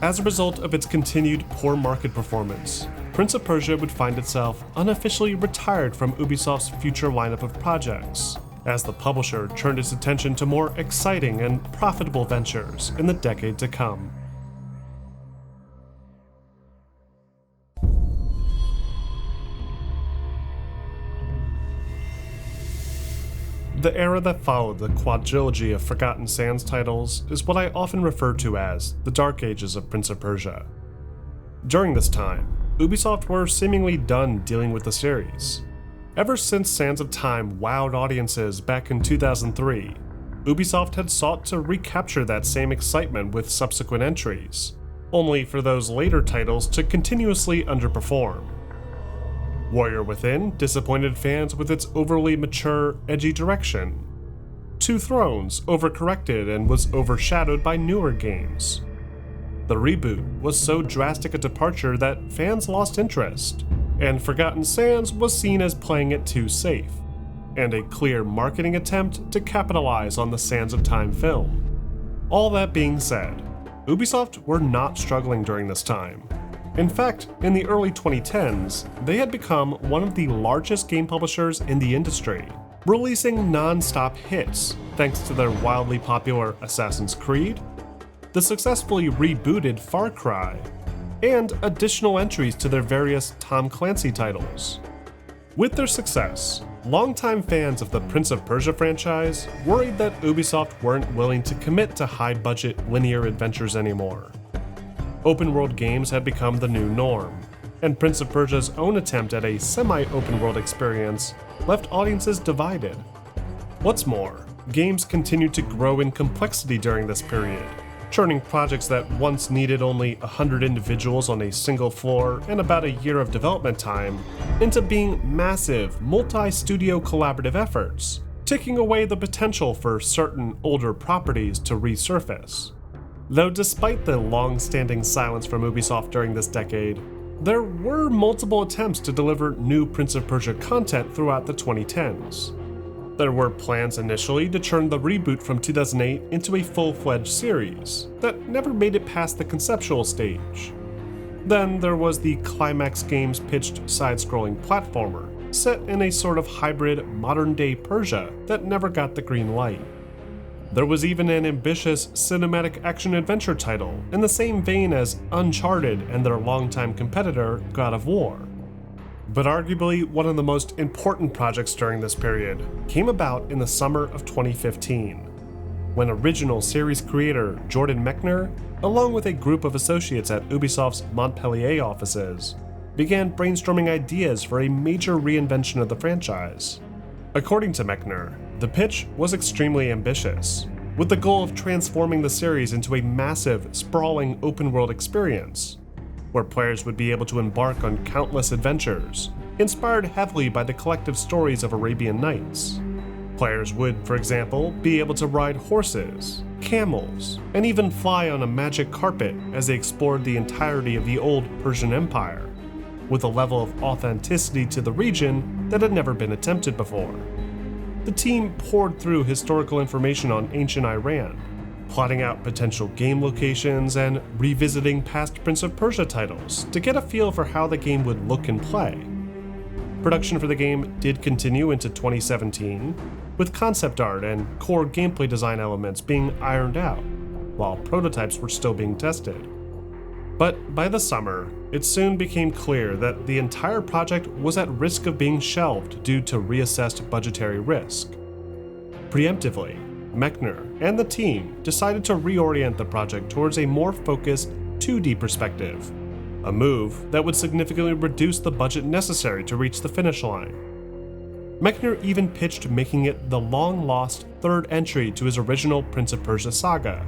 As a result of its continued poor market performance, Prince of Persia would find itself unofficially retired from Ubisoft's future lineup of projects, as the publisher turned its attention to more exciting and profitable ventures in the decade to come. The era that followed the quadrilogy of Forgotten Sands titles is what I often refer to as the Dark Ages of Prince of Persia. During this time, Ubisoft were seemingly done dealing with the series. Ever since Sands of Time wowed audiences back in 2003, Ubisoft had sought to recapture that same excitement with subsequent entries, only for those later titles to continuously underperform. Warrior Within disappointed fans with its overly mature, edgy direction. Two Thrones overcorrected and was overshadowed by newer games. The Reboot was so drastic a departure that fans lost interest, and Forgotten Sands was seen as playing it too safe, and a clear marketing attempt to capitalize on the Sands of Time film. All that being said, Ubisoft were not struggling during this time. In fact, in the early 2010s, they had become one of the largest game publishers in the industry, releasing non-stop hits thanks to their wildly popular Assassin's Creed, the successfully rebooted Far Cry, and additional entries to their various Tom Clancy titles. With their success, longtime fans of the Prince of Persia franchise worried that Ubisoft weren't willing to commit to high-budget linear adventures anymore. Open-world games had become the new norm, and Prince of Persia's own attempt at a semi-open-world experience left audiences divided. What's more, games continued to grow in complexity during this period, turning projects that once needed only 100 individuals on a single floor and about a year of development time into being massive, multi-studio collaborative efforts, taking away the potential for certain older properties to resurface. Though despite the long-standing silence from Ubisoft during this decade, there were multiple attempts to deliver new Prince of Persia content throughout the 2010s. There were plans initially to turn the Reboot from 2008 into a full-fledged series that never made it past the conceptual stage. Then there was the Climax Games pitched side-scrolling platformer set in a sort of hybrid modern-day Persia that never got the green light. There was even an ambitious cinematic action-adventure title in the same vein as Uncharted and their longtime competitor, God of War. But arguably one of the most important projects during this period came about in the summer of 2015, when original series creator Jordan Mechner, along with a group of associates at Ubisoft's Montpellier offices, began brainstorming ideas for a major reinvention of the franchise. According to Mechner, the pitch was extremely ambitious, with the goal of transforming the series into a massive, sprawling open-world experience, where players would be able to embark on countless adventures, inspired heavily by the collective stories of Arabian Nights. Players would, for example, be able to ride horses, camels, and even fly on a magic carpet as they explored the entirety of the old Persian Empire, with a level of authenticity to the region that had never been attempted before. The team poured through historical information on ancient Iran, plotting out potential game locations and revisiting past Prince of Persia titles to get a feel for how the game would look and play. Production for the game did continue into 2017, with concept art and core gameplay design elements being ironed out, while prototypes were still being tested. But by the summer, it soon became clear that the entire project was at risk of being shelved due to reassessed budgetary risk. Preemptively, Mechner and the team decided to reorient the project towards a more focused 2D perspective, a move that would significantly reduce the budget necessary to reach the finish line. Mechner even pitched making it the long-lost third entry to his original Prince of Persia saga,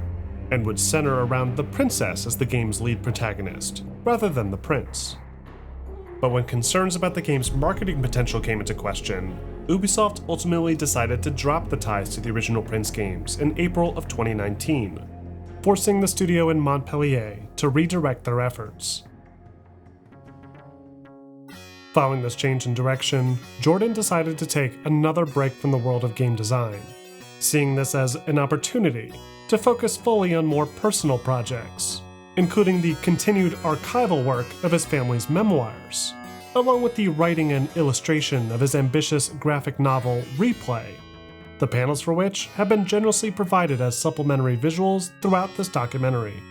and would center around the princess as the game's lead protagonist, rather than the prince. But when concerns about the game's marketing potential came into question, Ubisoft ultimately decided to drop the ties to the original Prince games in April of 2019, forcing the studio in Montpellier to redirect their efforts. Following this change in direction, Jordan decided to take another break from the world of game design, seeing this as an opportunity to focus fully on more personal projects, including the continued archival work of his family's memoirs, along with the writing and illustration of his ambitious graphic novel Replay, the panels for which have been generously provided as supplementary visuals throughout this documentary.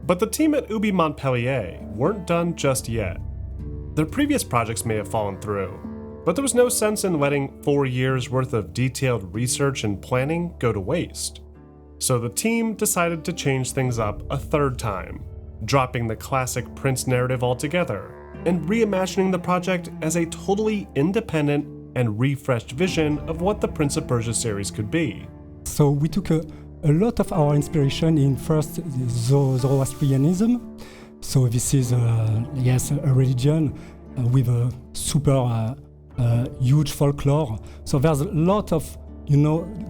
But the team at Ubi Montpellier weren't done just yet. Their previous projects may have fallen through, but there was no sense in letting 4 years worth of detailed research and planning go to waste. So the team decided to change things up a third time, dropping the classic Prince narrative altogether, and reimagining the project as a totally independent and refreshed vision of what the Prince of Persia series could be. So we took a lot of our inspiration in first Zoroastrianism. So this is a religion with a super huge folklore. So there's a lot of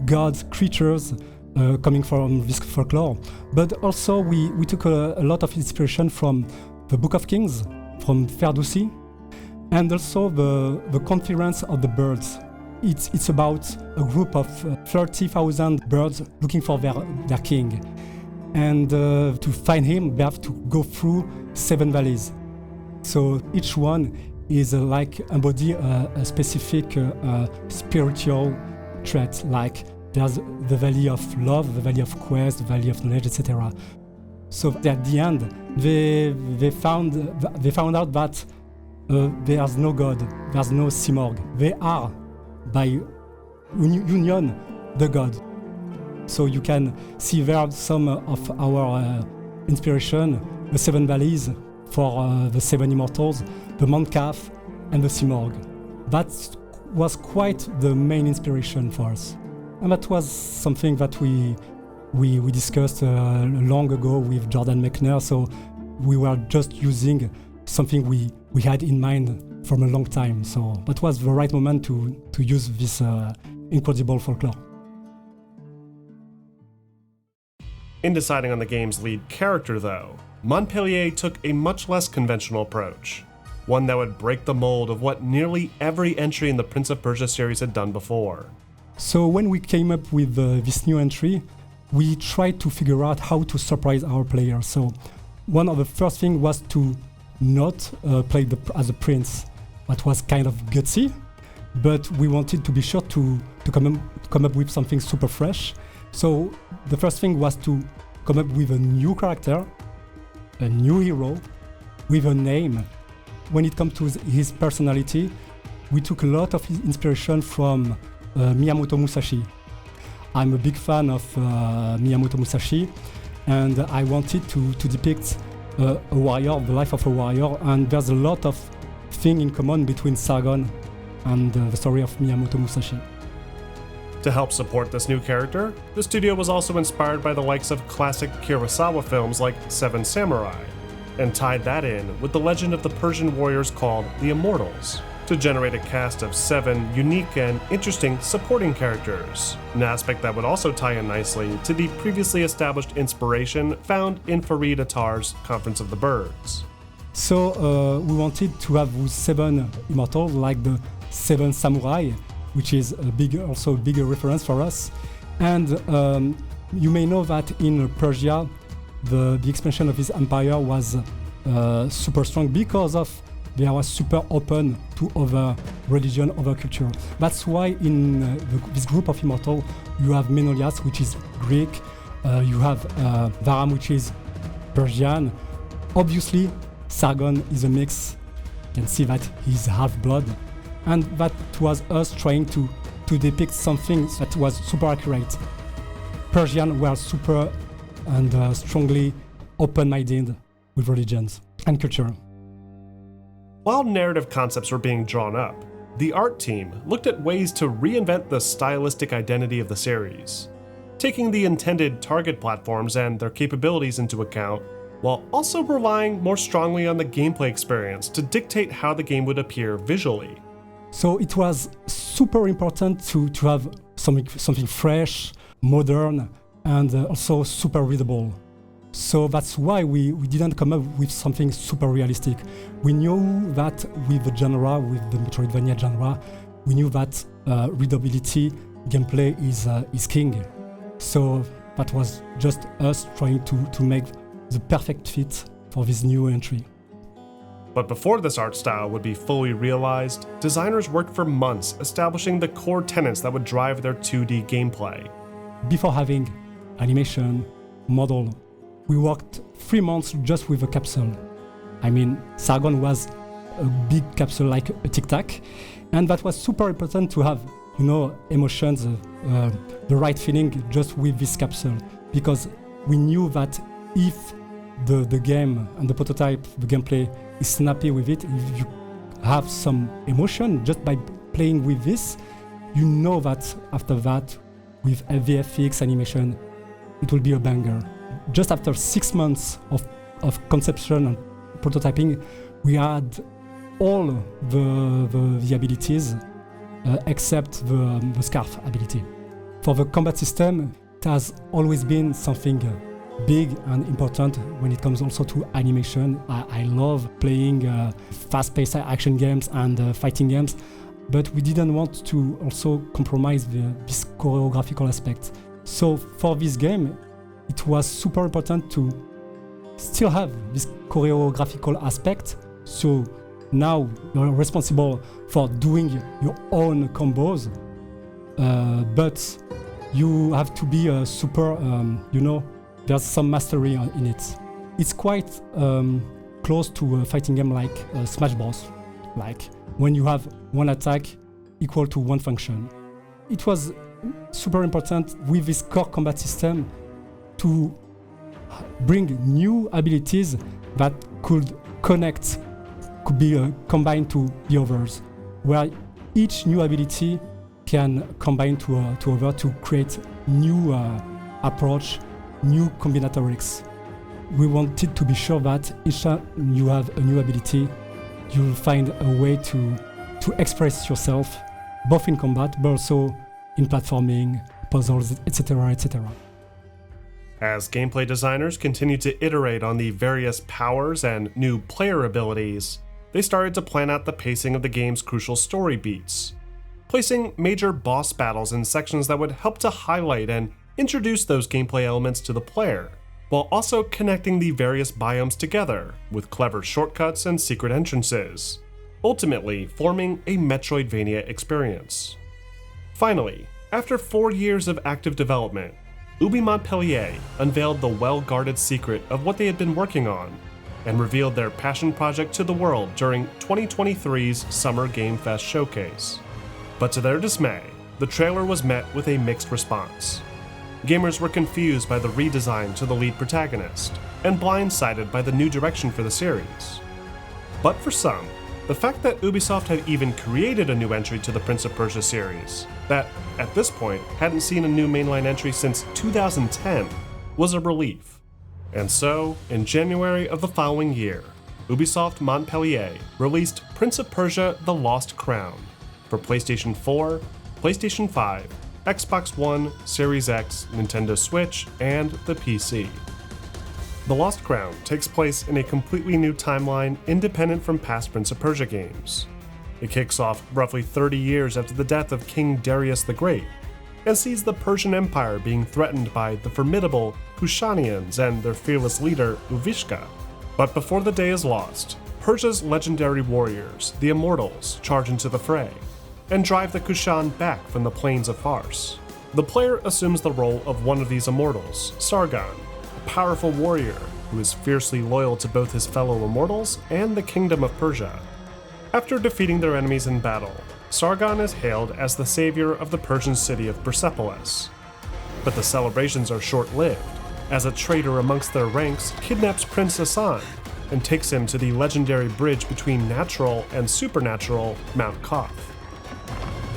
gods, creatures coming from this folklore. But also we took a lot of inspiration from the Book of Kings, from Ferdowsi, and also the Conference of the Birds. It's about a group of 30,000 birds looking for their king. And to find him, they have to go through 7 valleys. So each one is like embody a specific spiritual trait. Like there's the valley of love, the valley of quest, the valley of knowledge, etc. So at the end, they found out that there's no God, there's no Simorg. They are by union the God. So you can see there some of our inspiration, the 7 valleys for the 7 immortals, the Mount Kaf, and the Simorg. That was quite the main inspiration for us. And that was something that we discussed long ago with Jordan Mechner, so we were just using something we had in mind from a long time. So that was the right moment to use this incredible folklore. In deciding on the game's lead character, though, Montpellier took a much less conventional approach, one that would break the mold of what nearly every entry in the Prince of Persia series had done before. So when we came up with this new entry, we tried to figure out how to surprise our players. So one of the first things was to not play as a prince. That was kind of gutsy, but we wanted to be sure to come up with something super fresh. So the first thing was to come up with a new character, a new hero, with a name. When it comes to his personality, we took a lot of inspiration from Miyamoto Musashi. I'm a big fan of Miyamoto Musashi, and I wanted to depict a warrior, the life of a warrior, and there's a lot of things in common between Sargon and the story of Miyamoto Musashi. To help support this new character, the studio was also inspired by the likes of classic Kurosawa films like Seven Samurai, and tied that in with the legend of the Persian warriors called the Immortals, to generate a cast of 7 unique and interesting supporting characters, an aspect that would also tie in nicely to the previously established inspiration found in Farid Attar's Conference of the Birds. So we wanted to have those 7 immortals like the 7 samurai, which is also a bigger reference for us. And you may know that in Persia, the expansion of his empire was super strong because of they were super open to other religion, other culture. That's why in this group of immortals, you have Menolias, which is Greek, you have Varam, which is Persian. Obviously, Sargon is a mix. You can see that he's half-blood. And that was us trying to depict something that was super accurate. Persians were super and strongly open-minded with religions and culture. While narrative concepts were being drawn up, the art team looked at ways to reinvent the stylistic identity of the series, taking the intended target platforms and their capabilities into account, while also relying more strongly on the gameplay experience to dictate how the game would appear visually. So it was super important to have something fresh, modern, and also super readable. So that's why we didn't come up with something super realistic. We knew that with the genre, with the Metroidvania genre, we knew that readability, gameplay is king. So that was just us trying to make the perfect fit for this new entry. But before this art style would be fully realized, designers worked for months establishing the core tenets that would drive their 2D gameplay. Before having animation, model, we worked 3 months just with a capsule. I mean, Sargon was a big capsule like a Tic Tac, and that was super important to have, emotions, the right feeling just with this capsule, because we knew that if the game and the prototype, the gameplay is snappy with it, if you have some emotion just by playing with this, you know that after that, with VFX animation, it will be a banger. Just after 6 months of conception and prototyping, we had all the abilities except the scarf ability. For the combat system, it has always been something big and important when it comes also to animation. I love playing fast-paced action games and fighting games, but we didn't want to also compromise this choreographical aspect. So for this game, it was super important to still have this choreographical aspect. So now you're responsible for doing your own combos, but you have to be super, there's some mastery in it. It's quite close to a fighting game like Smash Bros. Like when you have one attack equal to one function. It was super important with this core combat system to bring new abilities that could be combined to the others, where each new ability can combine to other to create new approach, new combinatorics. We wanted to be sure that each time you have a new ability, you'll find a way to express yourself, both in combat, but also in platforming, puzzles, etc., etc. As gameplay designers continued to iterate on the various powers and new player abilities, they started to plan out the pacing of the game's crucial story beats, placing major boss battles in sections that would help to highlight and introduce those gameplay elements to the player, while also connecting the various biomes together with clever shortcuts and secret entrances, ultimately forming a Metroidvania experience. Finally, after 4 years of active development, Ubi Montpellier unveiled the well-guarded secret of what they had been working on and revealed their passion project to the world during 2023's Summer Game Fest showcase. But to their dismay, the trailer was met with a mixed response. Gamers were confused by the redesign to the lead protagonist and blindsided by the new direction for the series. But for some, the fact that Ubisoft had even created a new entry to the Prince of Persia series, that, at this point, hadn't seen a new mainline entry since 2010, was a relief. And so, in January of the following year, Ubisoft Montpellier released Prince of Persia: The Lost Crown for PlayStation 4, PlayStation 5, Xbox One, Series X, Nintendo Switch, and the PC. The Lost Crown takes place in a completely new timeline independent from past Prince of Persia games. It kicks off roughly 30 years after the death of King Darius the Great, and sees the Persian Empire being threatened by the formidable Kushanians and their fearless leader Uvishka. But before the day is lost, Persia's legendary warriors, the Immortals, charge into the fray, and drive the Kushan back from the plains of Fars. The player assumes the role of one of these Immortals, Sargon, a powerful warrior who is fiercely loyal to both his fellow Immortals and the Kingdom of Persia. After defeating their enemies in battle, Sargon is hailed as the savior of the Persian city of Persepolis. But the celebrations are short-lived, as a traitor amongst their ranks kidnaps Prince Hassan and takes him to the legendary bridge between natural and supernatural Mount Koth.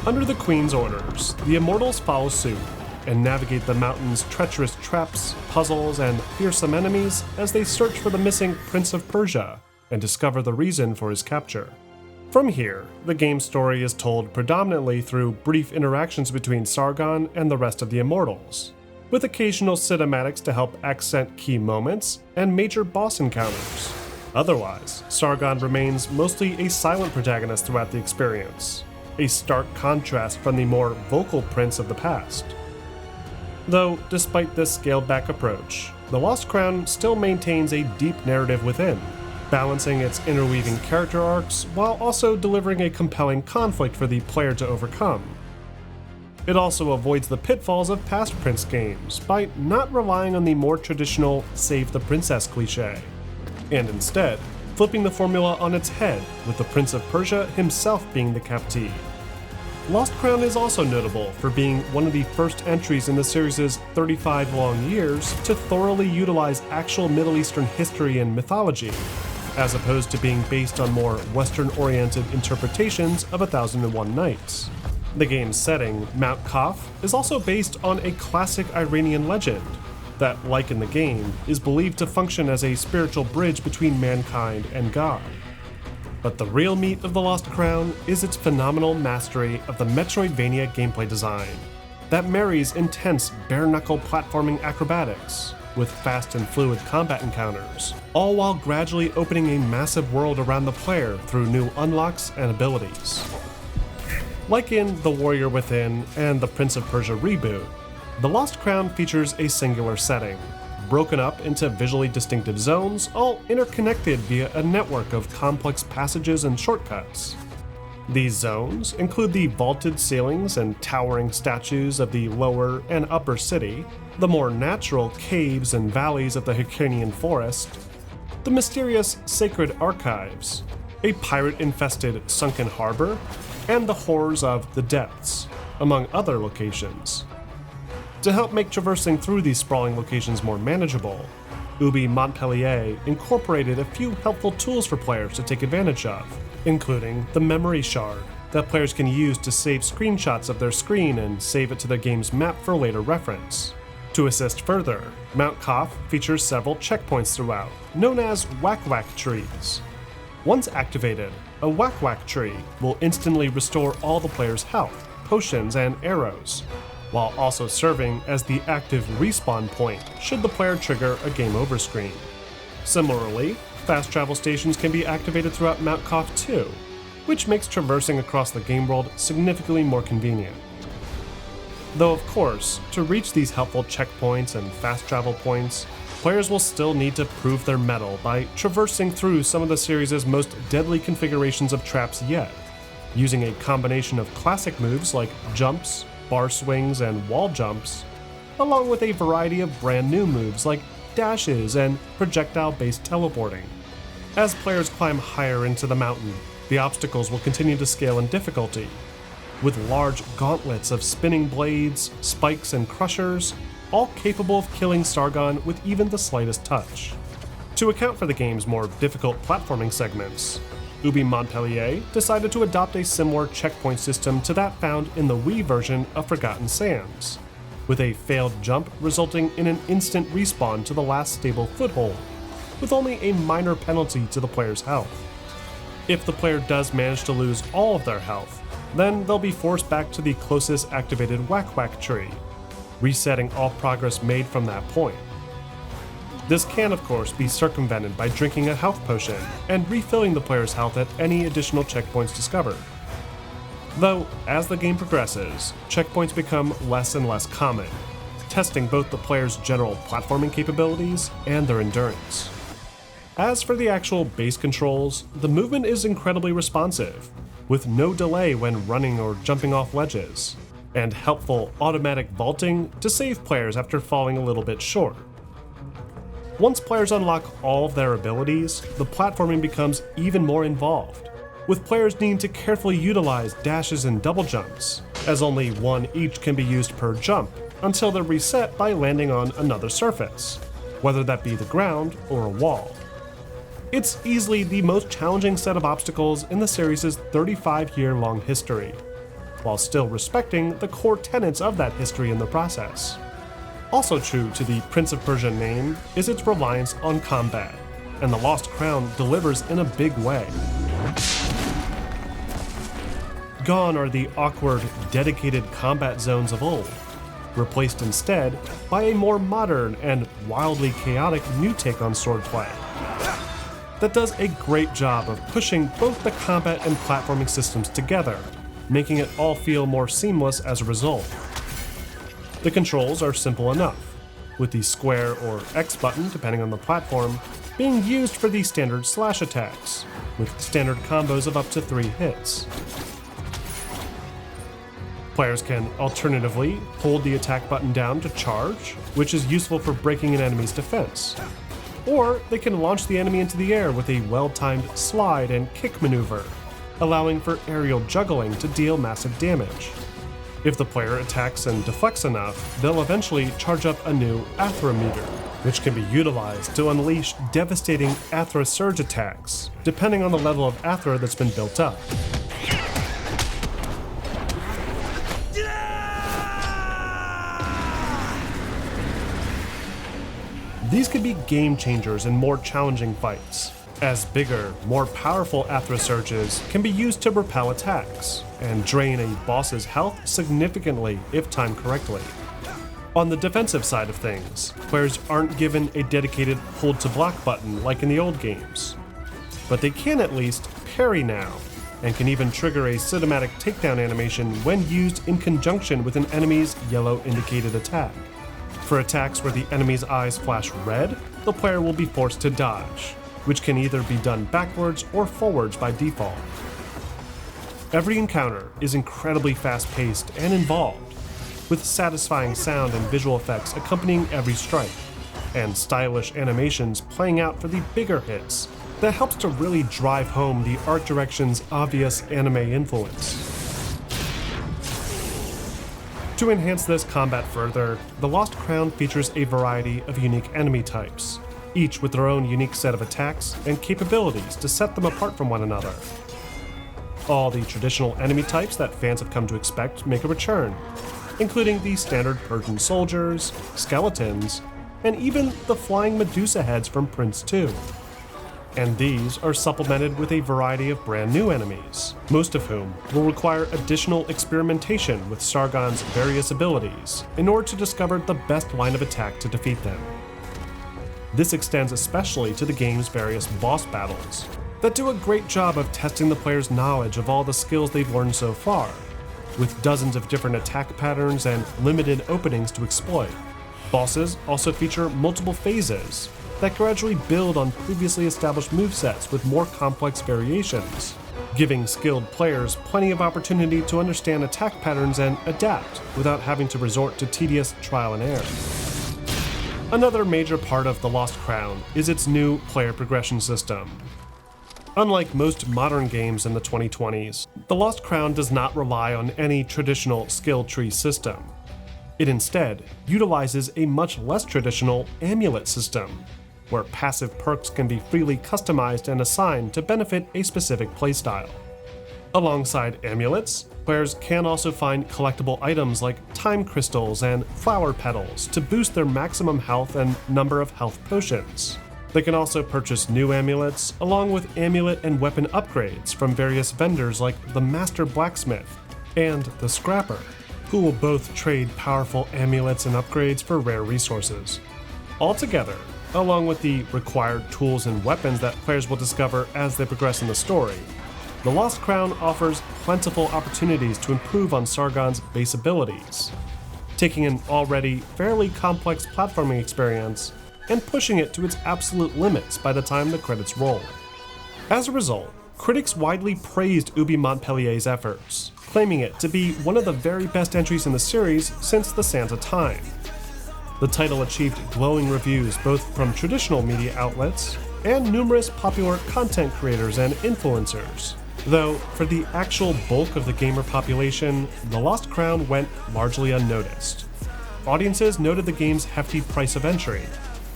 Under the Queen's orders, the Immortals follow suit and navigate the mountain's treacherous traps, puzzles, and fearsome enemies as they search for the missing Prince of Persia and discover the reason for his capture. From here, the game's story is told predominantly through brief interactions between Sargon and the rest of the Immortals, with occasional cinematics to help accent key moments and major boss encounters. Otherwise, Sargon remains mostly a silent protagonist throughout the experience, a stark contrast from the more vocal prince of the past. Though, despite this scaled-back approach, The Lost Crown still maintains a deep narrative within, balancing its interweaving character arcs while also delivering a compelling conflict for the player to overcome. It also avoids the pitfalls of past Prince games by not relying on the more traditional save the princess cliché, and instead flipping the formula on its head with the Prince of Persia himself being the captee. Lost Crown is also notable for being one of the first entries in the series' 35 long years to thoroughly utilize actual Middle Eastern history and mythology, as opposed to being based on more Western-oriented interpretations of 1001 Nights. The game's setting, Mount Kaf, is also based on a classic Iranian legend that, like in the game, is believed to function as a spiritual bridge between mankind and God. But the real meat of The Lost Crown is its phenomenal mastery of the Metroidvania gameplay design that marries intense bare-knuckle platforming acrobatics with fast and fluid combat encounters, all while gradually opening a massive world around the player through new unlocks and abilities. Like in The Warrior Within and The Prince of Persia Reboot, The Lost Crown features a singular setting, broken up into visually distinctive zones, all interconnected via a network of complex passages and shortcuts. These zones include the vaulted ceilings and towering statues of the lower and upper city, the more natural caves and valleys of the Hyrcanian forest, the mysterious sacred archives, a pirate-infested sunken harbor, and the horrors of the depths, among other locations. To help make traversing through these sprawling locations more manageable, Ubi Montpellier incorporated a few helpful tools for players to take advantage of, including the memory shard that players can use to save screenshots of their screen and save it to their game's map for later reference. To assist further, Mount Kaf features several checkpoints throughout, known as whack-whack trees. Once activated, a whack-whack tree will instantly restore all the player's health, potions, and arrows, while also serving as the active respawn point should the player trigger a game over screen. Similarly, fast travel stations can be activated throughout Mount Kaf too, which makes traversing across the game world significantly more convenient. Though of course, to reach these helpful checkpoints and fast travel points, players will still need to prove their mettle by traversing through some of the series' most deadly configurations of traps yet, using a combination of classic moves like jumps, bar swings, and wall jumps, along with a variety of brand new moves like dashes and projectile-based teleporting. As players climb higher into the mountain, the obstacles will continue to scale in difficulty, with large gauntlets of spinning blades, spikes, and crushers, all capable of killing Sargon with even the slightest touch. To account for the game's more difficult platforming segments, Ubi Montpellier decided to adopt a similar checkpoint system to that found in the Wii version of Forgotten Sands, with a failed jump resulting in an instant respawn to the last stable foothold, with only a minor penalty to the player's health. If the player does manage to lose all of their health, then they'll be forced back to the closest activated whack-whack tree, resetting all progress made from that point. This can, of course, be circumvented by drinking a health potion and refilling the player's health at any additional checkpoints discovered. Though, as the game progresses, checkpoints become less and less common, testing both the player's general platforming capabilities and their endurance. As for the actual base controls, the movement is incredibly responsive, with no delay when running or jumping off ledges, and helpful automatic vaulting to save players after falling a little bit short. Once players unlock all of their abilities, the platforming becomes even more involved, with players needing to carefully utilize dashes and double jumps, as only one each can be used per jump, until they're reset by landing on another surface, whether that be the ground or a wall. It's easily the most challenging set of obstacles in the series' 35-year-long history, while still respecting the core tenets of that history in the process. Also true to the Prince of Persia name is its reliance on combat, and the Lost Crown delivers in a big way. Gone are the awkward, dedicated combat zones of old, replaced instead by a more modern and wildly chaotic new take on swordplay that does a great job of pushing both the combat and platforming systems together, making it all feel more seamless as a result. The controls are simple enough, with the square or X button, depending on the platform, being used for the standard slash attacks, with standard combos of up to 3 hits. Players can alternatively hold the attack button down to charge, which is useful for breaking an enemy's defense. Or they can launch the enemy into the air with a well-timed slide and kick maneuver, allowing for aerial juggling to deal massive damage. If the player attacks and deflects enough, they'll eventually charge up a new Athra meter, which can be utilized to unleash devastating Athra surge attacks, depending on the level of Athra that's been built up. These could be game changers in more challenging fights, as bigger, more powerful Athra surges can be used to repel attacks and drain a boss's health significantly if timed correctly. On the defensive side of things, players aren't given a dedicated hold to block button like in the old games, but they can at least parry now, and can even trigger a cinematic takedown animation when used in conjunction with an enemy's yellow indicated attack. For attacks where the enemy's eyes flash red, the player will be forced to dodge, which can either be done backwards or forwards by default. Every encounter is incredibly fast-paced and involved, with satisfying sound and visual effects accompanying every strike, and stylish animations playing out for the bigger hits that helps to really drive home the art direction's obvious anime influence. To enhance this combat further, The Lost Crown features a variety of unique enemy types, each with their own unique set of attacks and capabilities to set them apart from one another. All the traditional enemy types that fans have come to expect make a return, including the standard Persian soldiers, skeletons, and even the flying Medusa heads from Prince 2. And these are supplemented with a variety of brand new enemies, most of whom will require additional experimentation with Sargon's various abilities in order to discover the best line of attack to defeat them. This extends especially to the game's various boss battles, that do a great job of testing the player's knowledge of all the skills they've learned so far, with dozens of different attack patterns and limited openings to exploit. Bosses also feature multiple phases that gradually build on previously established movesets with more complex variations, giving skilled players plenty of opportunity to understand attack patterns and adapt without having to resort to tedious trial and error. Another major part of The Lost Crown is its new player progression system. Unlike most modern games in the 2020s, The Lost Crown does not rely on any traditional skill tree system. It instead utilizes a much less traditional amulet system, where passive perks can be freely customized and assigned to benefit a specific playstyle. Alongside amulets, players can also find collectible items like time crystals and flower petals to boost their maximum health and number of health potions. They can also purchase new amulets, along with amulet and weapon upgrades from various vendors like the Master Blacksmith and the Scrapper, who will both trade powerful amulets and upgrades for rare resources. Altogether, along with the required tools and weapons that players will discover as they progress in the story, The Lost Crown offers plentiful opportunities to improve on Sargon's base abilities, taking an already fairly complex platforming experience and pushing it to its absolute limits by the time the credits roll. As a result, critics widely praised Ubi Montpellier's efforts, claiming it to be one of the very best entries in the series since the Sands of Time. The title achieved glowing reviews both from traditional media outlets and numerous popular content creators and influencers, though for the actual bulk of the gamer population, The Lost Crown went largely unnoticed. Audiences noted the game's hefty price of entry,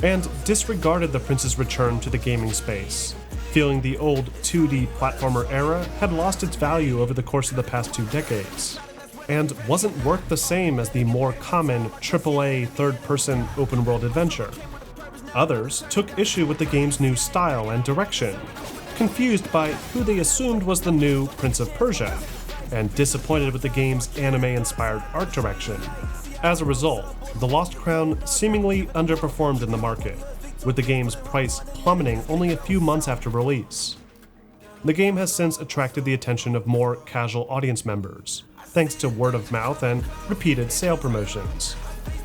and disregarded the Prince's return to the gaming space, feeling the old 2D platformer era had lost its value over the course of the past 2 decades, and wasn't worth the same as the more common AAA third-person open-world adventure. Others took issue with the game's new style and direction, confused by who they assumed was the new Prince of Persia, and disappointed with the game's anime-inspired art direction. As a result, The Lost Crown seemingly underperformed in the market, with the game's price plummeting only a few months after release. The game has since attracted the attention of more casual audience members, thanks to word of mouth and repeated sale promotions,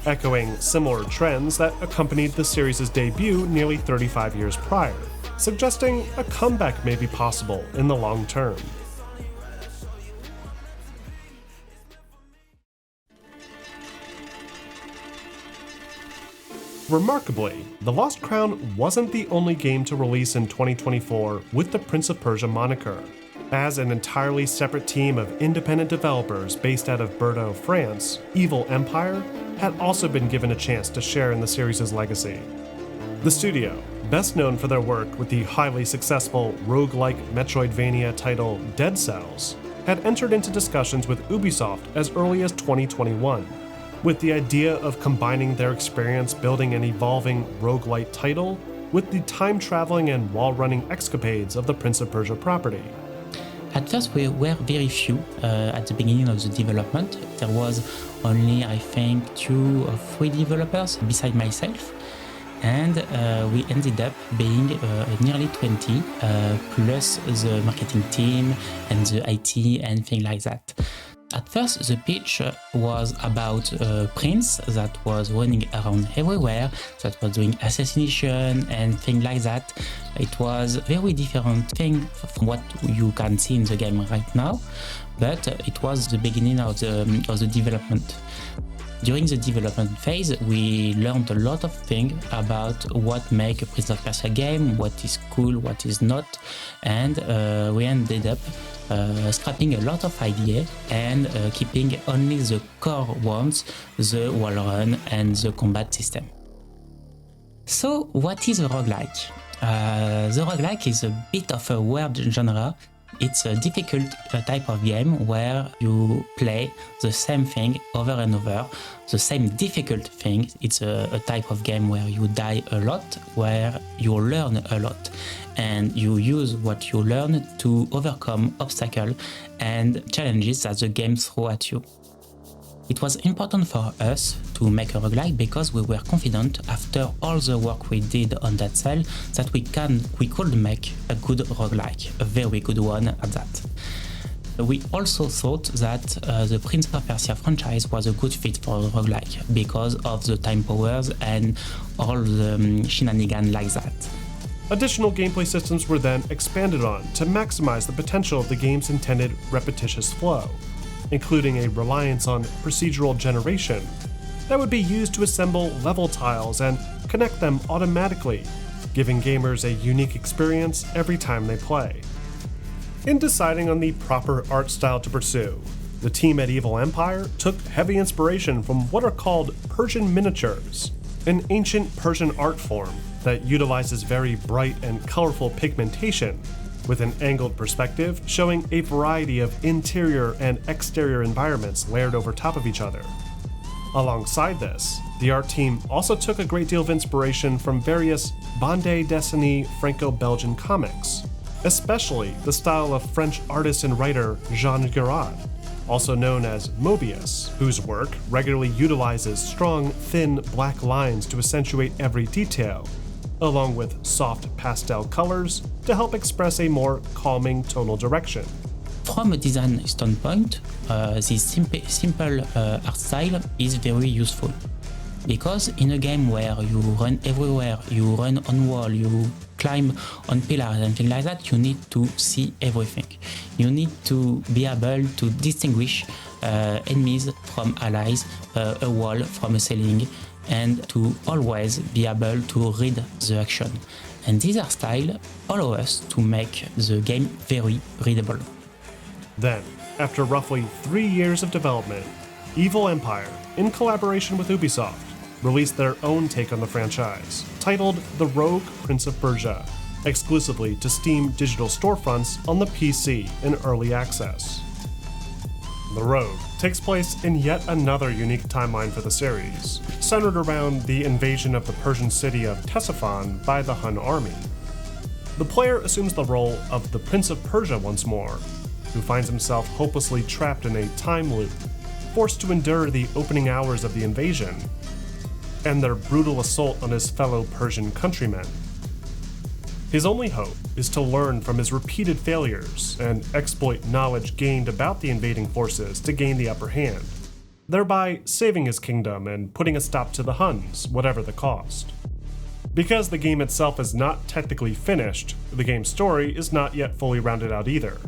echoing similar trends that accompanied the series' debut nearly 35 years prior, suggesting a comeback may be possible in the long term. Remarkably, The Lost Crown wasn't the only game to release in 2024 with the Prince of Persia moniker, as an entirely separate team of independent developers based out of Bordeaux, France, Evil Empire, had also been given a chance to share in the series' legacy. The studio, best known for their work with the highly successful roguelike Metroidvania title Dead Cells, had entered into discussions with Ubisoft as early as 2021, with the idea of combining their experience building an evolving roguelite title with the time-traveling and wall-running escapades of the Prince of Persia property. At first, we were very few at the beginning of the development. There was only, I think, 2 or 3 developers beside myself, and we ended up being nearly 20, plus the marketing team and the IT and things like that. At first, the pitch was about a prince that was running around everywhere, that was doing assassination and things like that. It was a very different thing from what you can see in the game right now, but it was the beginning of the development. During the development phase, we learned a lot of things about what makes a Prince of Persia game, what is cool, what is not, and we ended up scrapping a lot of ideas and keeping only the core ones, the wall run and the combat system. So, what is a roguelike? The roguelike is a bit of a weird genre. It's a difficult type of game where you play the same thing over and over, the same difficult thing. It's a type of game where you die a lot, where you learn a lot, and you use what you learn to overcome obstacles and challenges that the game throws at you. It was important for us to make a roguelike because we were confident after all the work we did on that cell that we could make a good roguelike, a very good one at that. We also thought that the Prince of Persia franchise was a good fit for a roguelike because of the time powers and all the shenanigans like that. Additional gameplay systems were then expanded on to maximize the potential of the game's intended repetitious flow, including a reliance on procedural generation that would be used to assemble level tiles and connect them automatically, giving gamers a unique experience every time they play. In deciding on the proper art style to pursue, the team at Evil Empire took heavy inspiration from what are called Persian miniatures, an ancient Persian art form that utilizes very bright and colorful pigmentation with an angled perspective showing a variety of interior and exterior environments layered over top of each other. Alongside this, the art team also took a great deal of inspiration from various bande dessinée Franco-Belgian comics, especially the style of French artist and writer Jean Giraud, also known as Mobius, whose work regularly utilizes strong, thin black lines to accentuate every detail, along with soft pastel colors to help express a more calming tonal direction. From a design standpoint, this simple art style is very useful. Because in a game where you run everywhere, you run on wall, you climb on pillars and things like that, you need to see everything. You need to be able to distinguish enemies from allies, a wall from a ceiling, and to always be able to read the action. And this art style allows us to make the game very readable. Then, after roughly 3 years of development, Evil Empire, in collaboration with Ubisoft, released their own take on the franchise, titled The Rogue Prince of Persia, exclusively to Steam digital storefronts on the PC in early access. The Rogue takes place in yet another unique timeline for the series, centered around the invasion of the Persian city of Ctesiphon by the Hun army. The player assumes the role of the Prince of Persia once more, who finds himself hopelessly trapped in a time loop, forced to endure the opening hours of the invasion and their brutal assault on his fellow Persian countrymen. His only hope is to learn from his repeated failures and exploit knowledge gained about the invading forces to gain the upper hand, thereby saving his kingdom and putting a stop to the Huns, whatever the cost. Because the game itself is not technically finished, the game's story is not yet fully rounded out either.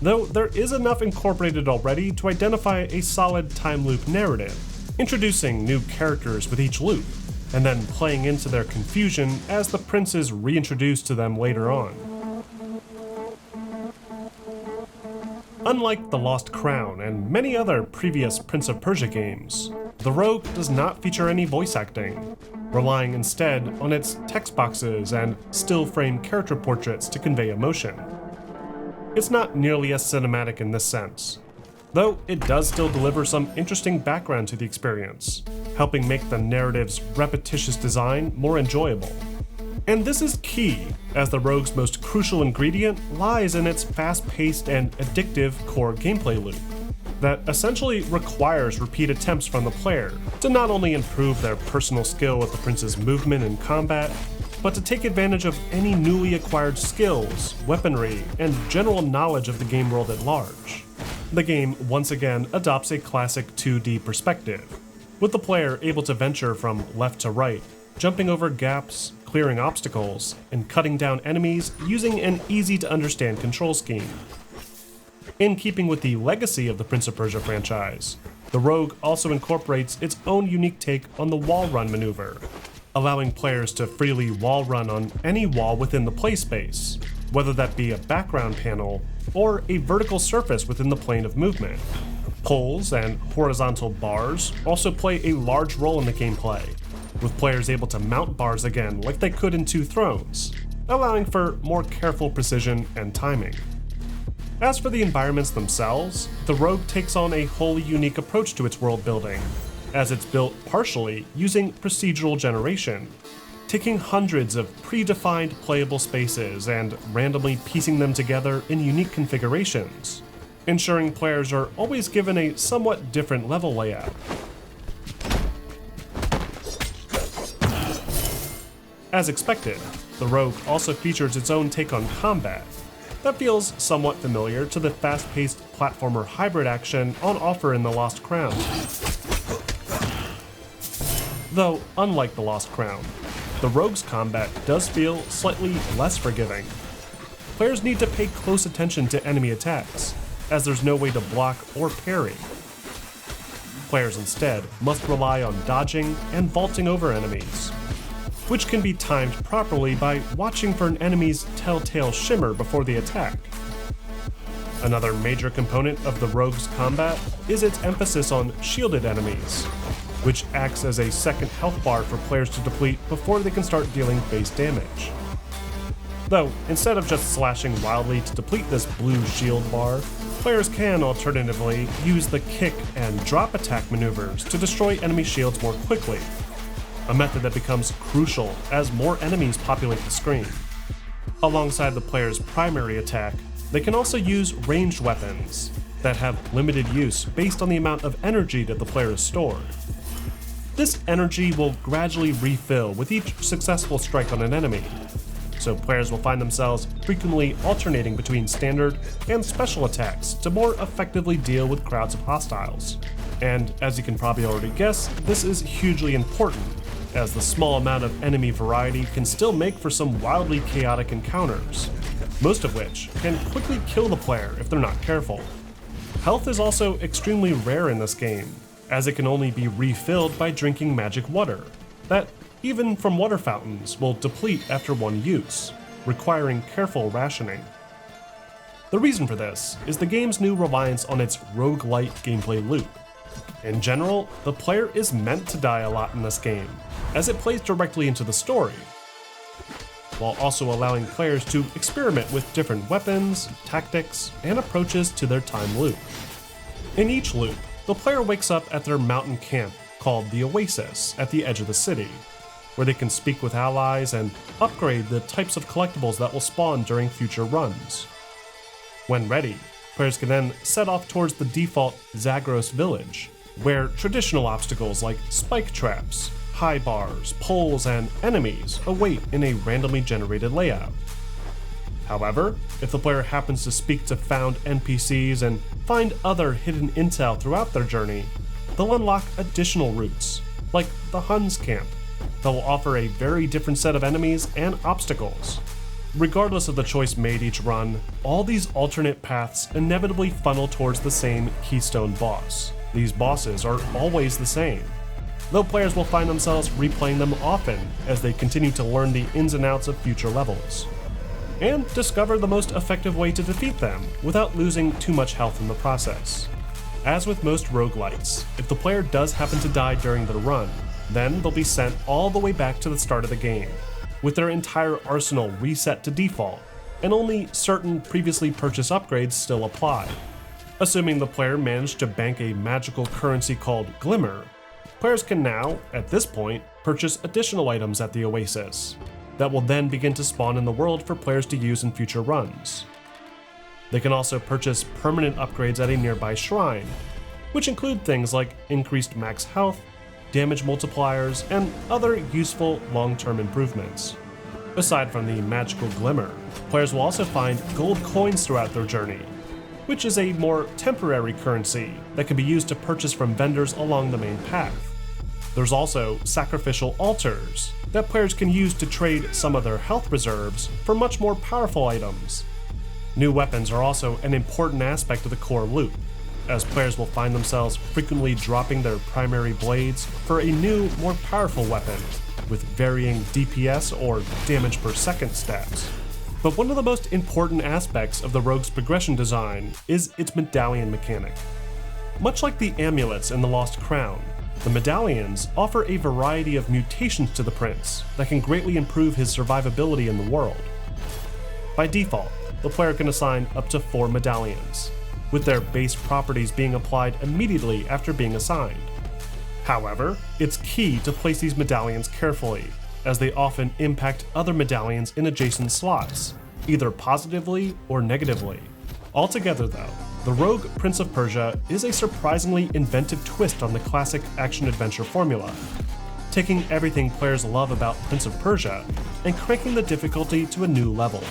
Though there is enough incorporated already to identify a solid time loop narrative, introducing new characters with each loop, and then playing into their confusion as the prince is reintroduced to them later on. Unlike The Lost Crown and many other previous Prince of Persia games, the Rogue does not feature any voice acting, relying instead on its text boxes and still-frame character portraits to convey emotion. It's not nearly as cinematic in this sense, though it does still deliver some interesting background to the experience, helping make the narrative's repetitious design more enjoyable. And this is key, as the Rogue's most crucial ingredient lies in its fast-paced and addictive core gameplay loop that essentially requires repeat attempts from the player to not only improve their personal skill with the prince's movement and combat, but to take advantage of any newly acquired skills, weaponry, and general knowledge of the game world at large. The game once again adopts a classic 2D perspective, with the player able to venture from left to right, jumping over gaps, clearing obstacles, and cutting down enemies using an easy-to-understand control scheme. In keeping with the legacy of the Prince of Persia franchise, the Rogue also incorporates its own unique take on the wall run maneuver, allowing players to freely wall run on any wall within the play space, whether that be a background panel or a vertical surface within the plane of movement. Poles and horizontal bars also play a large role in the gameplay, with players able to mount bars again like they could in Two Thrones, allowing for more careful precision and timing. As for the environments themselves, the Rogue takes on a wholly unique approach to its world building, as it's built partially using procedural generation, taking hundreds of predefined playable spaces and randomly piecing them together in unique configurations, ensuring players are always given a somewhat different level layout. As expected, the Rogue also features its own take on combat that feels somewhat familiar to the fast-paced platformer hybrid action on offer in The Lost Crown. Though, unlike The Lost Crown, the Rogue's combat does feel slightly less forgiving. Players need to pay close attention to enemy attacks, as there's no way to block or parry. Players instead must rely on dodging and vaulting over enemies, which can be timed properly by watching for an enemy's telltale shimmer before the attack. Another major component of the Rogue's combat is its emphasis on shielded enemies, which acts as a second health bar for players to deplete before they can start dealing base damage. Though, instead of just slashing wildly to deplete this blue shield bar, players can alternatively use the kick and drop attack maneuvers to destroy enemy shields more quickly, a method that becomes crucial as more enemies populate the screen. Alongside the player's primary attack, they can also use ranged weapons that have limited use based on the amount of energy that the player has stored. This energy will gradually refill with each successful strike on an enemy, so players will find themselves frequently alternating between standard and special attacks to more effectively deal with crowds of hostiles. And as you can probably already guess, this is hugely important, as the small amount of enemy variety can still make for some wildly chaotic encounters, most of which can quickly kill the player if they're not careful. Health is also extremely rare in this game, as it can only be refilled by drinking magic water, that, even from water fountains, will deplete after one use, requiring careful rationing. The reason for this is the game's new reliance on its roguelite gameplay loop. In general, the player is meant to die a lot in this game, as it plays directly into the story, while also allowing players to experiment with different weapons, tactics, and approaches to their time loop. In each loop, the player wakes up at their mountain camp called the Oasis at the edge of the city, where they can speak with allies and upgrade the types of collectibles that will spawn during future runs. When ready, Players can then set off towards the default Zagros village, where traditional obstacles like spike traps, high bars, poles, and enemies await in a randomly generated layout. However, if the player happens to speak to found NPCs and find other hidden intel throughout their journey, they'll unlock additional routes, like the Huns camp, that will offer a very different set of enemies and obstacles. Regardless of the choice made each run, all these alternate paths inevitably funnel towards the same keystone boss. These bosses are always the same, though players will find themselves replaying them often as they continue to learn the ins and outs of future levels, and discover the most effective way to defeat them without losing too much health in the process. As with most roguelites, if the player does happen to die during their run, then they'll be sent all the way back to the start of the game, with their entire arsenal reset to default, and only certain previously purchased upgrades still apply. Assuming the player managed to bank a magical currency called Glimmer, players can now, at this point, purchase additional items at the Oasis, that will then begin to spawn in the world for players to use in future runs. They can also purchase permanent upgrades at a nearby shrine, which include things like increased max health, damage multipliers, and other useful long-term improvements. Aside from the magical Glimmer, players will also find gold coins throughout their journey, which is a more temporary currency that can be used to purchase from vendors along the main path. There's also sacrificial altars that players can use to trade some of their health reserves for much more powerful items. New weapons are also an important aspect of the core loot, as players will find themselves frequently dropping their primary blades for a new, more powerful weapon, with varying DPS or damage per second stats. But one of the most important aspects of the rogue's progression design is its medallion mechanic. Much like the amulets in the Lost Crown, the medallions offer a variety of mutations to the prince that can greatly improve his survivability in the world. By default, the player can assign up to 4 medallions, with their base properties being applied immediately after being assigned. However, it's key to place these medallions carefully, as they often impact other medallions in adjacent slots, either positively or negatively. Altogether though, the Rogue Prince of Persia is a surprisingly inventive twist on the classic action-adventure formula, taking everything players love about Prince of Persia and cranking the difficulty to a new level.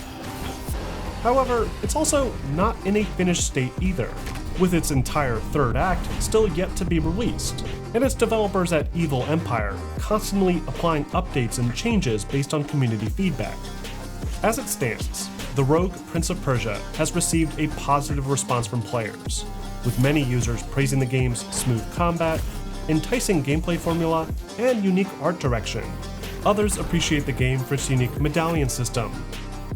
However, it's also not in a finished state either, with its entire third act still yet to be released, and its developers at Evil Empire constantly applying updates and changes based on community feedback. As it stands, the Rogue Prince of Persia has received a positive response from players, with many users praising the game's smooth combat, enticing gameplay formula, and unique art direction. Others appreciate the game for its unique medallion system,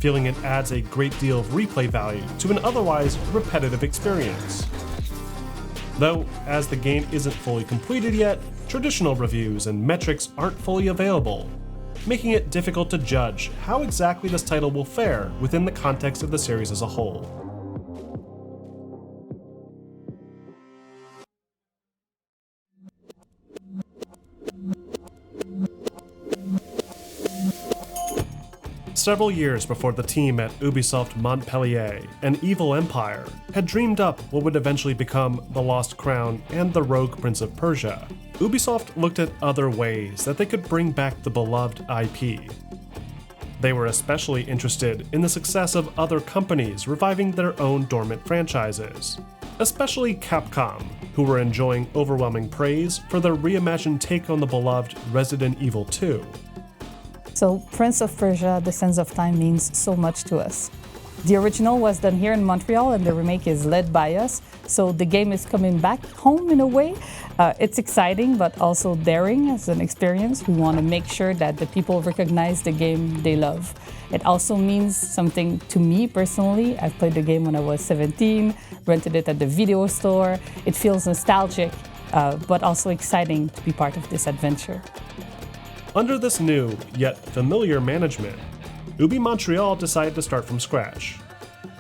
feeling it adds a great deal of replay value to an otherwise repetitive experience. Though, as the game isn't fully completed yet, traditional reviews and metrics aren't fully available, making it difficult to judge how exactly this title will fare within the context of the series as a whole. Several years before the team at Ubisoft Montpellier and Evil Empire had dreamed up what would eventually become The Lost Crown and The Rogue Prince of Persia, Ubisoft looked at other ways that they could bring back the beloved IP. They were especially interested in the success of other companies reviving their own dormant franchises, especially Capcom, who were enjoying overwhelming praise for their reimagined take on the beloved Resident Evil 2. So Prince of Persia, The Sands of Time means so much to us. The original was done here in Montreal and the remake is led by us, so the game is coming back home in a way. It's exciting but also daring as an experience. We want to make sure that the people recognize the game they love. It also means something to me personally. I've played the game when I was 17, rented it at the video store. It feels nostalgic, but also exciting to be part of this adventure. Under this new, yet familiar management, Ubi Montreal decided to start from scratch,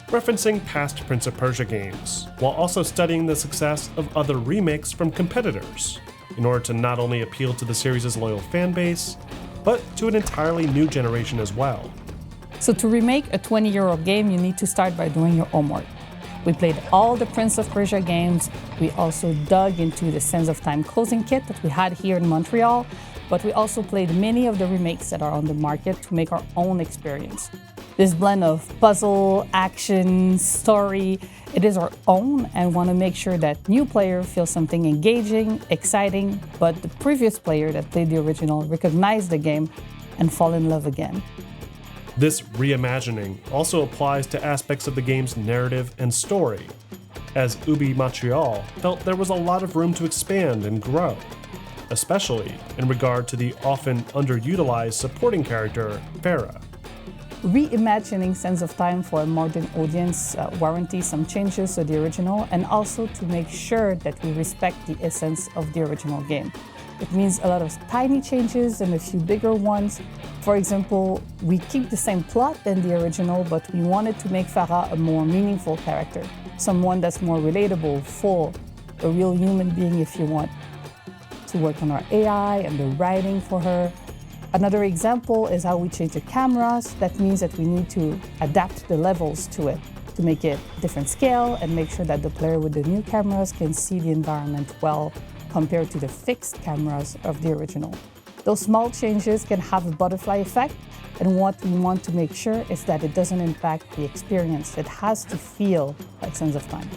referencing past Prince of Persia games, while also studying the success of other remakes from competitors, in order to not only appeal to the series' loyal fanbase, but to an entirely new generation as well. So to remake a 20-year-old game, you need to start by doing your homework. We played all the Prince of Persia games. We also dug into the Sands of Time closing kit that we had here in Montreal, but we also played many of the remakes that are on the market to make our own experience. This blend of puzzle, action, story, it is our own, and want to make sure that new player feels something engaging, exciting, but the previous player that played the original recognize the game and fall in love again. This reimagining also applies to aspects of the game's narrative and story, as Ubi Montreal felt there was a lot of room to expand and grow, especially in regard to the often underutilized supporting character, Farah. Reimagining Sands of Time for a modern audience warranties some changes to the original, and also to make sure that we respect the essence of the original game. It means a lot of tiny changes and a few bigger ones. For example, we keep the same plot than the original, but we wanted to make Farah a more meaningful character, someone that's more relatable, full, a real human being if you want. To work on our AI and the writing for her. Another example is how we change the cameras. That means that we need to adapt the levels to it to make it different scale and make sure that the player with the new cameras can see the environment well compared to the fixed cameras of the original. Those small changes can have a butterfly effect, and what we want to make sure is that it doesn't impact the experience. It has to feel like Sands of Time.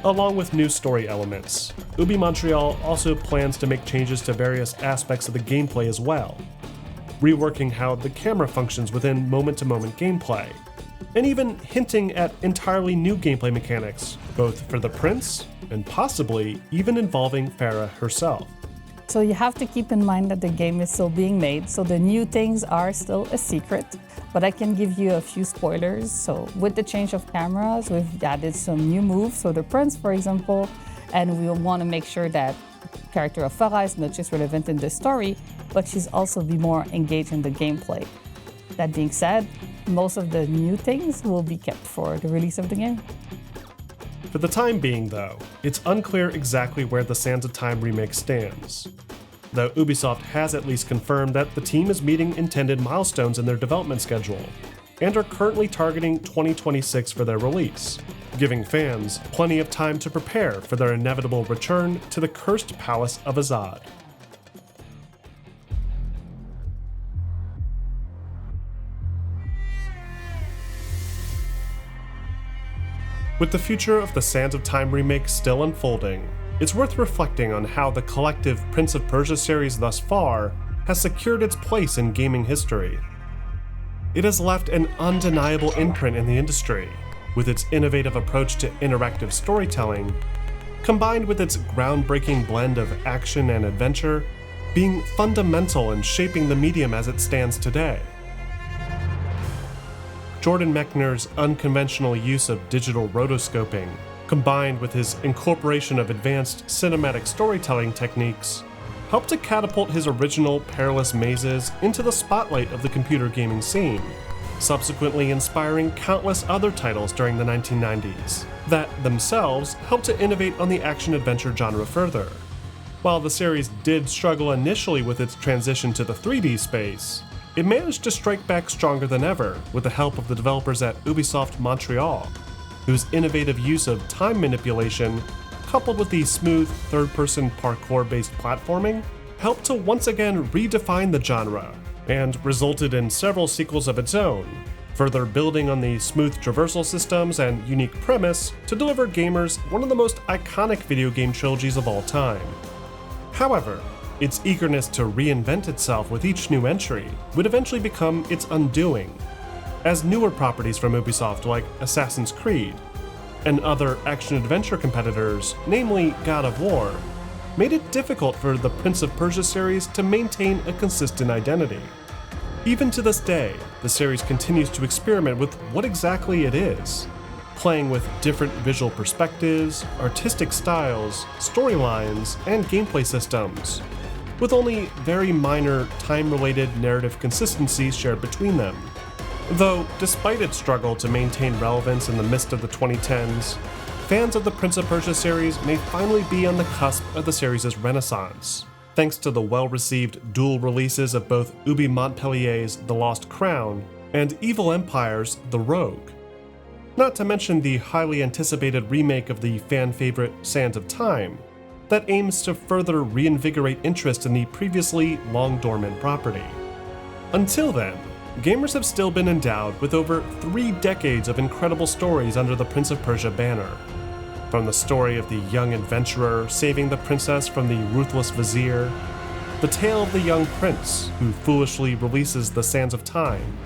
Along with new story elements, Ubi Montreal also plans to make changes to various aspects of the gameplay as well, reworking how the camera functions within moment-to-moment gameplay, and even hinting at entirely new gameplay mechanics, both for the Prince and possibly even involving Farah herself. So you have to keep in mind that the game is still being made, so the new things are still a secret, but I can give you a few spoilers. So with the change of cameras, we've added some new moves. So the Prince, for example, and we want to make sure that the character of Farah is not just relevant in the story, but she's also be more engaged in the gameplay. That being said, most of the new things will be kept for the release of the game. For the time being, though, it's unclear exactly where the Sands of Time remake stands, though Ubisoft has at least confirmed that the team is meeting intended milestones in their development schedule, and are currently targeting 2026 for their release, giving fans plenty of time to prepare for their inevitable return to the cursed Palace of Azad. With the future of the Sands of Time remake still unfolding, it's worth reflecting on how the collective Prince of Persia series thus far has secured its place in gaming history. It has left an undeniable imprint in the industry, with its innovative approach to interactive storytelling, combined with its groundbreaking blend of action and adventure, being fundamental in shaping the medium as it stands today. Jordan Mechner's unconventional use of digital rotoscoping, combined with his incorporation of advanced cinematic storytelling techniques, helped to catapult his original Perilous Mazes into the spotlight of the computer gaming scene, subsequently inspiring countless other titles during the 1990s, that themselves helped to innovate on the action-adventure genre further. While the series did struggle initially with its transition to the 3D space, it managed to strike back stronger than ever with the help of the developers at Ubisoft Montreal, whose innovative use of time manipulation, coupled with the smooth third-person parkour-based platforming, helped to once again redefine the genre, and resulted in several sequels of its own, further building on the smooth traversal systems and unique premise to deliver gamers one of the most iconic video game trilogies of all time. However, its eagerness to reinvent itself with each new entry would eventually become its undoing, as newer properties from Ubisoft like Assassin's Creed and other action-adventure competitors, namely God of War, made it difficult for the Prince of Persia series to maintain a consistent identity. Even to this day, the series continues to experiment with what exactly it is, playing with different visual perspectives, artistic styles, storylines, and gameplay systems, with only very minor time-related narrative consistencies shared between them. Though, despite its struggle to maintain relevance in the midst of the 2010s, fans of the Prince of Persia series may finally be on the cusp of the series' renaissance, thanks to the well-received dual releases of both Ubi Montpellier's The Lost Crown and Evil Empire's The Rogue. not to mention the highly anticipated remake of the fan-favorite Sands of Time, that aims to further reinvigorate interest in the previously long-dormant property. Until then, gamers have still been endowed with over 3 decades of incredible stories under the Prince of Persia banner. From the story of the young adventurer saving the princess from the ruthless vizier, the tale of the young prince who foolishly releases the Sands of Time,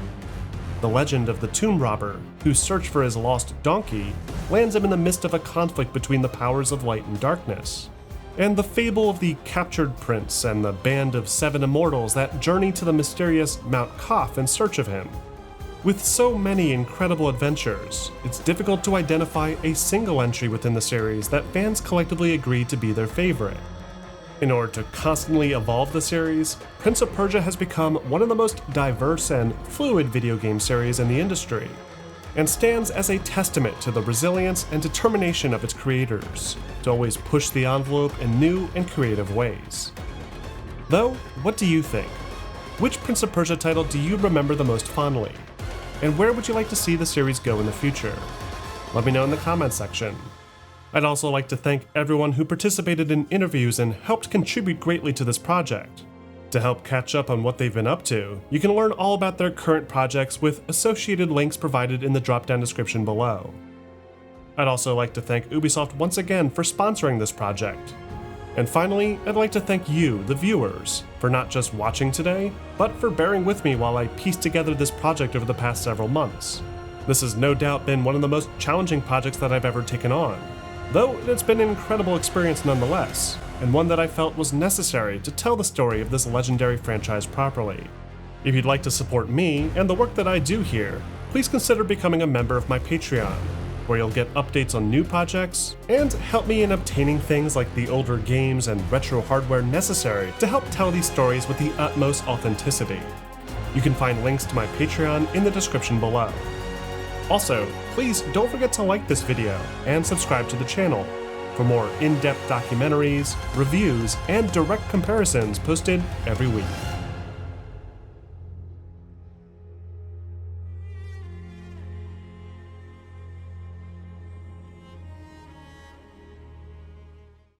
the legend of the tomb robber whose search for his lost donkey lands him in the midst of a conflict between the powers of light and darkness, and the fable of the captured prince and the band of 7 immortals that journey to the mysterious Mount Koth in search of him. With so many incredible adventures, it's difficult to identify a single entry within the series that fans collectively agree to be their favorite. In order to constantly evolve the series, Prince of Persia has become one of the most diverse and fluid video game series in the industry, and stands as a testament to the resilience and determination of its creators to always push the envelope in new and creative ways. Though, what do you think? Which Prince of Persia title do you remember the most fondly? And where would you like to see the series go in the future? Let me know in the comments section. I'd also like to thank everyone who participated in interviews and helped contribute greatly to this project. To help catch up on what they've been up to, you can learn all about their current projects with associated links provided in the drop-down description below. I'd also like to thank Ubisoft once again for sponsoring this project. And finally, I'd like to thank you, the viewers, for not just watching today, but for bearing with me while I pieced together this project over the past several months. This has no doubt been one of the most challenging projects that I've ever taken on, though it's been an incredible experience nonetheless, and one that I felt was necessary to tell the story of this legendary franchise properly. If you'd like to support me and the work that I do here, please consider becoming a member of my Patreon, where you'll get updates on new projects and help me in obtaining things like the older games and retro hardware necessary to help tell these stories with the utmost authenticity. You can find links to my Patreon in the description below. Also, please don't forget to like this video and subscribe to the channel for more in-depth documentaries, reviews, and direct comparisons posted every week.